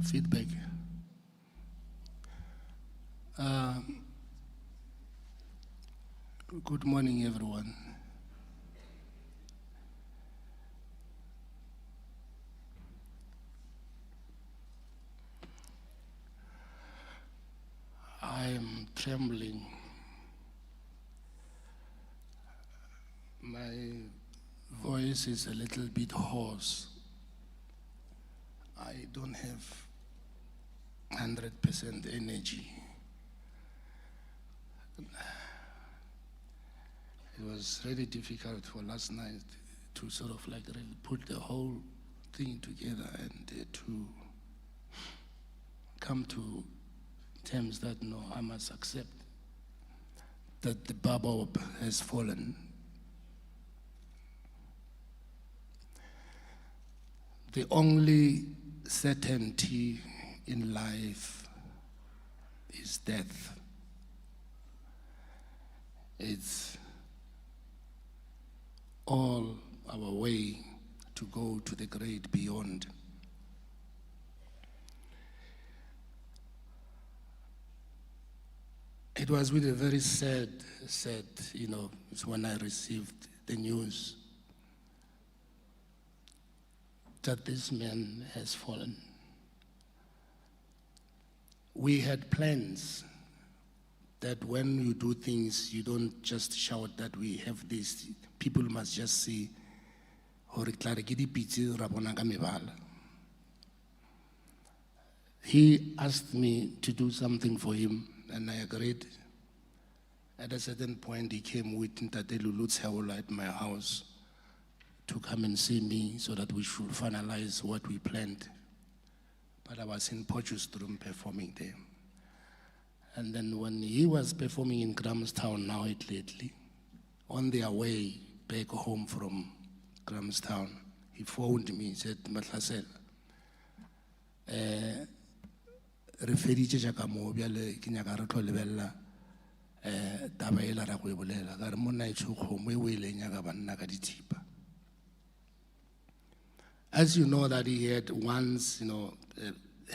Feedback. Good morning, everyone. I'm trembling. My voice is a little bit hoarse. I don't have 100% energy. It was really difficult for last night to sort of like really put the whole thing together and to come to terms that no, I must accept that the bubble has fallen. The only certainty in life is death. It's all our way to go to the great beyond. It was with a very sad, you know, it's when I received the news that this man has fallen. We had plans that when you do things, you don't just shout that we have this. People must just see, he asked me to do something for him, and I agreed. At a certain point, he came with Ntate Lulu Tseola at my house to come and see me so that we should finalize what we planned. But I was in Potchefstroom performing there. And then when he was performing in Grahamstown now lately, on their way back home from Grahamstown, he phoned me, he said, Matlasel, re feditše jaaka mo bjale ke nyaka re tlo lebelela taba e la ra go e bolela ka re monna e tshokgomo e o e leng nyaka banna ka dithipa. As you know that he had once,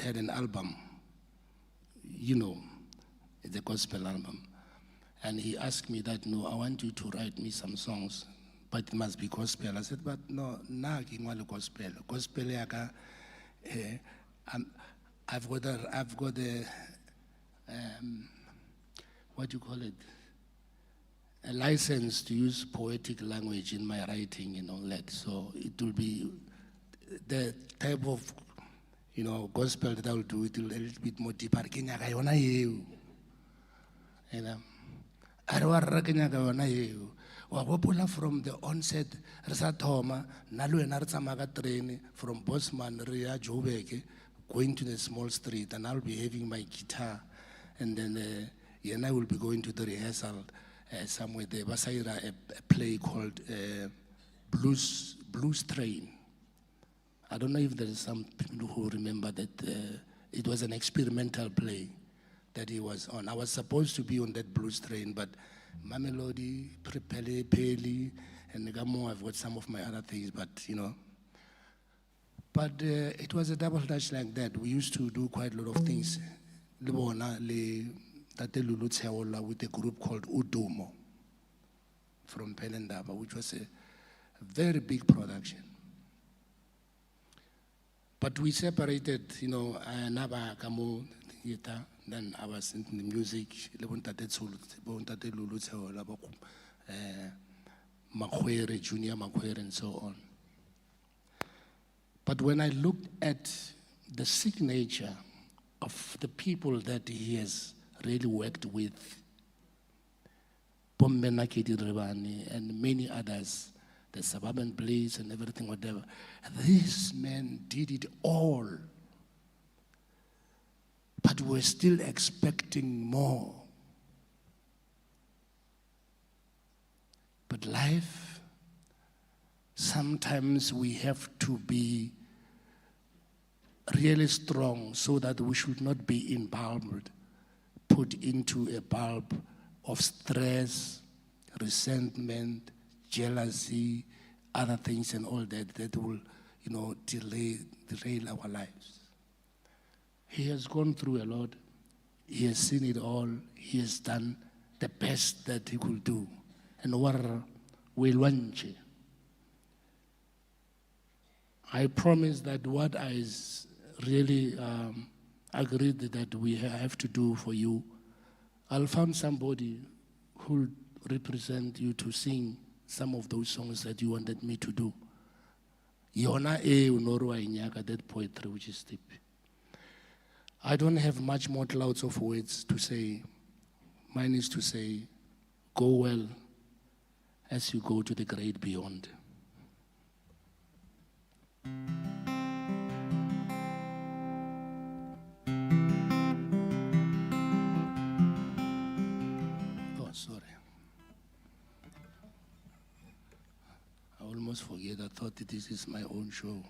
had an album, the gospel album. And he asked me that, no, I want you to write me some songs, but it must be gospel. I said, but no, na ke ngwale gospel. Gospel yaka, I've got a what do you call it? A license to use poetic language in my writing and all that. So it will be the type of, gospel that I will do. It will be a little bit more deeper. From the onset, from Bosman, going to the small street, and I'll be having my guitar, and then I will be going to the rehearsal somewhere there. Basaira, a play called Blues Train. I don't know if there is some people who remember that it was an experimental play that he was on. I was supposed to be on that blues train, but Mamelodi, Peli, and Gamo, I've got some of my other things, but But it was a double dutch like that. We used to do quite a lot of things. Tate Lulu Tseola with a group called Udumo from Pelendaba, which was a very big production. But we separated, Naba Kamo, then I was into the music, Tate Lulu Tseola, Makwere, Junior Makwere, and so on. But when I looked at the signature of the people that he has really worked with, Pombe Nakedi Ribani and many others, the Suburban Blaze and everything, whatever, these men did it all. But we're still expecting more. But life, sometimes we have to be really strong so that we should not be embalmed, put into a bulb of stress, resentment, jealousy, other things and all that will, derail our lives. He has gone through a lot. He has seen it all. He has done the best that he could do. And I promise that what I really agreed that we have to do for you, I'll find somebody who will represent you to sing some of those songs that you wanted me to do. Yona unorwa inyaka, that poetry which is deep. I don't have much more clouds of words to say. Mine is to say, go well as you go to the great beyond. Oh, sorry. I almost forget. I thought that this is my own show.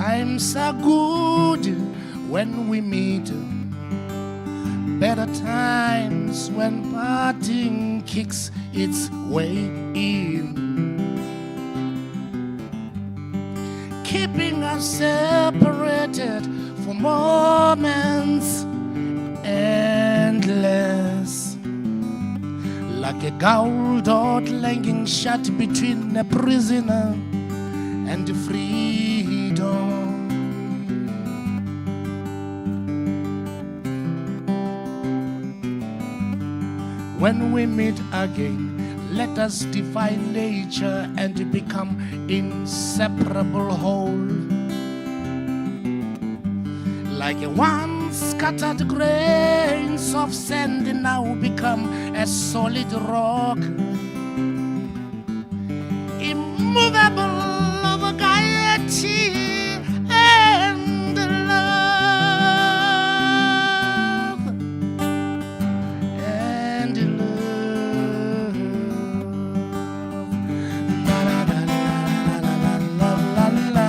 Times are good when we meet, better times when parting kicks its way in, keeping us separated for moments endless, like a gold dot lying shut between a prisoner and freedom. When we meet again, let us define nature and become inseparable whole. Like a once scattered grains of sand now become a solid rock, immovable of gaiety and love. And love. La la la la la la la la la la la.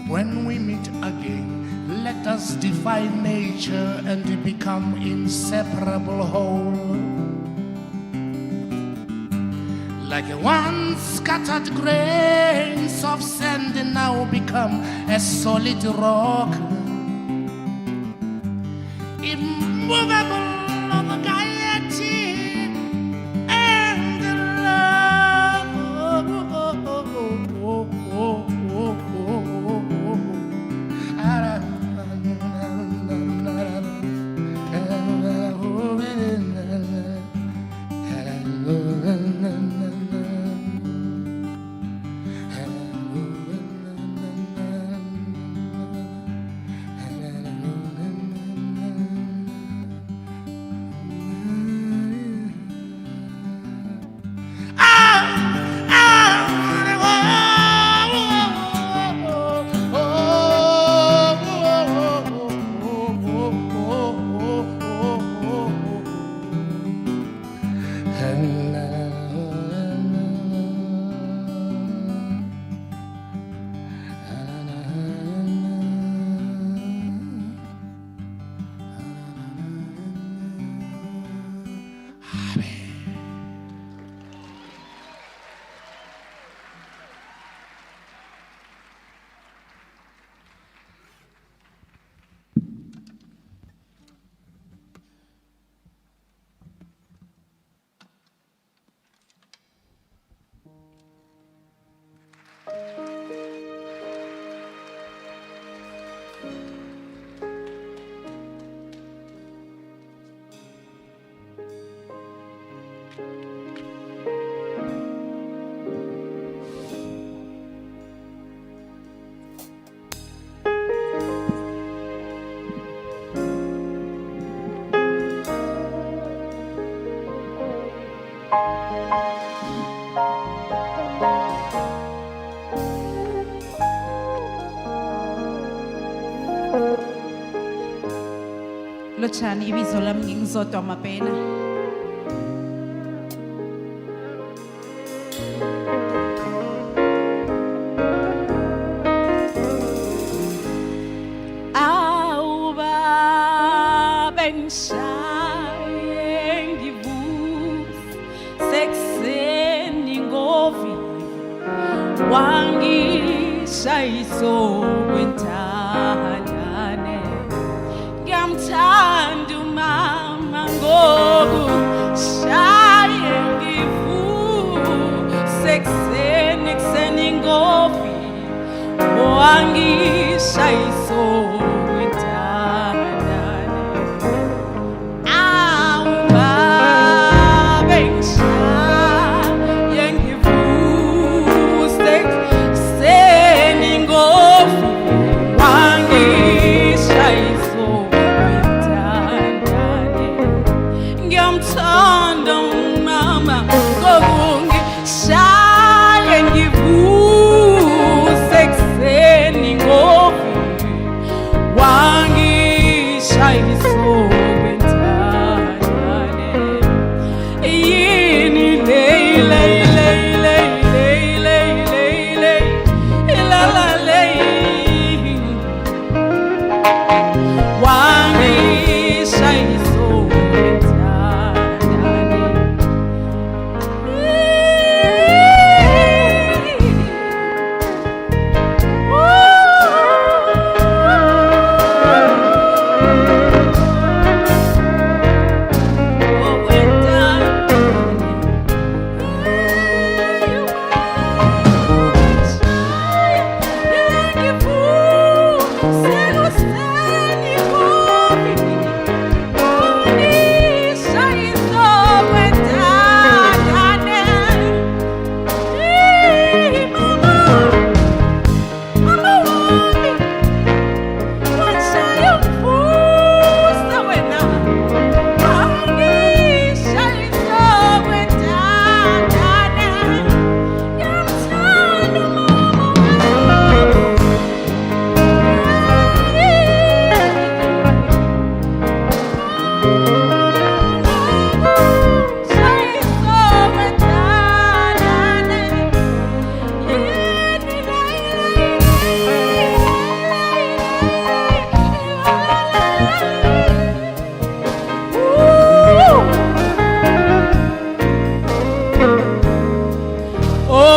When we meet again, let us define nature and become inseparable whole. Like a once scattered grains of sand now become a solid rock, immovable of gaiety and love. Lotshani ibizo lami ngingizodwa mabhena. Awuba bengishaye ngivuse sekuseni ngovivi wangishayiso kwentandane. Ngiyamthanda umama ngoku shaye ngivuse ekuseni ngovivi wangishayiso kwentandane. Awuba shayisa wentandane yini la la lay wangi shayisa wentandane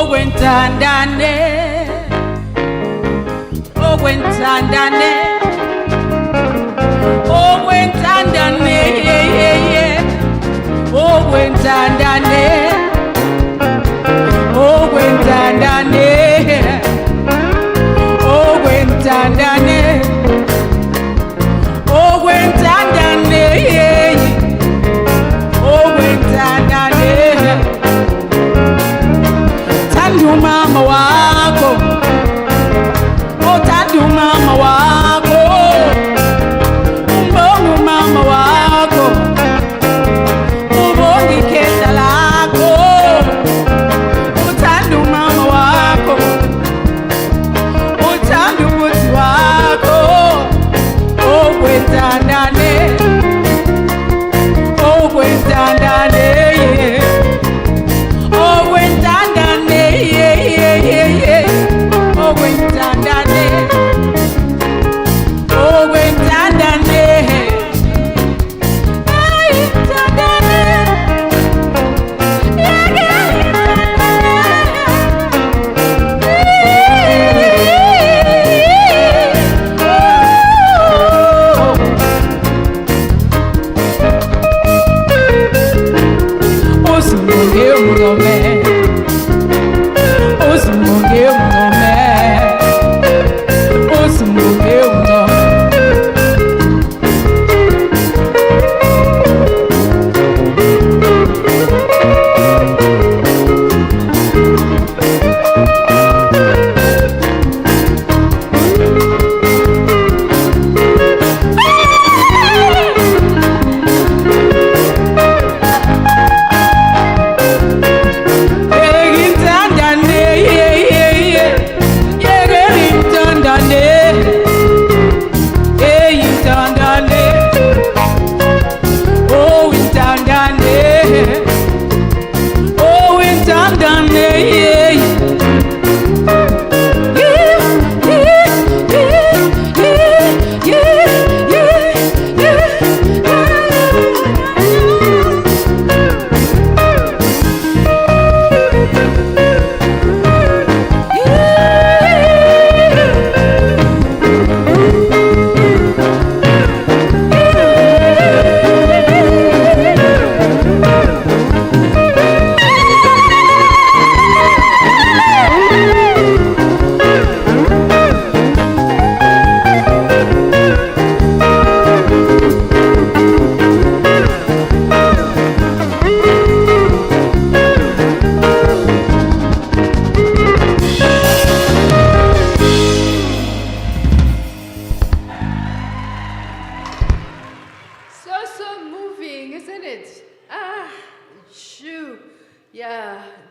Ogwentandane, ogwentandane, ogwentandane, ogwentandane, ogwentandane, ogwentandane, ogwentandane, ogwentandane. Tandu mama wako, oh tandu mama wako, umbongo mama wako, ubongi kenda lako, oh tandu mama wako, oh tandu buti wako, oh wetandane, oh wetandane, oh wetandane. Oh, wentandane, oh, wentandane,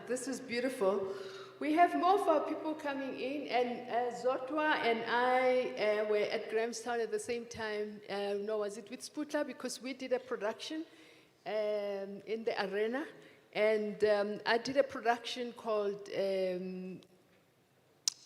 This was beautiful. We have more of our people coming in, and Zotwa and I were at Grahamstown at the same time. No, was it with Seputla? Because we did a production in the arena, and I did a production called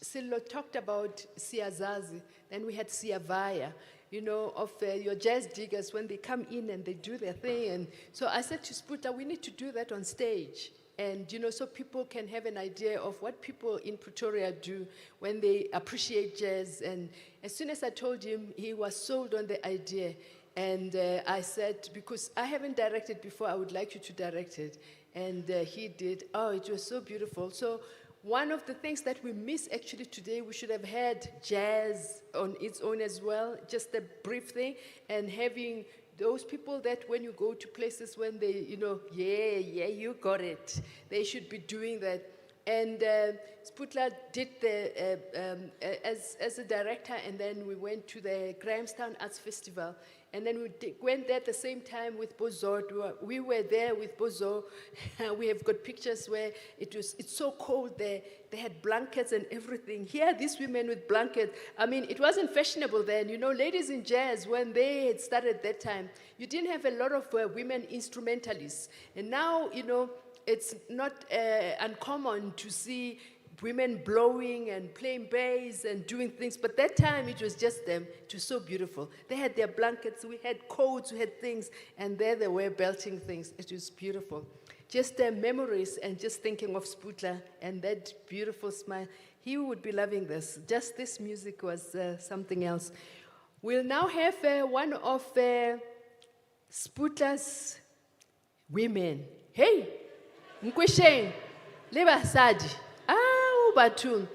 Silo talked about Siazazi, then we had Siavaya, you know, of your jazz diggers when they come in and they do their thing. And so I said to Seputla, we need to do that on stage. And, you know, so people can have an idea of what people in Pretoria do when they appreciate jazz. And as soon as I told him, he was sold on the idea. And I said, because I haven't directed before, I would like you to direct it. And he did. Oh, it was so beautiful. So one of the things that we miss actually today, we should have had jazz on its own as well, just a brief thing, and having those people that when you go to places when they, you know, yeah, you got it. They should be doing that. And Seputla did the, as a director, and then we went to the Grahamstown Arts Festival. And then we went there at the same time with Bozo. We were there with Bozo. We have got pictures where it's so cold there. They had blankets and everything. Here, these women with blankets. I mean, it wasn't fashionable then. You know, ladies in jazz, when they had started that time, you didn't have a lot of women instrumentalists. And now, you know, it's not uncommon to see women blowing and playing bass and doing things, but that time it was just them. It was so beautiful. They had their blankets, we had coats, we had things, and there they were belting things. It was beautiful. Just memories and just thinking of Seputla and that beautiful smile. He would be loving this. Just this music was something else. We'll now have one of Seputla's women. Hey, Nkwesheng, Leba Sadi. Batho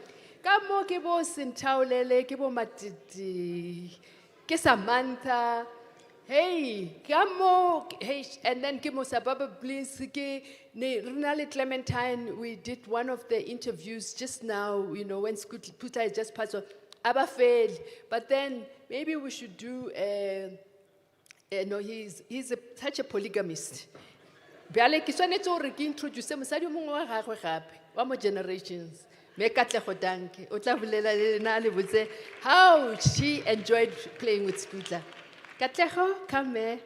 ka mo ke bo Senthaolele ke bo Matiti ke Samantha hey ka mo hey and then ke mo Sababa Bliss ke ne Renale Clementine. We did one of the interviews just now, you know, when Seputla is just passed on Abafeli, but then maybe we should do no, he's such a polygamist. Biale ke swanetse hore ke introduce mosadi o mongwe wa gagwe gape wa mo generations. How she enjoyed playing with Seputla. Katleho, come here.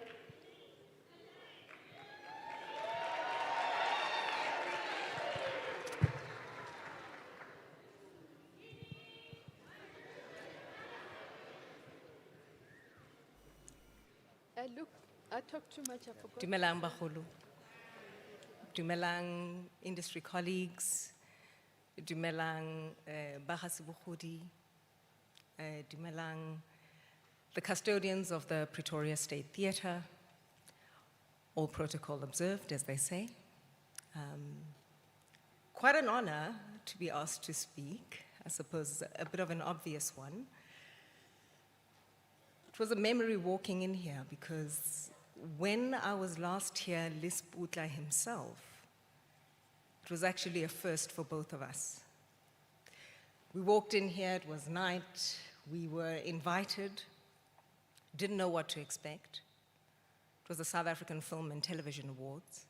Look, I talked too much, I forgot. Dumelang bagolo. Dumelang industry colleagues. Dumelang Sebogodi, Dumelang the custodians of the Pretoria State Theatre, all protocol observed, as they say. Quite an honor to be asked to speak, I suppose a bit of an obvious one. It was a memory walking in here because when I was last here, Seputla himself, it was actually a first for both of us. We walked in here, it was night, we were invited, didn't know what to expect. It was the South African Film and Television Awards,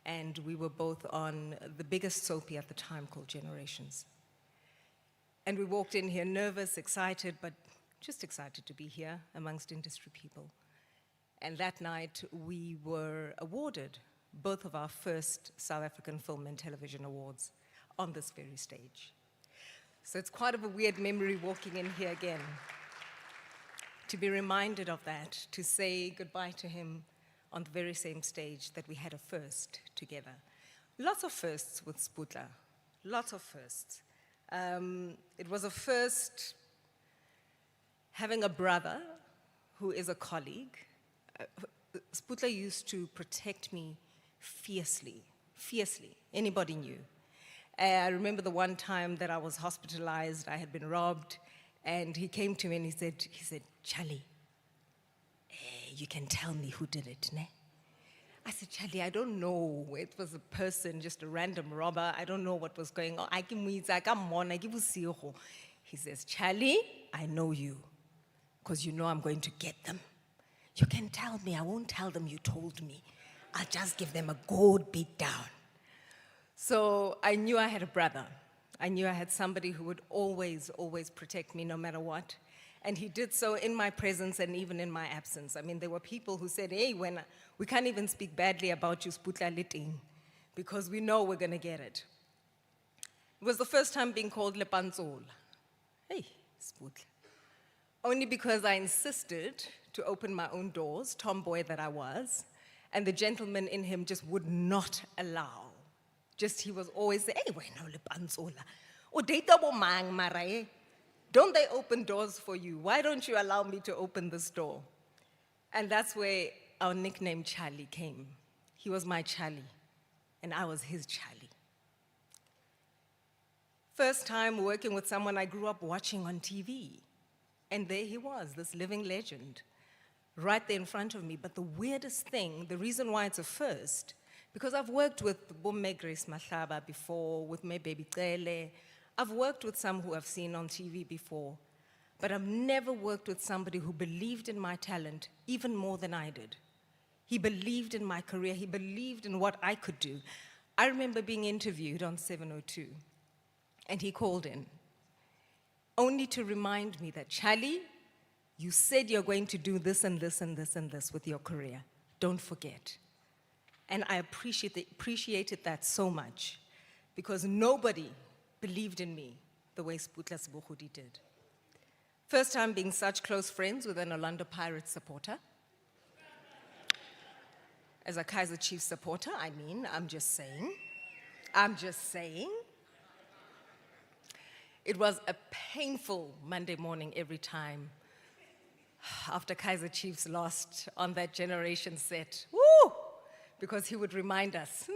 and we were both on the biggest soapie at the time called Generations. And we walked in here nervous, excited, but just excited to be here amongst industry people. And that night we were awarded both of our first South African Film and Television Awards on this very stage. So it's quite of a weird memory walking in here again, to be reminded of that, to say goodbye to him on the very same stage that we had a first together. Lots of firsts with Seputla, lots of firsts. It was a first having a brother who is a colleague. Seputla used to protect me fiercely, anybody knew. I remember the one time that I was hospitalized, I had been robbed, and he came to me and he said, Charlie, you can tell me who did it, ne? I said, Charlie, I don't know. It was a person, just a random robber. I don't know what was going on. He says, Charlie, I know you, because you know I'm going to get them. You can tell me, I won't tell them you told me. I'll just give them a good beat down. So I knew I had a brother. I knew I had somebody who would always, always protect me no matter what. And he did so in my presence and even in my absence. I mean, there were people who said, hey, we can't even speak badly about you, Seputla Liting, because we know we're going to get it. It was the first time being called Lepanzola. Hey, Seputla. Only because I insisted to open my own doors, tomboy that I was, and the gentleman in him just would not allow. Just he was always saying, hey, wena Lepanzola. O data bo mang mara eh? Don't they open doors for you? Why don't you allow me to open this door? And that's where our nickname Charlie came. He was my Charlie, and I was his Charlie. First time working with someone I grew up watching on TV. And there he was, this living legend, right there in front of me. But the weirdest thing, the reason why it's a first, because I've worked with Bomme Grace Mahlaba before, with me Baby Cele. I've worked with some who I've seen on TV before, but I've never worked with somebody who believed in my talent even more than I did. He believed in my career. He believed in what I could do. I remember being interviewed on 702, and he called in, only to remind me that, Charlie, you said you're going to do this and this and this and this with your career. Don't forget. And I appreciated that so much, because nobody believed in me the way Sebogodi did. First time being such close friends with an Orlando Pirates supporter. As a Kaizer Chiefs supporter, I mean, I'm just saying. It was a painful Monday morning every time after Kaizer Chiefs lost on that generation set. Woo! Because he would remind us.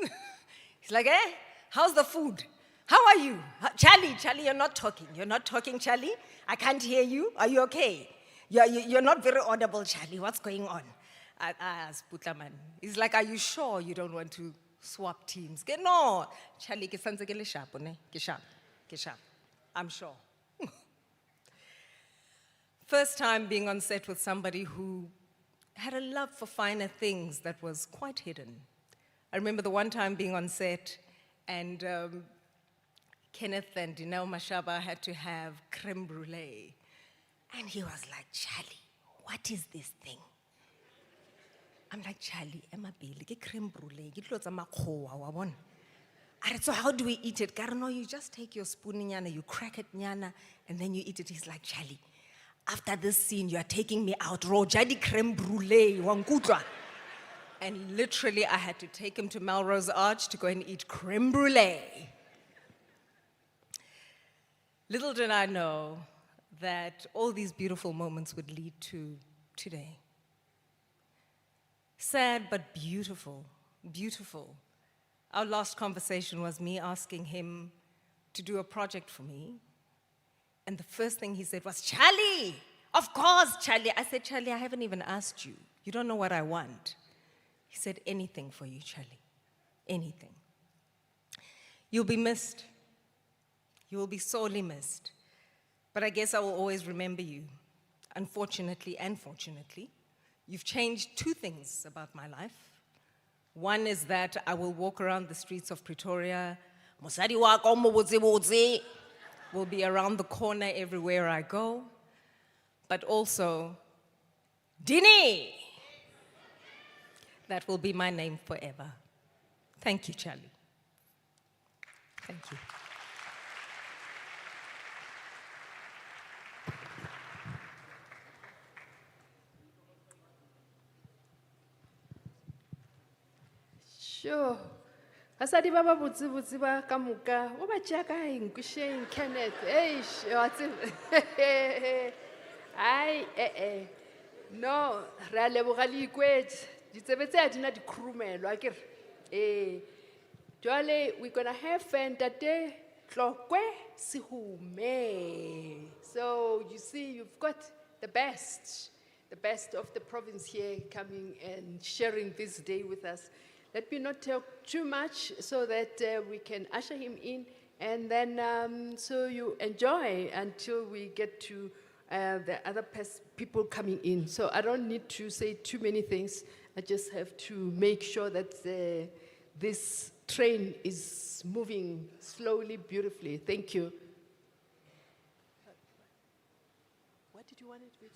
He's like, eh, how's the food? How are you? Charlie, you're not talking. You're not talking, Charlie. I can't hear you. Are you okay? You're not very audible, Charlie. What's going on? Seputla man. He's like, are you sure you don't want to swap teams? No. Charlie, ke santse ke le sharp, ne? Ke sharp. I'm sure. First time being on set with somebody who had a love for finer things that was quite hidden. I remember the one time being on set, and Kenneth and Dineo Mashaba had to have creme brulee. And he was like, Charlie, what is this thing? I'm like, Charlie, Emma Bailey, get creme brulee, get lots of makhoa, wabon. So how do we eat it? No, you just take your spoon, nyana, you crack it, nyana, and then you eat it. He's like, Charlie, after this scene, you are taking me out raw, jadi creme brulee, wankutwa. And literally, I had to take him to Melrose Arch to go and eat creme brulee. Little did I know that all these beautiful moments would lead to today. Sad, but beautiful, beautiful. Our last conversation was me asking him to do a project for me. And the first thing he said was, Charlie, of course, Charlie. I said, Charlie, I haven't even asked you. You don't know what I want. He said, anything for you, Charlie, anything. You'll be missed. You will be sorely missed. But I guess I will always remember you. Unfortunately and fortunately, you've changed two things about my life. One is that I will walk around the streets of Pretoria. Mosadi wa ka o mo botse will be around the corner everywhere I go. But also, Dini. That will be my name forever. Thank you, Charlie. Thank you. Sure. Basadi ba ba botse ba ka moka o ba tšea ka eng kusheng Kenneth. Hey, wa tseba. Ai no re a leboga le ikwetse ditsebe tse a dina di khurumelwa akere jwale we're gonna have Ntate Tlokwe Sihume. So you see, you've got the best of the province here coming and sharing this day with us. Let me not talk too much so that we can usher him in, and then so you enjoy until we get to the other people coming in. So I don't need to say too many things. I just have to make sure that this train is moving slowly, beautifully. Thank you. What did you want it to do?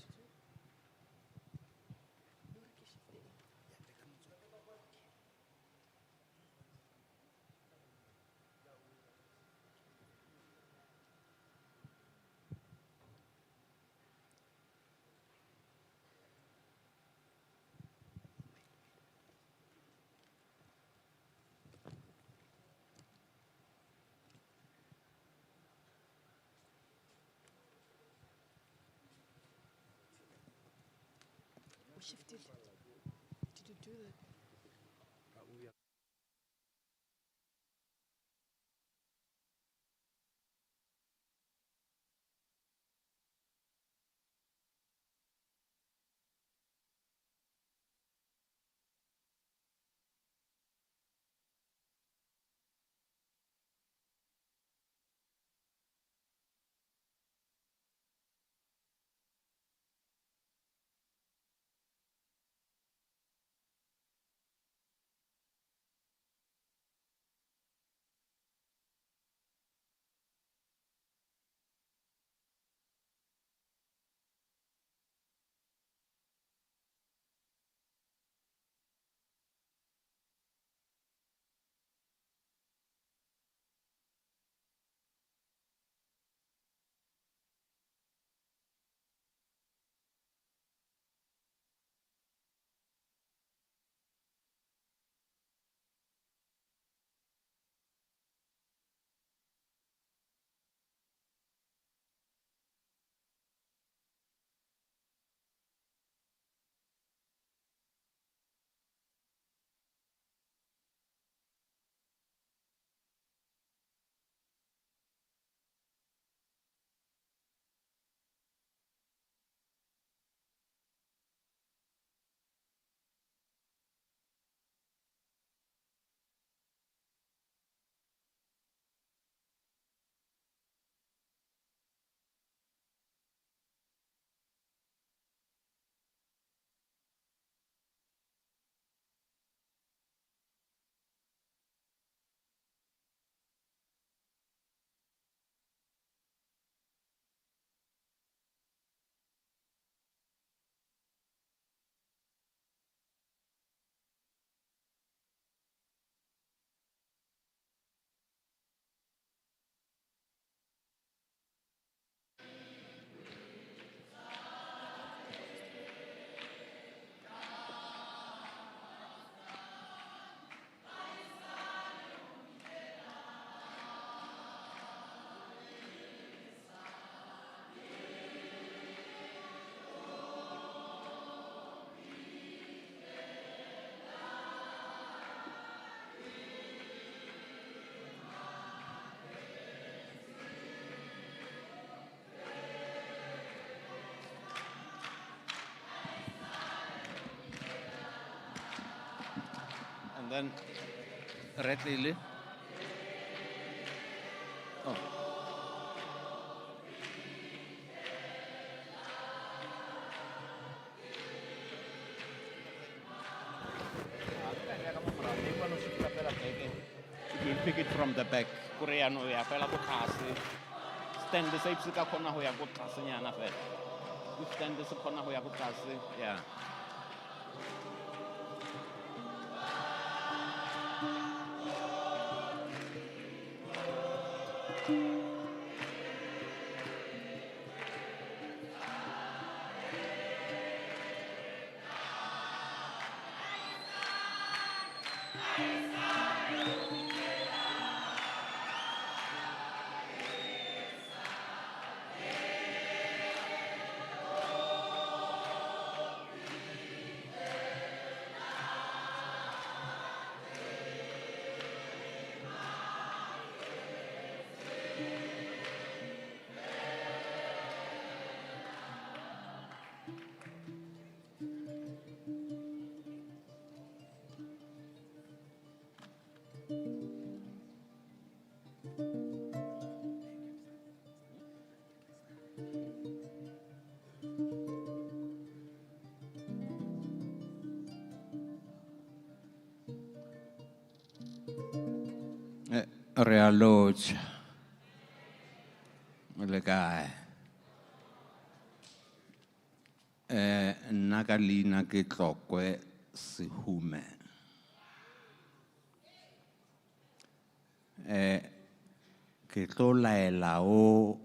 We shifted. Did you do that? And then Red Lily. Oh. You'll pick it from the back. Koreano ya fela ko tlase. Stand the same ka khona ho ya ko tlase nyana fela. If stand the khona ho ya ko tlase. Yeah. Realoch. Le kae. Nna ka leina ke Tlokwe Sehume. Ke tlo laela o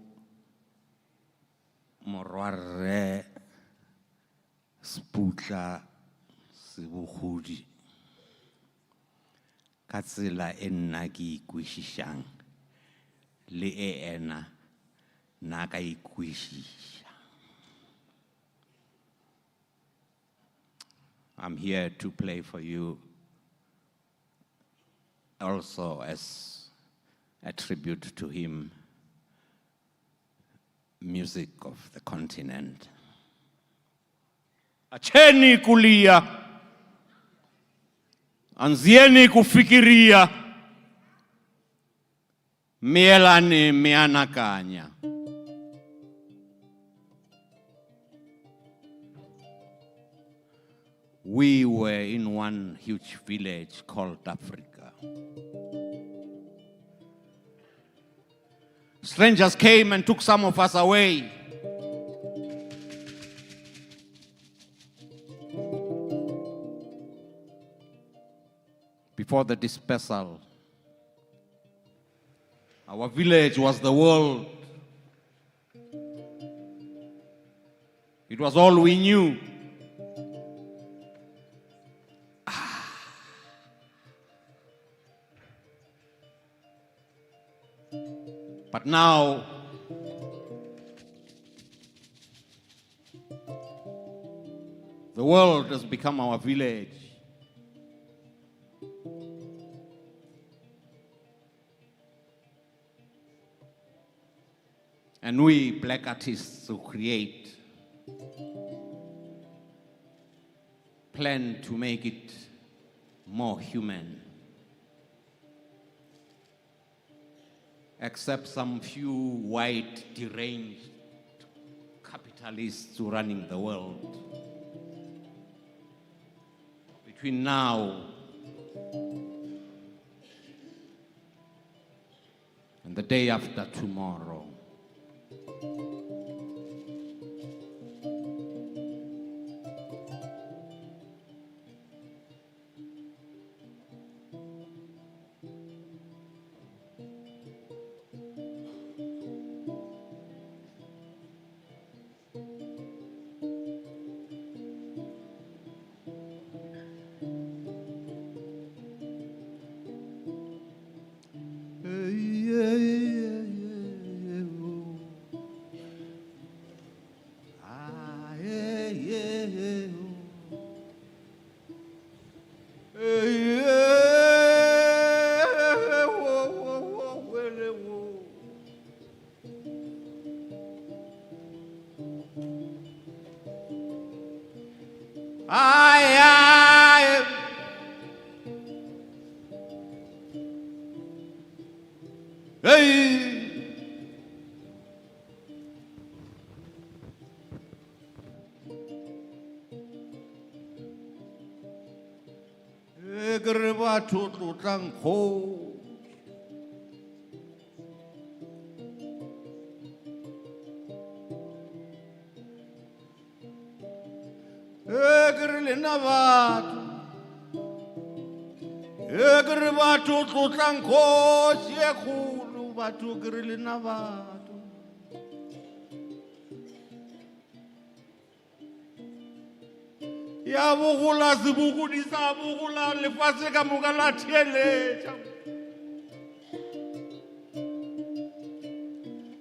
morwarre Seputla Sebogodi ka tsela e nna ke ikwešišang le e ena nna ka ikwešiša. I'm here to play for you also as a tribute to him, music of the continent. Acheni kulia, anzieni kufikiria, mielani mianakanya. We were in one huge village called Africa. Strangers came and took some of us away. Before the dispersal, our village was the world. It was all we knew. But now, the world has become our village. And we black artists who create plan to make it more human. Except some few white, deranged capitalists running the world. Between now and the day after tomorrow, ya bogula Sebogodi sa bogula lefatshe ka moka la theeletša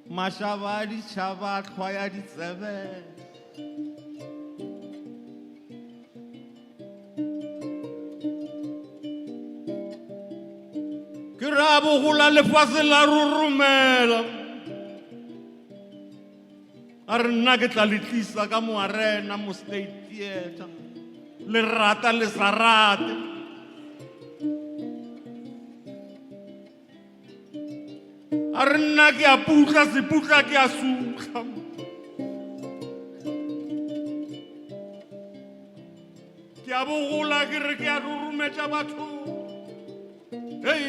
mašaba a ditšhaba a hlwa ya ditsebe ke ra bogula lefatshe la rurumela a re nna ke tla le tlisa ka moarena mo State Theatre le rata le sa rate a re nna ke a putla Seputla ke a sukga ke a bogola ke re ke a rurumetša batho hei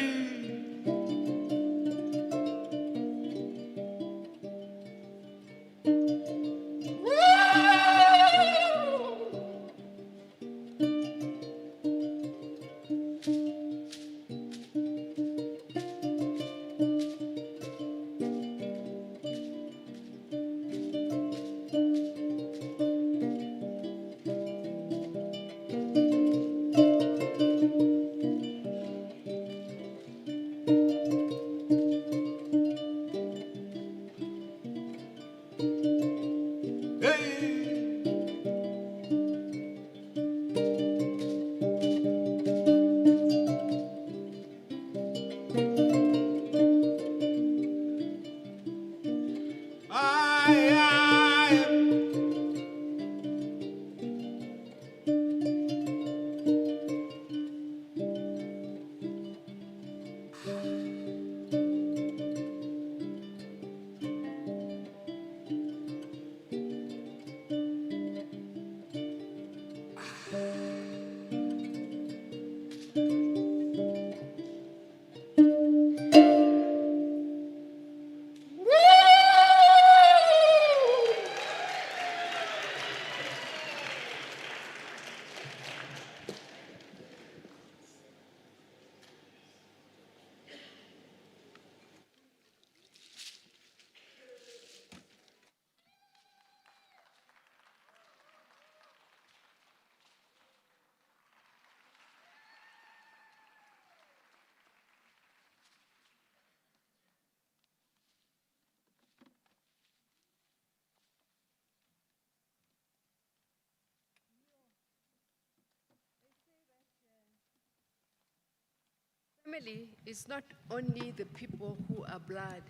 family is not only the people who are blood.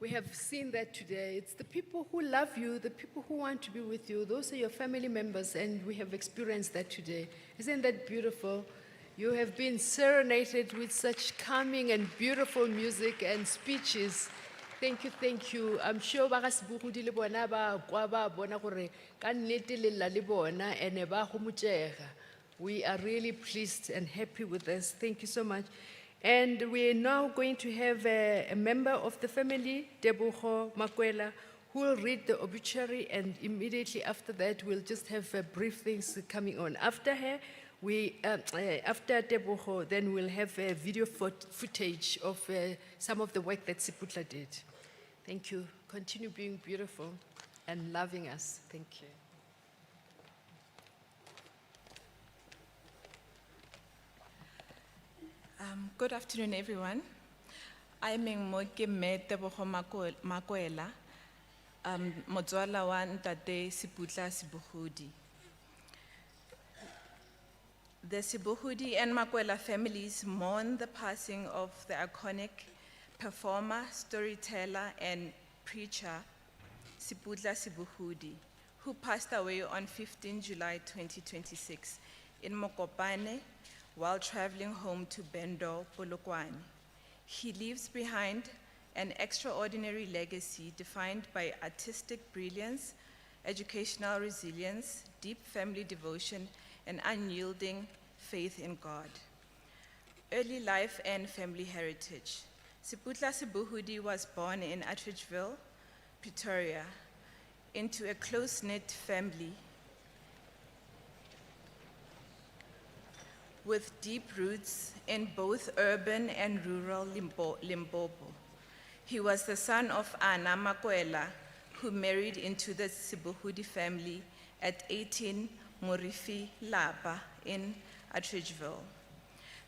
We have seen that today. It's the people who love you, the people who want to be with you. Those are your family members, and we have experienced that today. Isn't that beautiful? You have been serenaded with such calming and beautiful music and speeches. Thank you, thank you. I'm sure ba ga Sebogodi le bona ba kwa ba bona gore ka nnete le lla le bona ene ba gomotšega. We are really pleased and happy with this. Thank you so much. And we are now going to have a member of the family, Tebogo Makwela, who will read the obituary, and immediately after that, we'll just have brief things coming on. After her, after Tebogo, then we'll have a video footage of some of the work that Seputla did. Thank you. Continue being beautiful and loving us. Thank you. Good afternoon, everyone. I'm Moke Tebogo Makwela, motswala wa ntate Seputla Sebogodi. The Sebogodi and Makwela families mourn the passing of the iconic performer, storyteller, and preacher Seputla Sebogodi, who passed away on 15 July 2026 in Mokopane, while traveling home to Bendo, Polokwane. He leaves behind an extraordinary legacy defined by artistic brilliance, educational resilience, deep family devotion, and unyielding faith in God. Early life and family heritage. Seputla Sebogodi was born in Atteridgeville, Pretoria, into a close-knit family with deep roots in both urban and rural Limpopo. He was the son of Anna Makwela, who married into the Sebogodi family at 18 Morifi Lapa in Atteridgeville.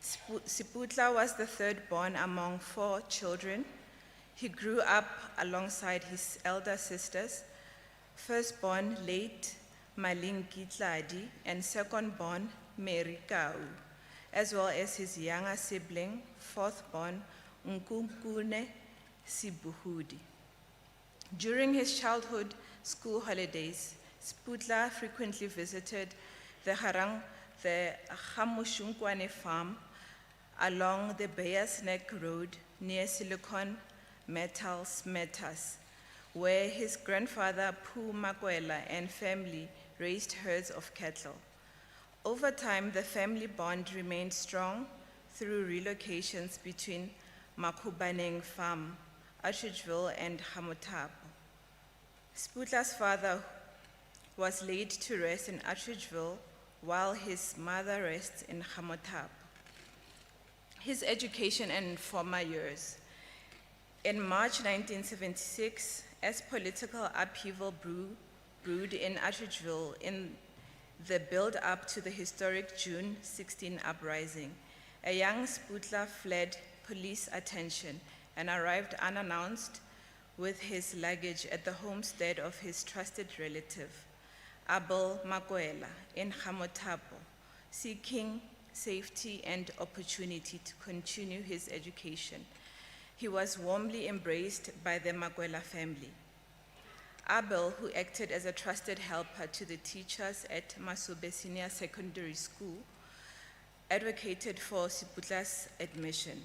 Seputla was the third born among 4 children. He grew up alongside his elder sisters, firstborn late Malinki Tladi and secondborn Mary Kau, as well as his younger sibling, fourth-born Nkunkune Sebogodi. During his childhood school holidays, Seputla frequently visited the Gamushunkwane farm along the Bayers Neck Road near Silicon Metals Metas, where his grandfather Phu Makwela and family raised herds of cattle. Over time, the family bond remained strong through relocations between Makubaneng Farm, Atteridgeville, and Hamotabo. Seputla's father was laid to rest in Atteridgeville while his mother rests in Hamotabo. His education and former years. In March 1976, as political upheaval brewed in Atteridgeville in the build-up to the historic June 16 uprising, a young Seputla fled police attention and arrived unannounced with his luggage at the homestead of his trusted relative, Abel Makwela, in Hamotabo, seeking safety and opportunity to continue his education. He was warmly embraced by the Makwela family. Abel, who acted as a trusted helper to the teachers at Masube Senior Secondary School, advocated for Seputla's admission.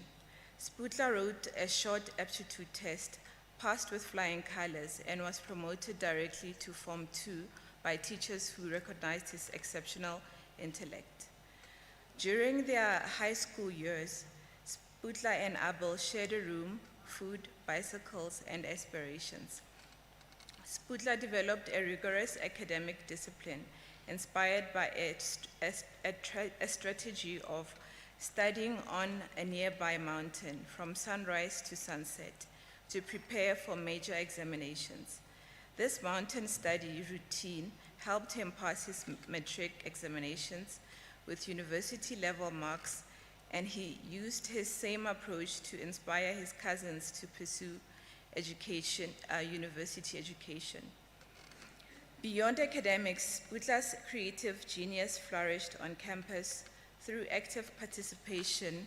Seputla wrote a short aptitude test, passed with flying colors, and was promoted directly to Form 2 by teachers who recognized his exceptional intellect. During their high school years, Seputla and Abel shared a room, food, bicycles, and aspirations. Seputla developed a rigorous academic discipline inspired by a strategy of studying on a nearby mountain from sunrise to sunset to prepare for major examinations. This mountain study routine helped him pass his matric examinations with university-level marks, and he used his same approach to inspire his cousins to pursue university education. Beyond academics, Seputla's creative genius flourished on campus through active participation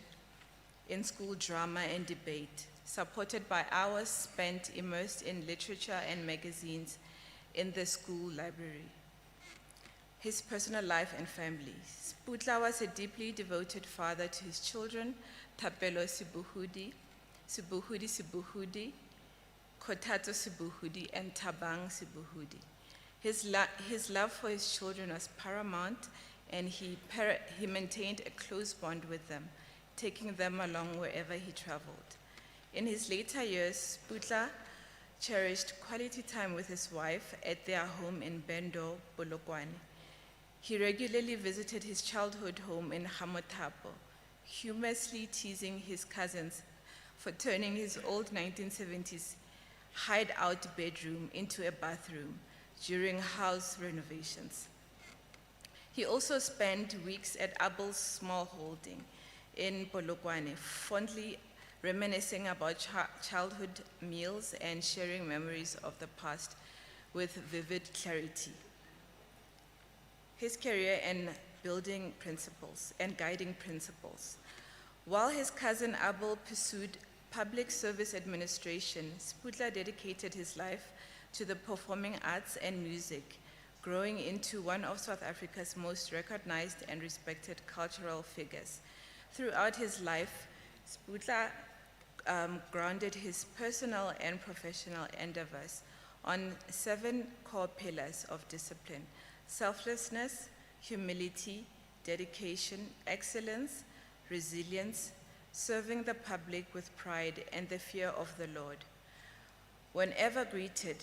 in school drama and debate, supported by hours spent immersed in literature and magazines in the school library. His personal life and family. Seputla was a deeply devoted father to his children, Thapelo Sebogodi, Sebogodi, Kotato Sebogodi, and Tabang Sebogodi. His love for his children was paramount, and he maintained a close bond with them, taking them along wherever he traveled. In his later years, Seputla cherished quality time with his wife at their home in Bendo, Polokwane. He regularly visited his childhood home in Hamotapo, humorously teasing his cousins for turning his old 1970s hideout bedroom into a bathroom during house renovations. He also spent weeks at Abel's small holding in Polokwane, fondly reminiscing about childhood meals and sharing memories of the past with vivid clarity. His career and building principles and guiding principles. While his cousin Abel pursued public service administration, Seputla dedicated his life to the performing arts and music, growing into one of South Africa's most recognized and respected cultural figures. Throughout his life, Seputla grounded his personal and professional endeavors on 7 core pillars of discipline: selflessness, humility, dedication, excellence, resilience, serving the public with pride, and the fear of the Lord. Whenever greeted,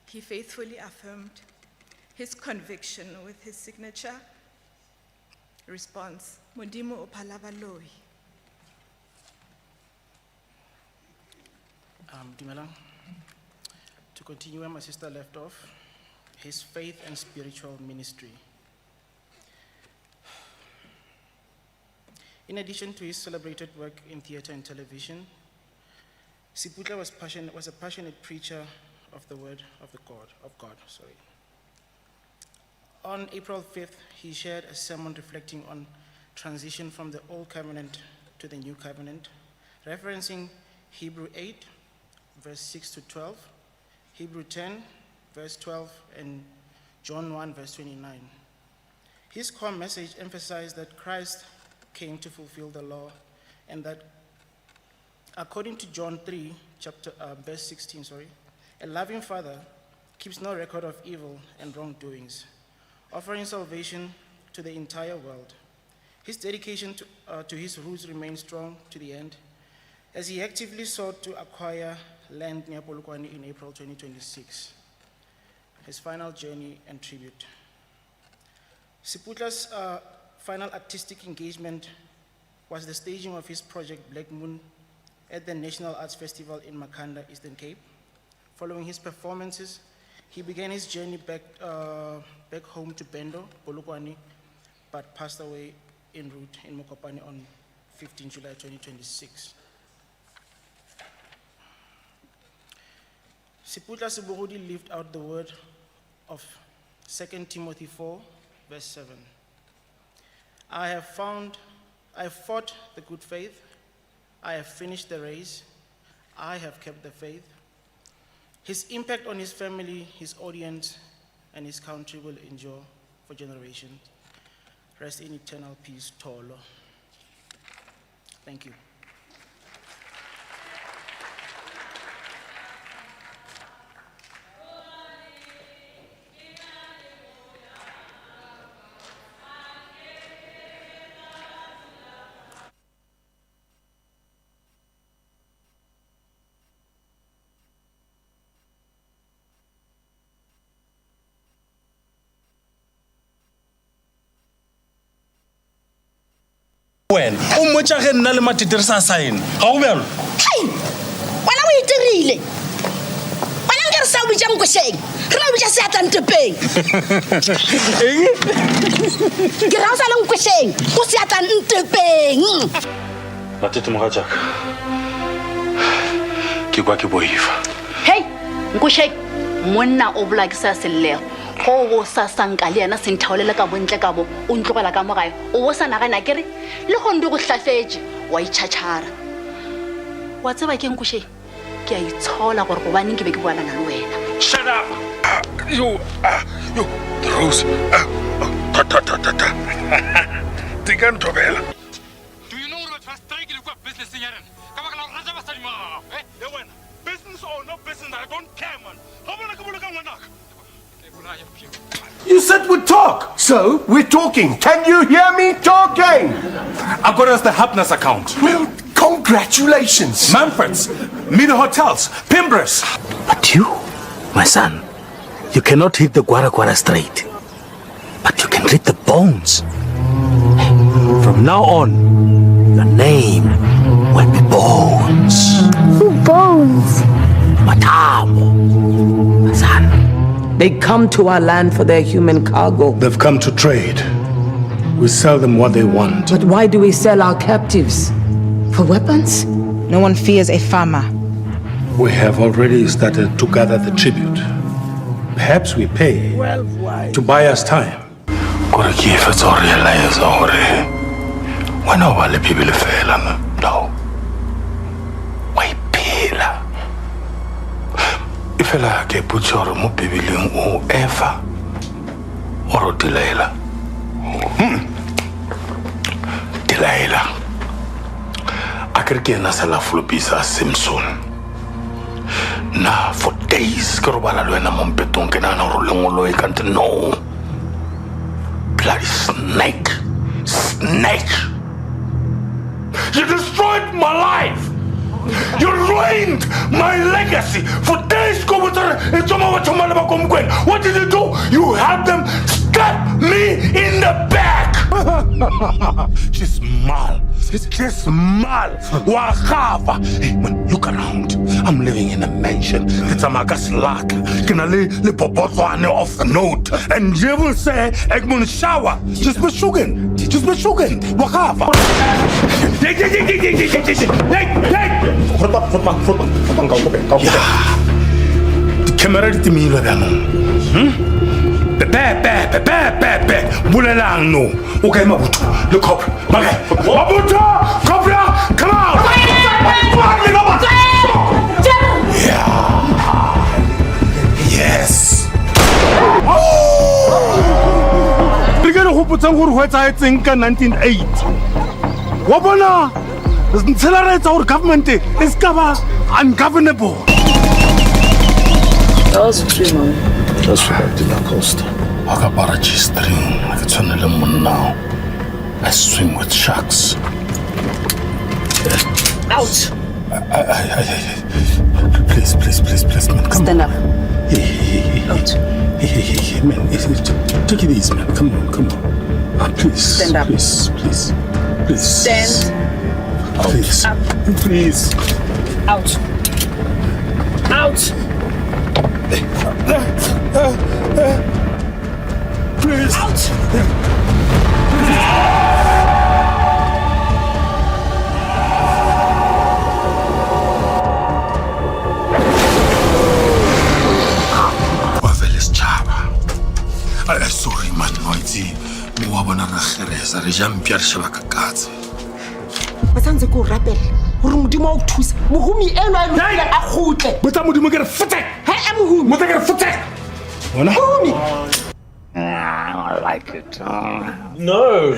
he faithfully affirmed his conviction with his signature response, Modimo opalabaloi. Dumelang. To continue where my sister left off, his faith and spiritual ministry. In addition to his celebrated work in theater and television, Seputla was a passionate preacher of the word of God. On April 5th, he shared a sermon reflecting on transition from the Old Covenant to the New Covenant, referencing Hebrew 8, verse 6 to 12, Hebrew 10, verse 12, and John 1, verse 29. His core message emphasized that Christ came to fulfill the law, and that according to John 3, verse 16, a loving father keeps no record of evil and wrongdoings, offering salvation to the entire world. His dedication to his roots remained strong to the end, as he actively sought to acquire land near Polokwane in April 2026. His final journey and tribute. Seputla's final artistic engagement was the staging of his project Black Moon at the National Arts Festival in Makanda, Eastern Cape. Following his performances, he began his journey back home to Bendo, Polokwane, but passed away en route in Mokopane on 15 July 2026. Seputla Sebogodi lived out the word of 2 Timothy 4, verse 7. I have fought the good faith, I have finished the race, I have kept the faith. His impact on his family, his audience, and his country will endure for generations. Rest in eternal peace, Tolo. Thank you. Wena o mmotsa ge nna le matete re sa saene ga go bjalo wena o itirile wena nke re sa o bitša nkošeng re na o bitša seatlang tepeng ke ra o sa le nkošeng o seatlang ntepeng matete mogatšaka ke kwa ke boifa hei nkošeng monna o bola ke sa selego go sa sanka le yena senthaolela ka bontle ka bo o ntlogela ka mogae o bo sa nagana kere le go ndi go hlafetse wa itšhatšhara wa tseba ke nkuše ke a itshola gore go baneng ke be ke boalana le wena. Shut up! You, Rose, ta. Tigan Tobela. Do you know what was striking your business in Yaran? Come on, Raja Basarima. Eh, business or no business, I don't care, man. How about You said we'd talk, so we're talking. Can you hear me talking? I got us the Happiness account. Well, congratulations. Manfred's, Meadow Hotels, Pimbres. But you, my son, you cannot hit the Guara straight. But you can read the bones. From now on, your name will be Bones. Who bones? Matamo, my son. They come to our land for their human cargo. They've come to trade. We sell them what they want. But why do we sell our captives? For weapons? No one fears a farmer. We have already started to gather the tribute. Perhaps we pay to buy us time. Kore ke fetsa go realize gore wena o ba le bibele fela no wa iphela e fela ke putse gore mo bibeleng o efa o dilaela dilaela a kere ke ena sela flopisa Simpson na for days ke robala le wena mo mpetong ke nana gore lengolo e kante no bloody snake. You destroyed my life. You ruined my legacy. For days, what did you do? You had them stab me in the back. She's mal. She's mal. Wakava. Hey, man, look around. I'm living in a mansion. It's a magas lat. Can I le popotwane off the note? And you will say, Egmont shower. Just be shugging. Wakava. Hey! The camera did me Pepe, Bulelang no. Okay, Mabutu, look up. Mabutu, Cobra, come out! Yeah. Yes. Re ke re go putsang gore go etsaetseng ka 1980. Wa bona ntshela re etsa gore government e ska ba ungovernable. That's true, Just for the coast. I got string. I can turn the lemon now. I swim with sharks. Out! Please, man. Come Stand up. Out. Hey, man. Take it easy, man. Come on. Please. Stand up. Please. Stand. Please. Up. Please. Out. Please. Out! Sorry, man, noisy. Wa bona ra kgeresa re ja mpia re sheba ka katse. Ba tsantse go rapela gore modimo o thusa mohumi eno a le a gotle. Botsa modimo ke re fete. He mohumi. Motse ke re fete. Bona? Mohumi. I like it. No.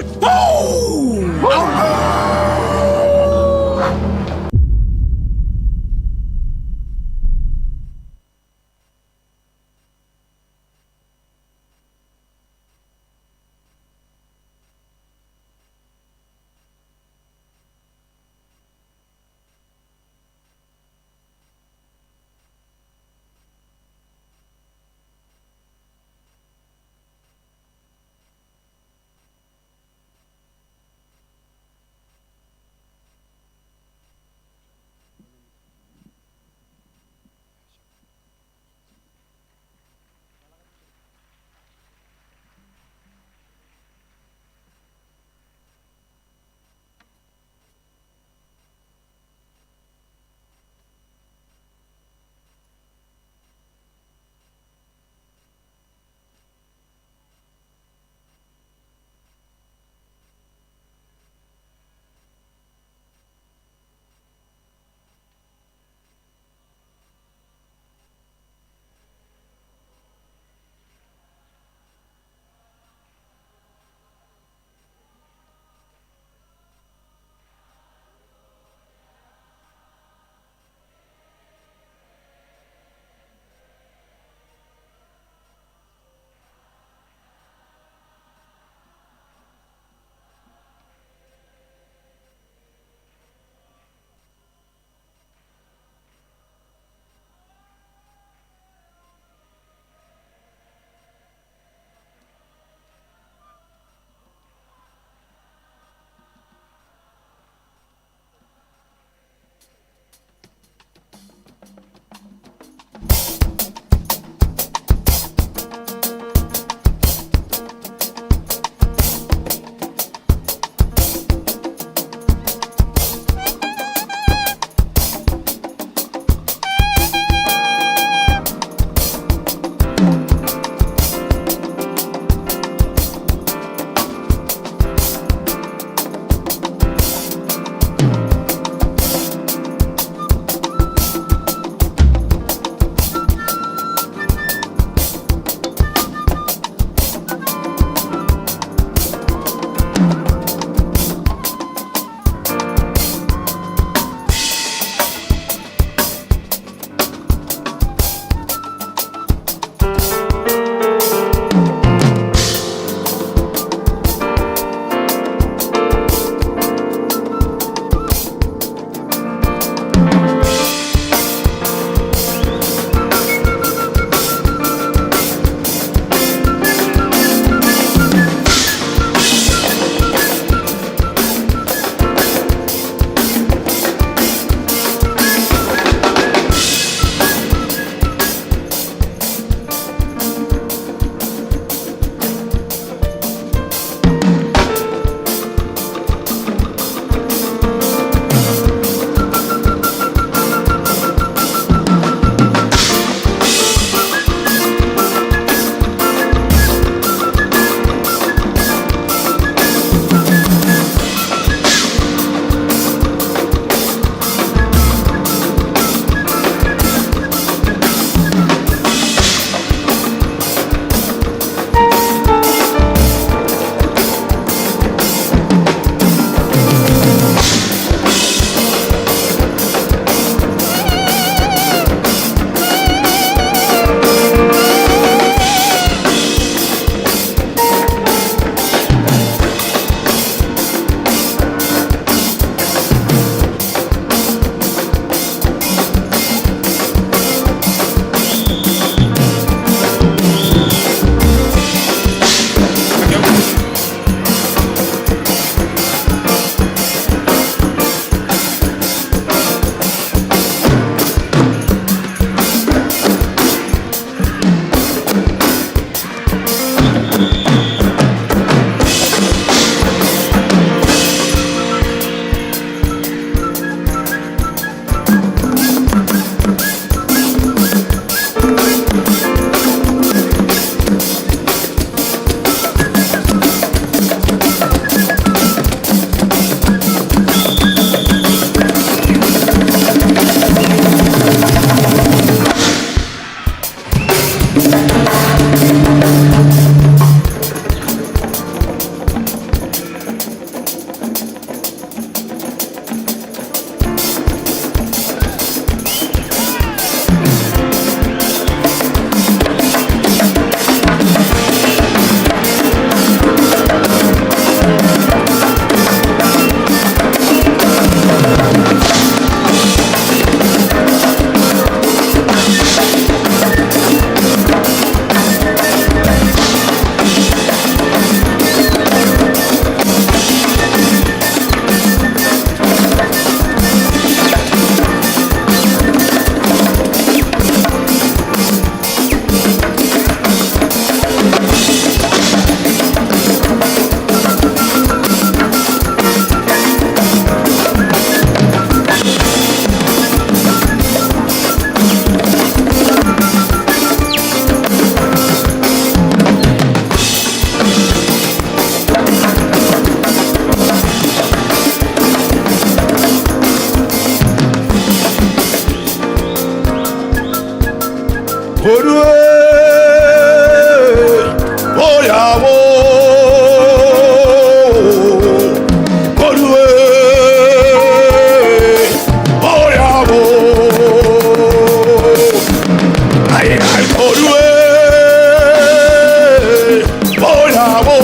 yabo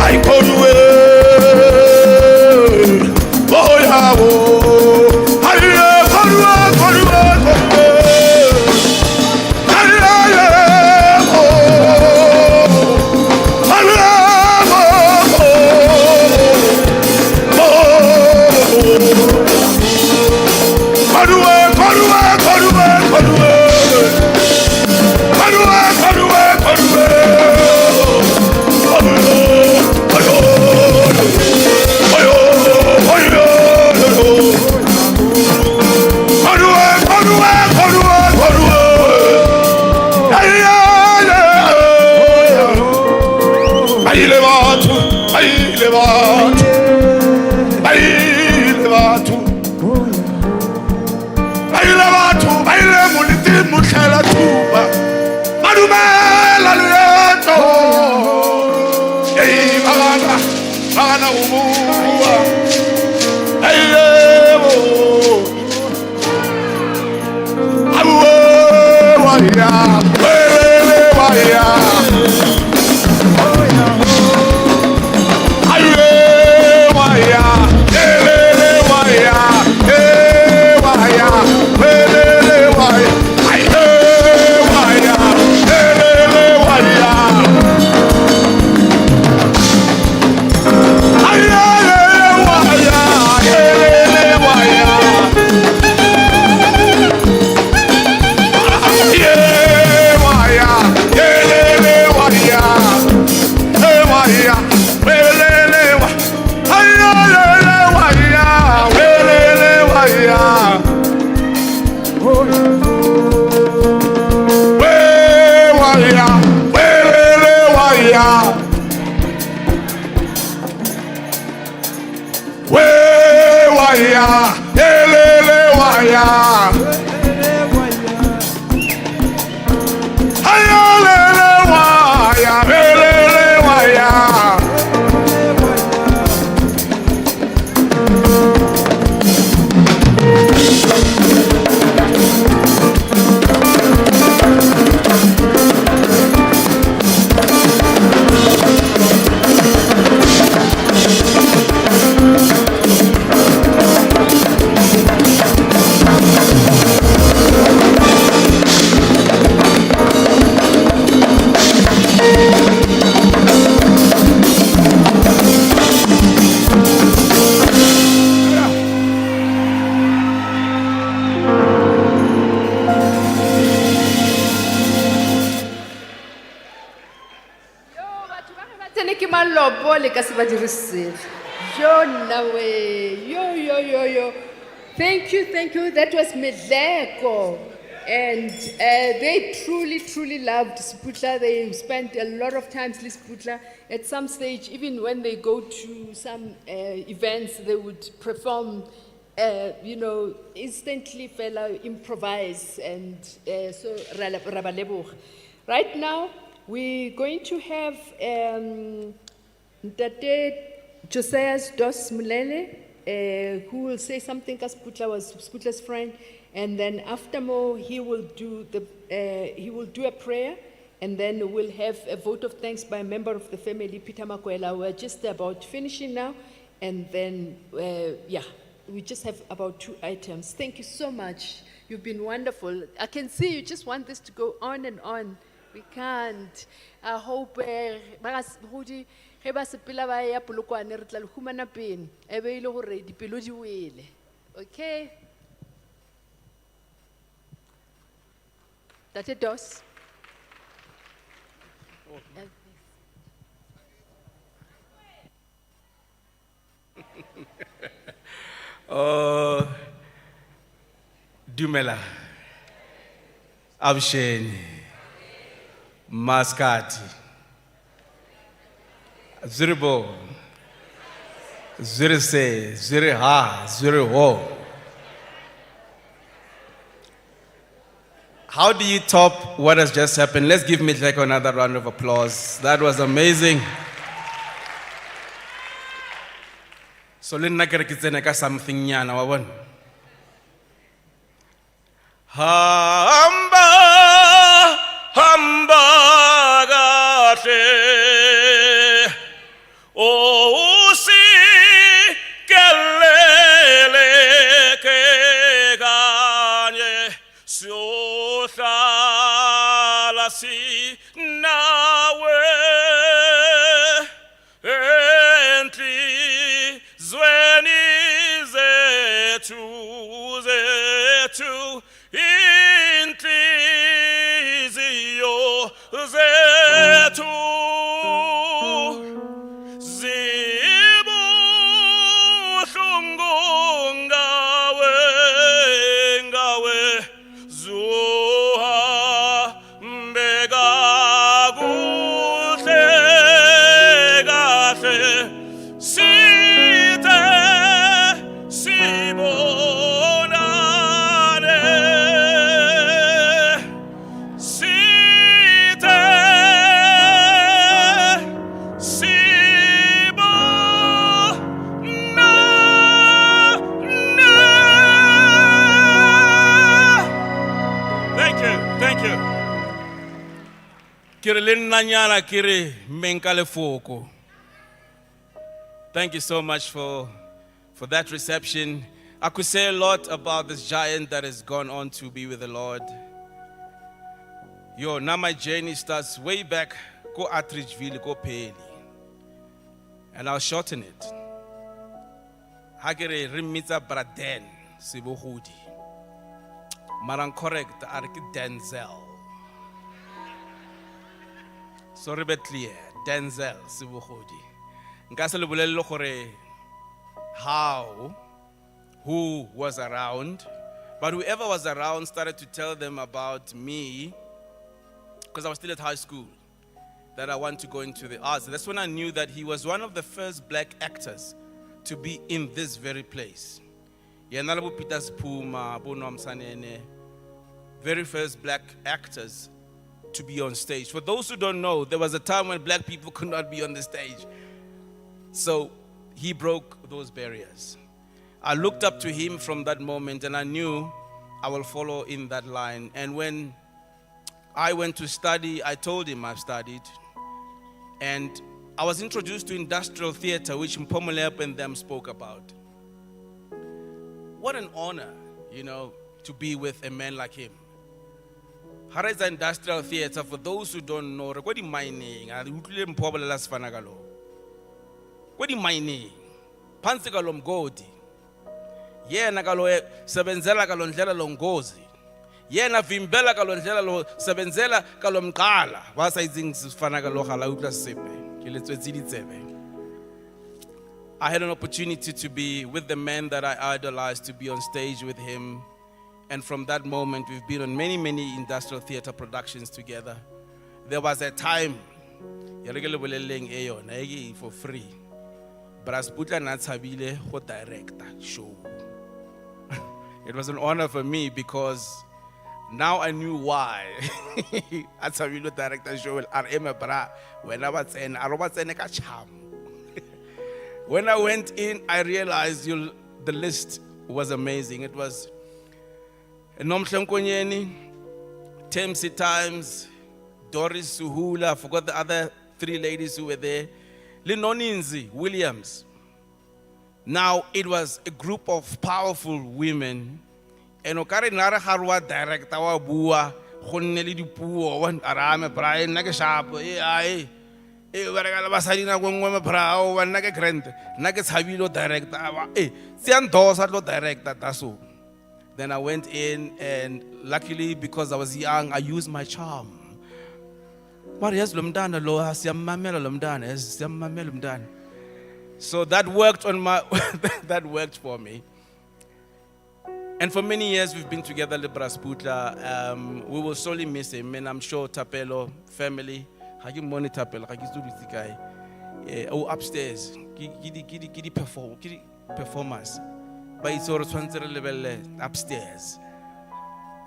ay konwe oh yabo ay konwe konwe konwe ay yabo ay yabo konwe konwe konwe konwe Thank you. That was Medleko. And they truly loved Seputla. They spent a lot of time in Seputla. At some stage, even when they go to some events, they would perform, instantly fella improvise. And so, Rabaleboch. Right now, we're going to have Ntate Josias Dos Mulele, who will say something because Seputla was Seputla's friend. And then after more, he will do a prayer, and then we'll have a vote of thanks by a member of the family, Peter Makwela. We're just about finishing now, and then we just have about 2 items. Thank you so much. You've been wonderful. I can see you just want this to go on and on. We can't. I hope okay. Tate Dos. Dumela. Absheni. Maskati. Zuribo. Zurise. Zuriha. Zuriho. How do you top what has just happened? Let's give Medleko another round of applause. That was amazing. So let's not something nyana wabon. Hamba, hamba. zethu zibuhlungu ngawe ngawe zuhambe kakuhle kahle sithe sibonane sithe Thank you. Kiri linnanyana kiri menkale foko. Thank you so much for that reception. I could say a lot about this giant that has gone on to be with the Lord. Now my journey starts way back, go Atteridgeville, go Paley. And I'll shorten it. Hagere Rimita Braden, Sebogodi. Marang correct, Arki Denzel. Sorry, but clear. Denzel, Sebogodi. Nkasele bolelo gore how, who was around, but whoever was around started to tell them about me, because I was still at high school, that I want to go into the arts. That's when I knew that he was one of the first black actors to be in this very place. Very first black actors to be on stage. For those who don't know, there was a time when black people could not be on the stage. So he broke those barriers. I looked up to him from that moment and I knew I will follow in that line. And when I went to study, I told him I've studied. And I was introduced to industrial theater, which Mpomolep and them spoke about. What an honor, to be with a man like him. Hareza Industrial Theater, for those who don't know, what is mining? What is mining? Pansikalom Godi. Yena kalo sebenzela kalo ndlela longozi. Yena vimbela kalo ndlela lo sebenzela kalo mqala. Wasa izingifana kalo hala utla sepe. I had an opportunity to be with the man that I idolized, to be on stage with him. And from that moment, we've been on many, many industrial theater productions together. There was a time, for free. But Seputla Natshabile ho director show. It was an honor for me because now I knew why. Atshabile director show when I was in When I went in, I realized the list was amazing. It was Nomhle Nkonyeni, Temsi Times, Doris Suhula, I forgot the other 3 ladies who were there. Linoninzi Williams. Now it was a group of powerful women. And okare nara harwa director wa bua khonne le dipuo wa arame Brian nake sharp ai wereka ba sadina go ngwe maphrao wa nake grant nake tshabilo director wa siandosa lo director taso. Then I went in, and luckily, because I was young, I used my charm. So that worked on that worked for me. And for many years, we've been together, Seputla. We will sorely miss him, and I'm sure Tapelo family, upstairs, performers. But it's upstairs.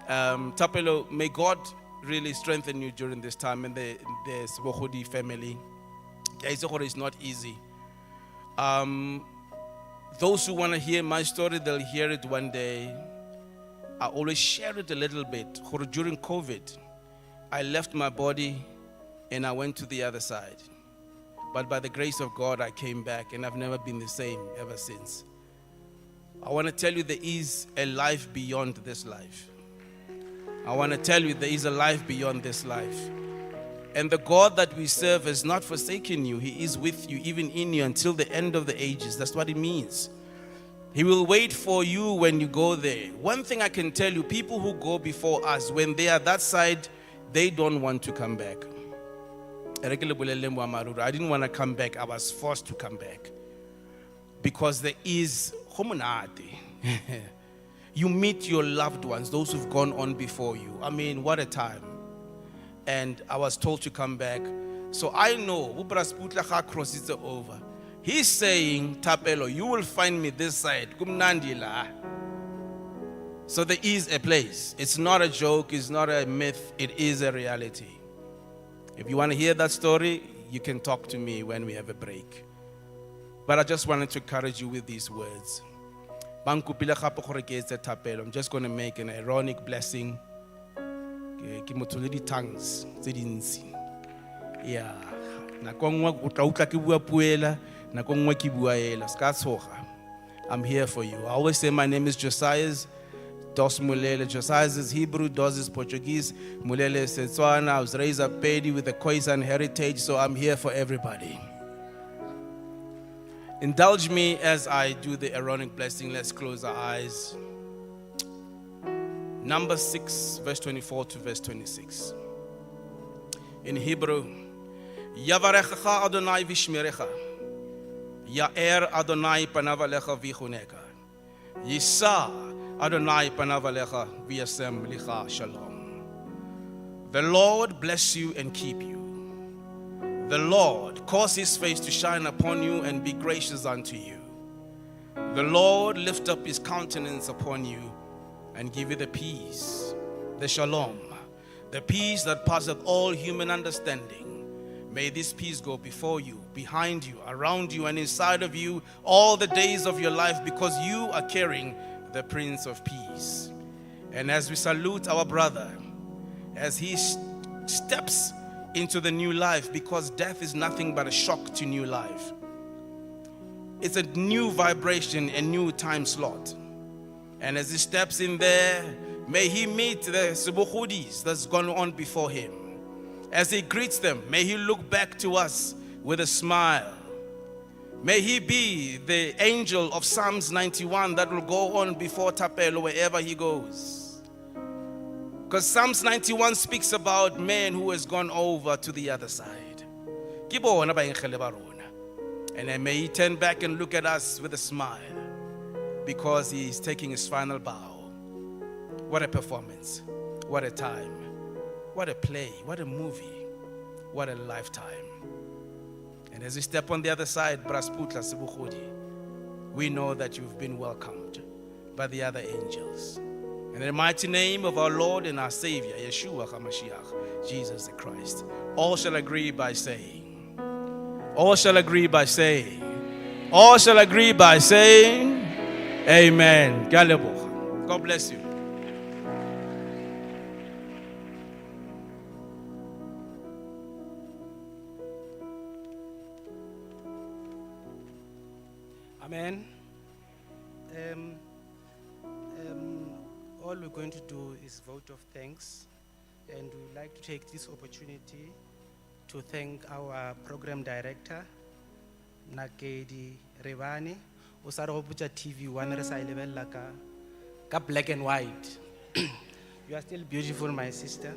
Tapelo, may God really strengthen you during this time, and the Sebogodi family. It's not easy. Those who want to hear my story, they'll hear it one day. I always share it a little bit. During COVID, I left my body and I went to the other side. But by the grace of God, I came back, and I've never been the same ever since. I want to tell you there is a life beyond this life. I want to tell you there is a life beyond this life. And the God that we serve has not forsaken you. He is with you, even in you, until the end of the ages. That's what it means. He will wait for you when you go there. One thing I can tell you, people who go before us, when they are that side, they don't want to come back. I didn't want to come back. I was forced to come back. Because there is you meet your loved ones, those who've gone on before you. I mean, what a time. And I was told to come back. So I know Seputla crosses over. He's saying, Tapelo, you will find me this side. So there is a place. It's not a joke, it's not a myth, it is a reality. If you want to hear that story, you can talk to me when we have a break. But I just wanted to encourage you with these words. I'm just going to make an ironic blessing. Tongues. Yeah. I'm here for you. I always say my name is Josiah. Dos Mulele. Josiah is Hebrew, Dos is Portuguese. Mulele is Setswana. I was raised up Pedi with a Khoisan heritage, so I'm here for everybody. Indulge me as I do the Aaronic blessing. Let's close our eyes. Number 6, verse 24 to verse 26. In Hebrew, Yavarecha Adonai vishmerecha, Ya'er Adonai panavalecha vichuneka, Yisa Adonai panavalecha v'yasem licha shalom. The Lord bless you and keep you. The Lord cause his face to shine upon you and be gracious unto you. The Lord lift up his countenance upon you and give you the peace, the shalom, the peace that passeth all human understanding. May this peace go before you, behind you, around you, and inside of you all the days of your life, because you are carrying the Prince of Peace. And as we salute our brother, as he steps into the new life, because death is nothing but a shock to new life. It's a new vibration, a new time slot. And as he steps in there, may he meet the Sebogodis that's gone on before him. As he greets them, may he look back to us with a smile. May he be the angel of Psalms 91 that will go on before Tapelo wherever he goes. Because Psalms 91 speaks about man who has gone over to the other side. And then may he turn back and look at us with a smile, because he is taking his final bow. What a performance. What a time. What a play. What a movie. What a lifetime. And as we step on the other side, Seputla, Sebogodi, we know that you've been welcomed by the other angels. In the mighty name of our Lord and our Savior, Yeshua HaMashiach, Jesus the Christ, all shall agree by saying, all shall agree by saying, all shall agree by saying, Amen. God bless you. Amen. All we're going to do is vote of thanks, and we'd like to take this opportunity to thank our program director, Nakedi Ribani, Usarobuja TV one ka black and white. You are still beautiful, my sister.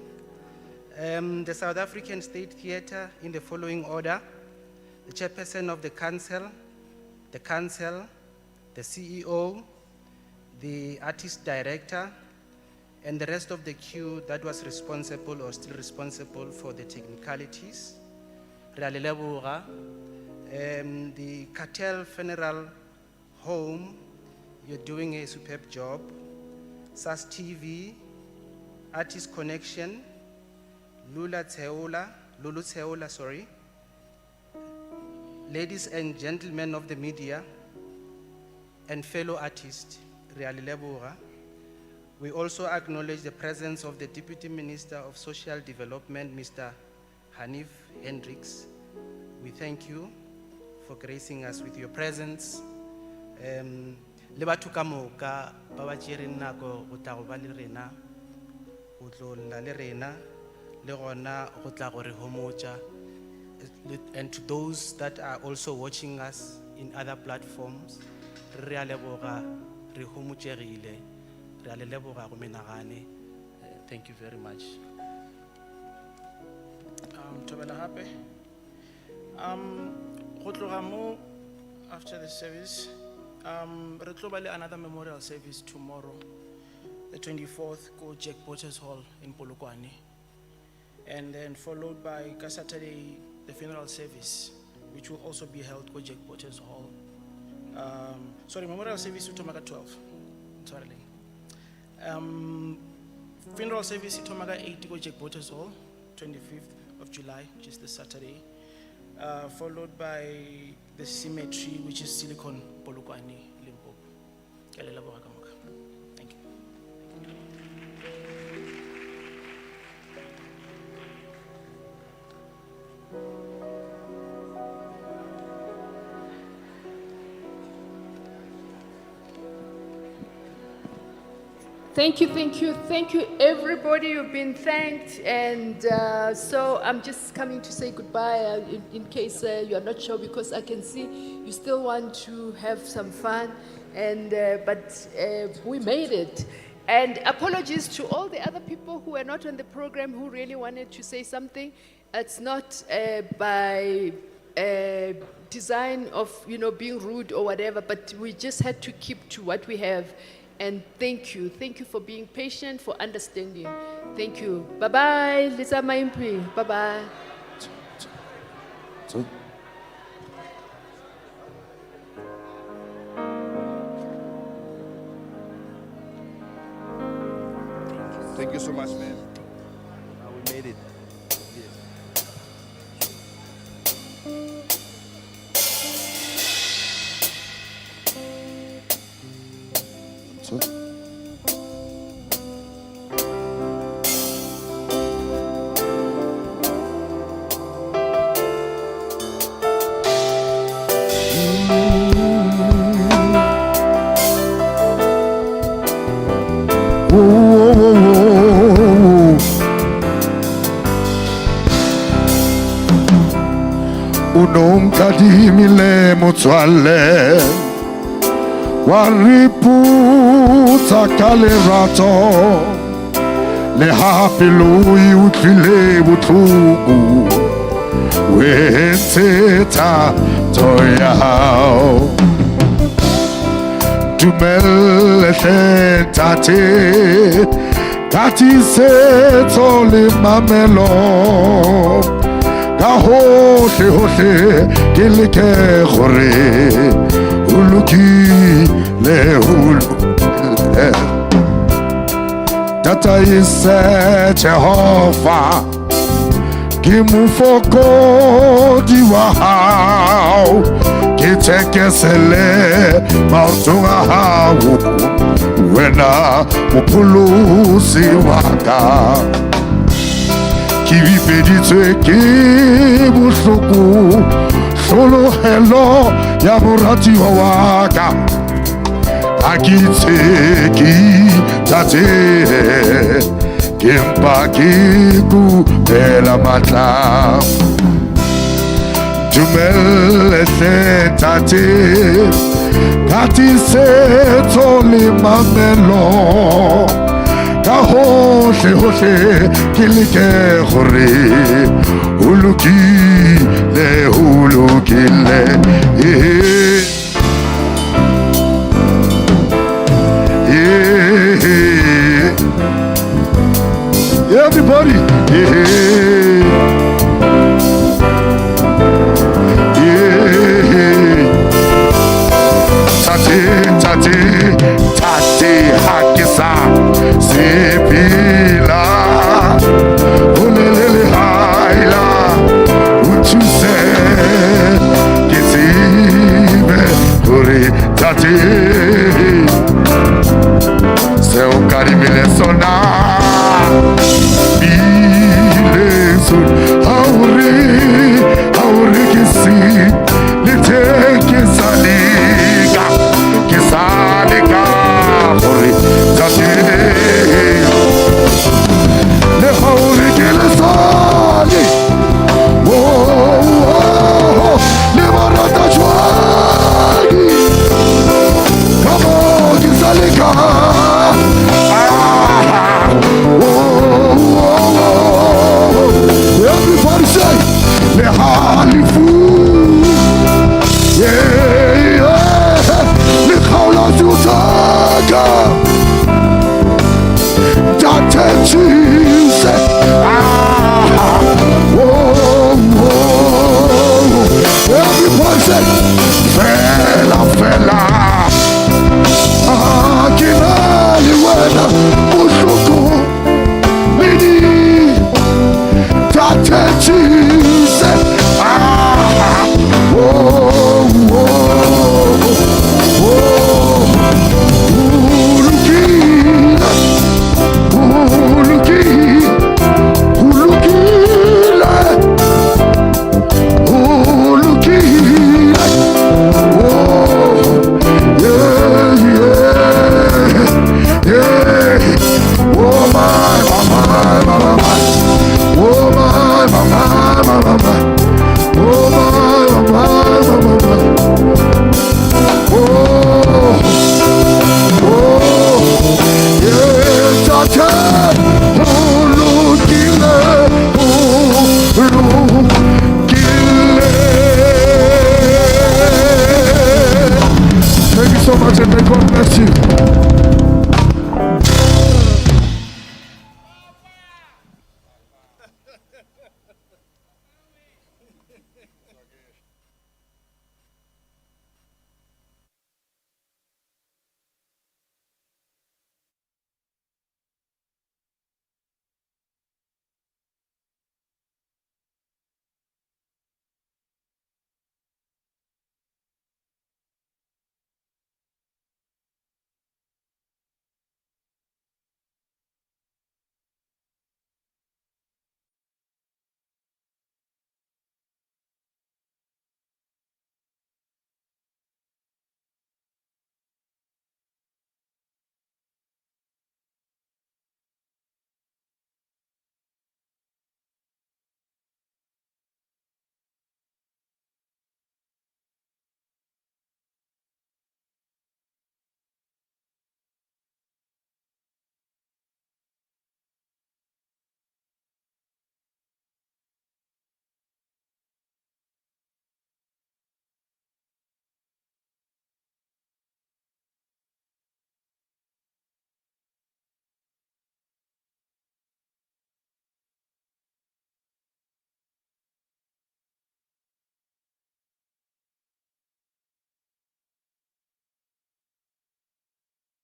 The South African State Theatre in the following order: the chairperson of the council, the CEO, the artist director, and the rest of the queue that was responsible or still responsible for the technicalities. The Cartel Funeral Home, you're doing a superb job. SAS TV, Artist Connection, Lulu Tseola, sorry. Ladies and gentlemen of the media and fellow artists, we also acknowledge the presence of the Deputy Minister of Social Development, Mr. Hanif Hendricks. We thank you for gracing us with your presence. Le batho ka moka ba ba tšereng nako go tla go ba le rena, go tlolla le rena, le gona go tla go re homotša. And to those that are also watching us in other platforms, re a leboga, re homotšegile, re a le leboga go menagane. Thank you very much. gape. Go tloga mo, after the service, re tlo ba le another memorial service tomorrow, the 24th, go Jack Potter's Hall in Polokwane. And then followed by Saturday, the funeral service, which will also be held go Jack Potter's Hall. Sorry, memorial service utomaga 12. Sorry. Funeral service utomaga 8 go Jack Potter's Hall, 25th of July, which is this Saturday. Followed by the cemetery, which is Silicon, Polokwane, Limpopo. Thank you. Thank you, everybody. You've been thanked, and so I'm just coming to say goodbye in case you are not sure, because I can see you still want to have some fun, and but we made it. And apologies to all the other people who were not on the program who really wanted to say something. It's not by design of being rude or whatever, but we just had to keep to what we have. And thank you for being patient, for understanding. Thank you. Bye-bye, Lisa Maimpi. Bye-bye. Thank you so much, man. We made it. Unomkadimile motswalle Wariputa kalerato Le hape lui utlile butlugu Wenteta toyao Dumele tentate Kati seto le mamelo Ka hohle hohle ke leke gore ulukile ulukile Tata ise Jehovah ke mufokodi wa hao ke tekesele mautunga hao wena mupulusi waka Qui vit qui busuku solo hello ya murati waka akitse ki tate kempa kiku bela matla tumele tate kati se toli mamelo Ka hohle hohle ke leke gore ulukile everybody tate hakisa Sepila, olelele haila, utuse mama.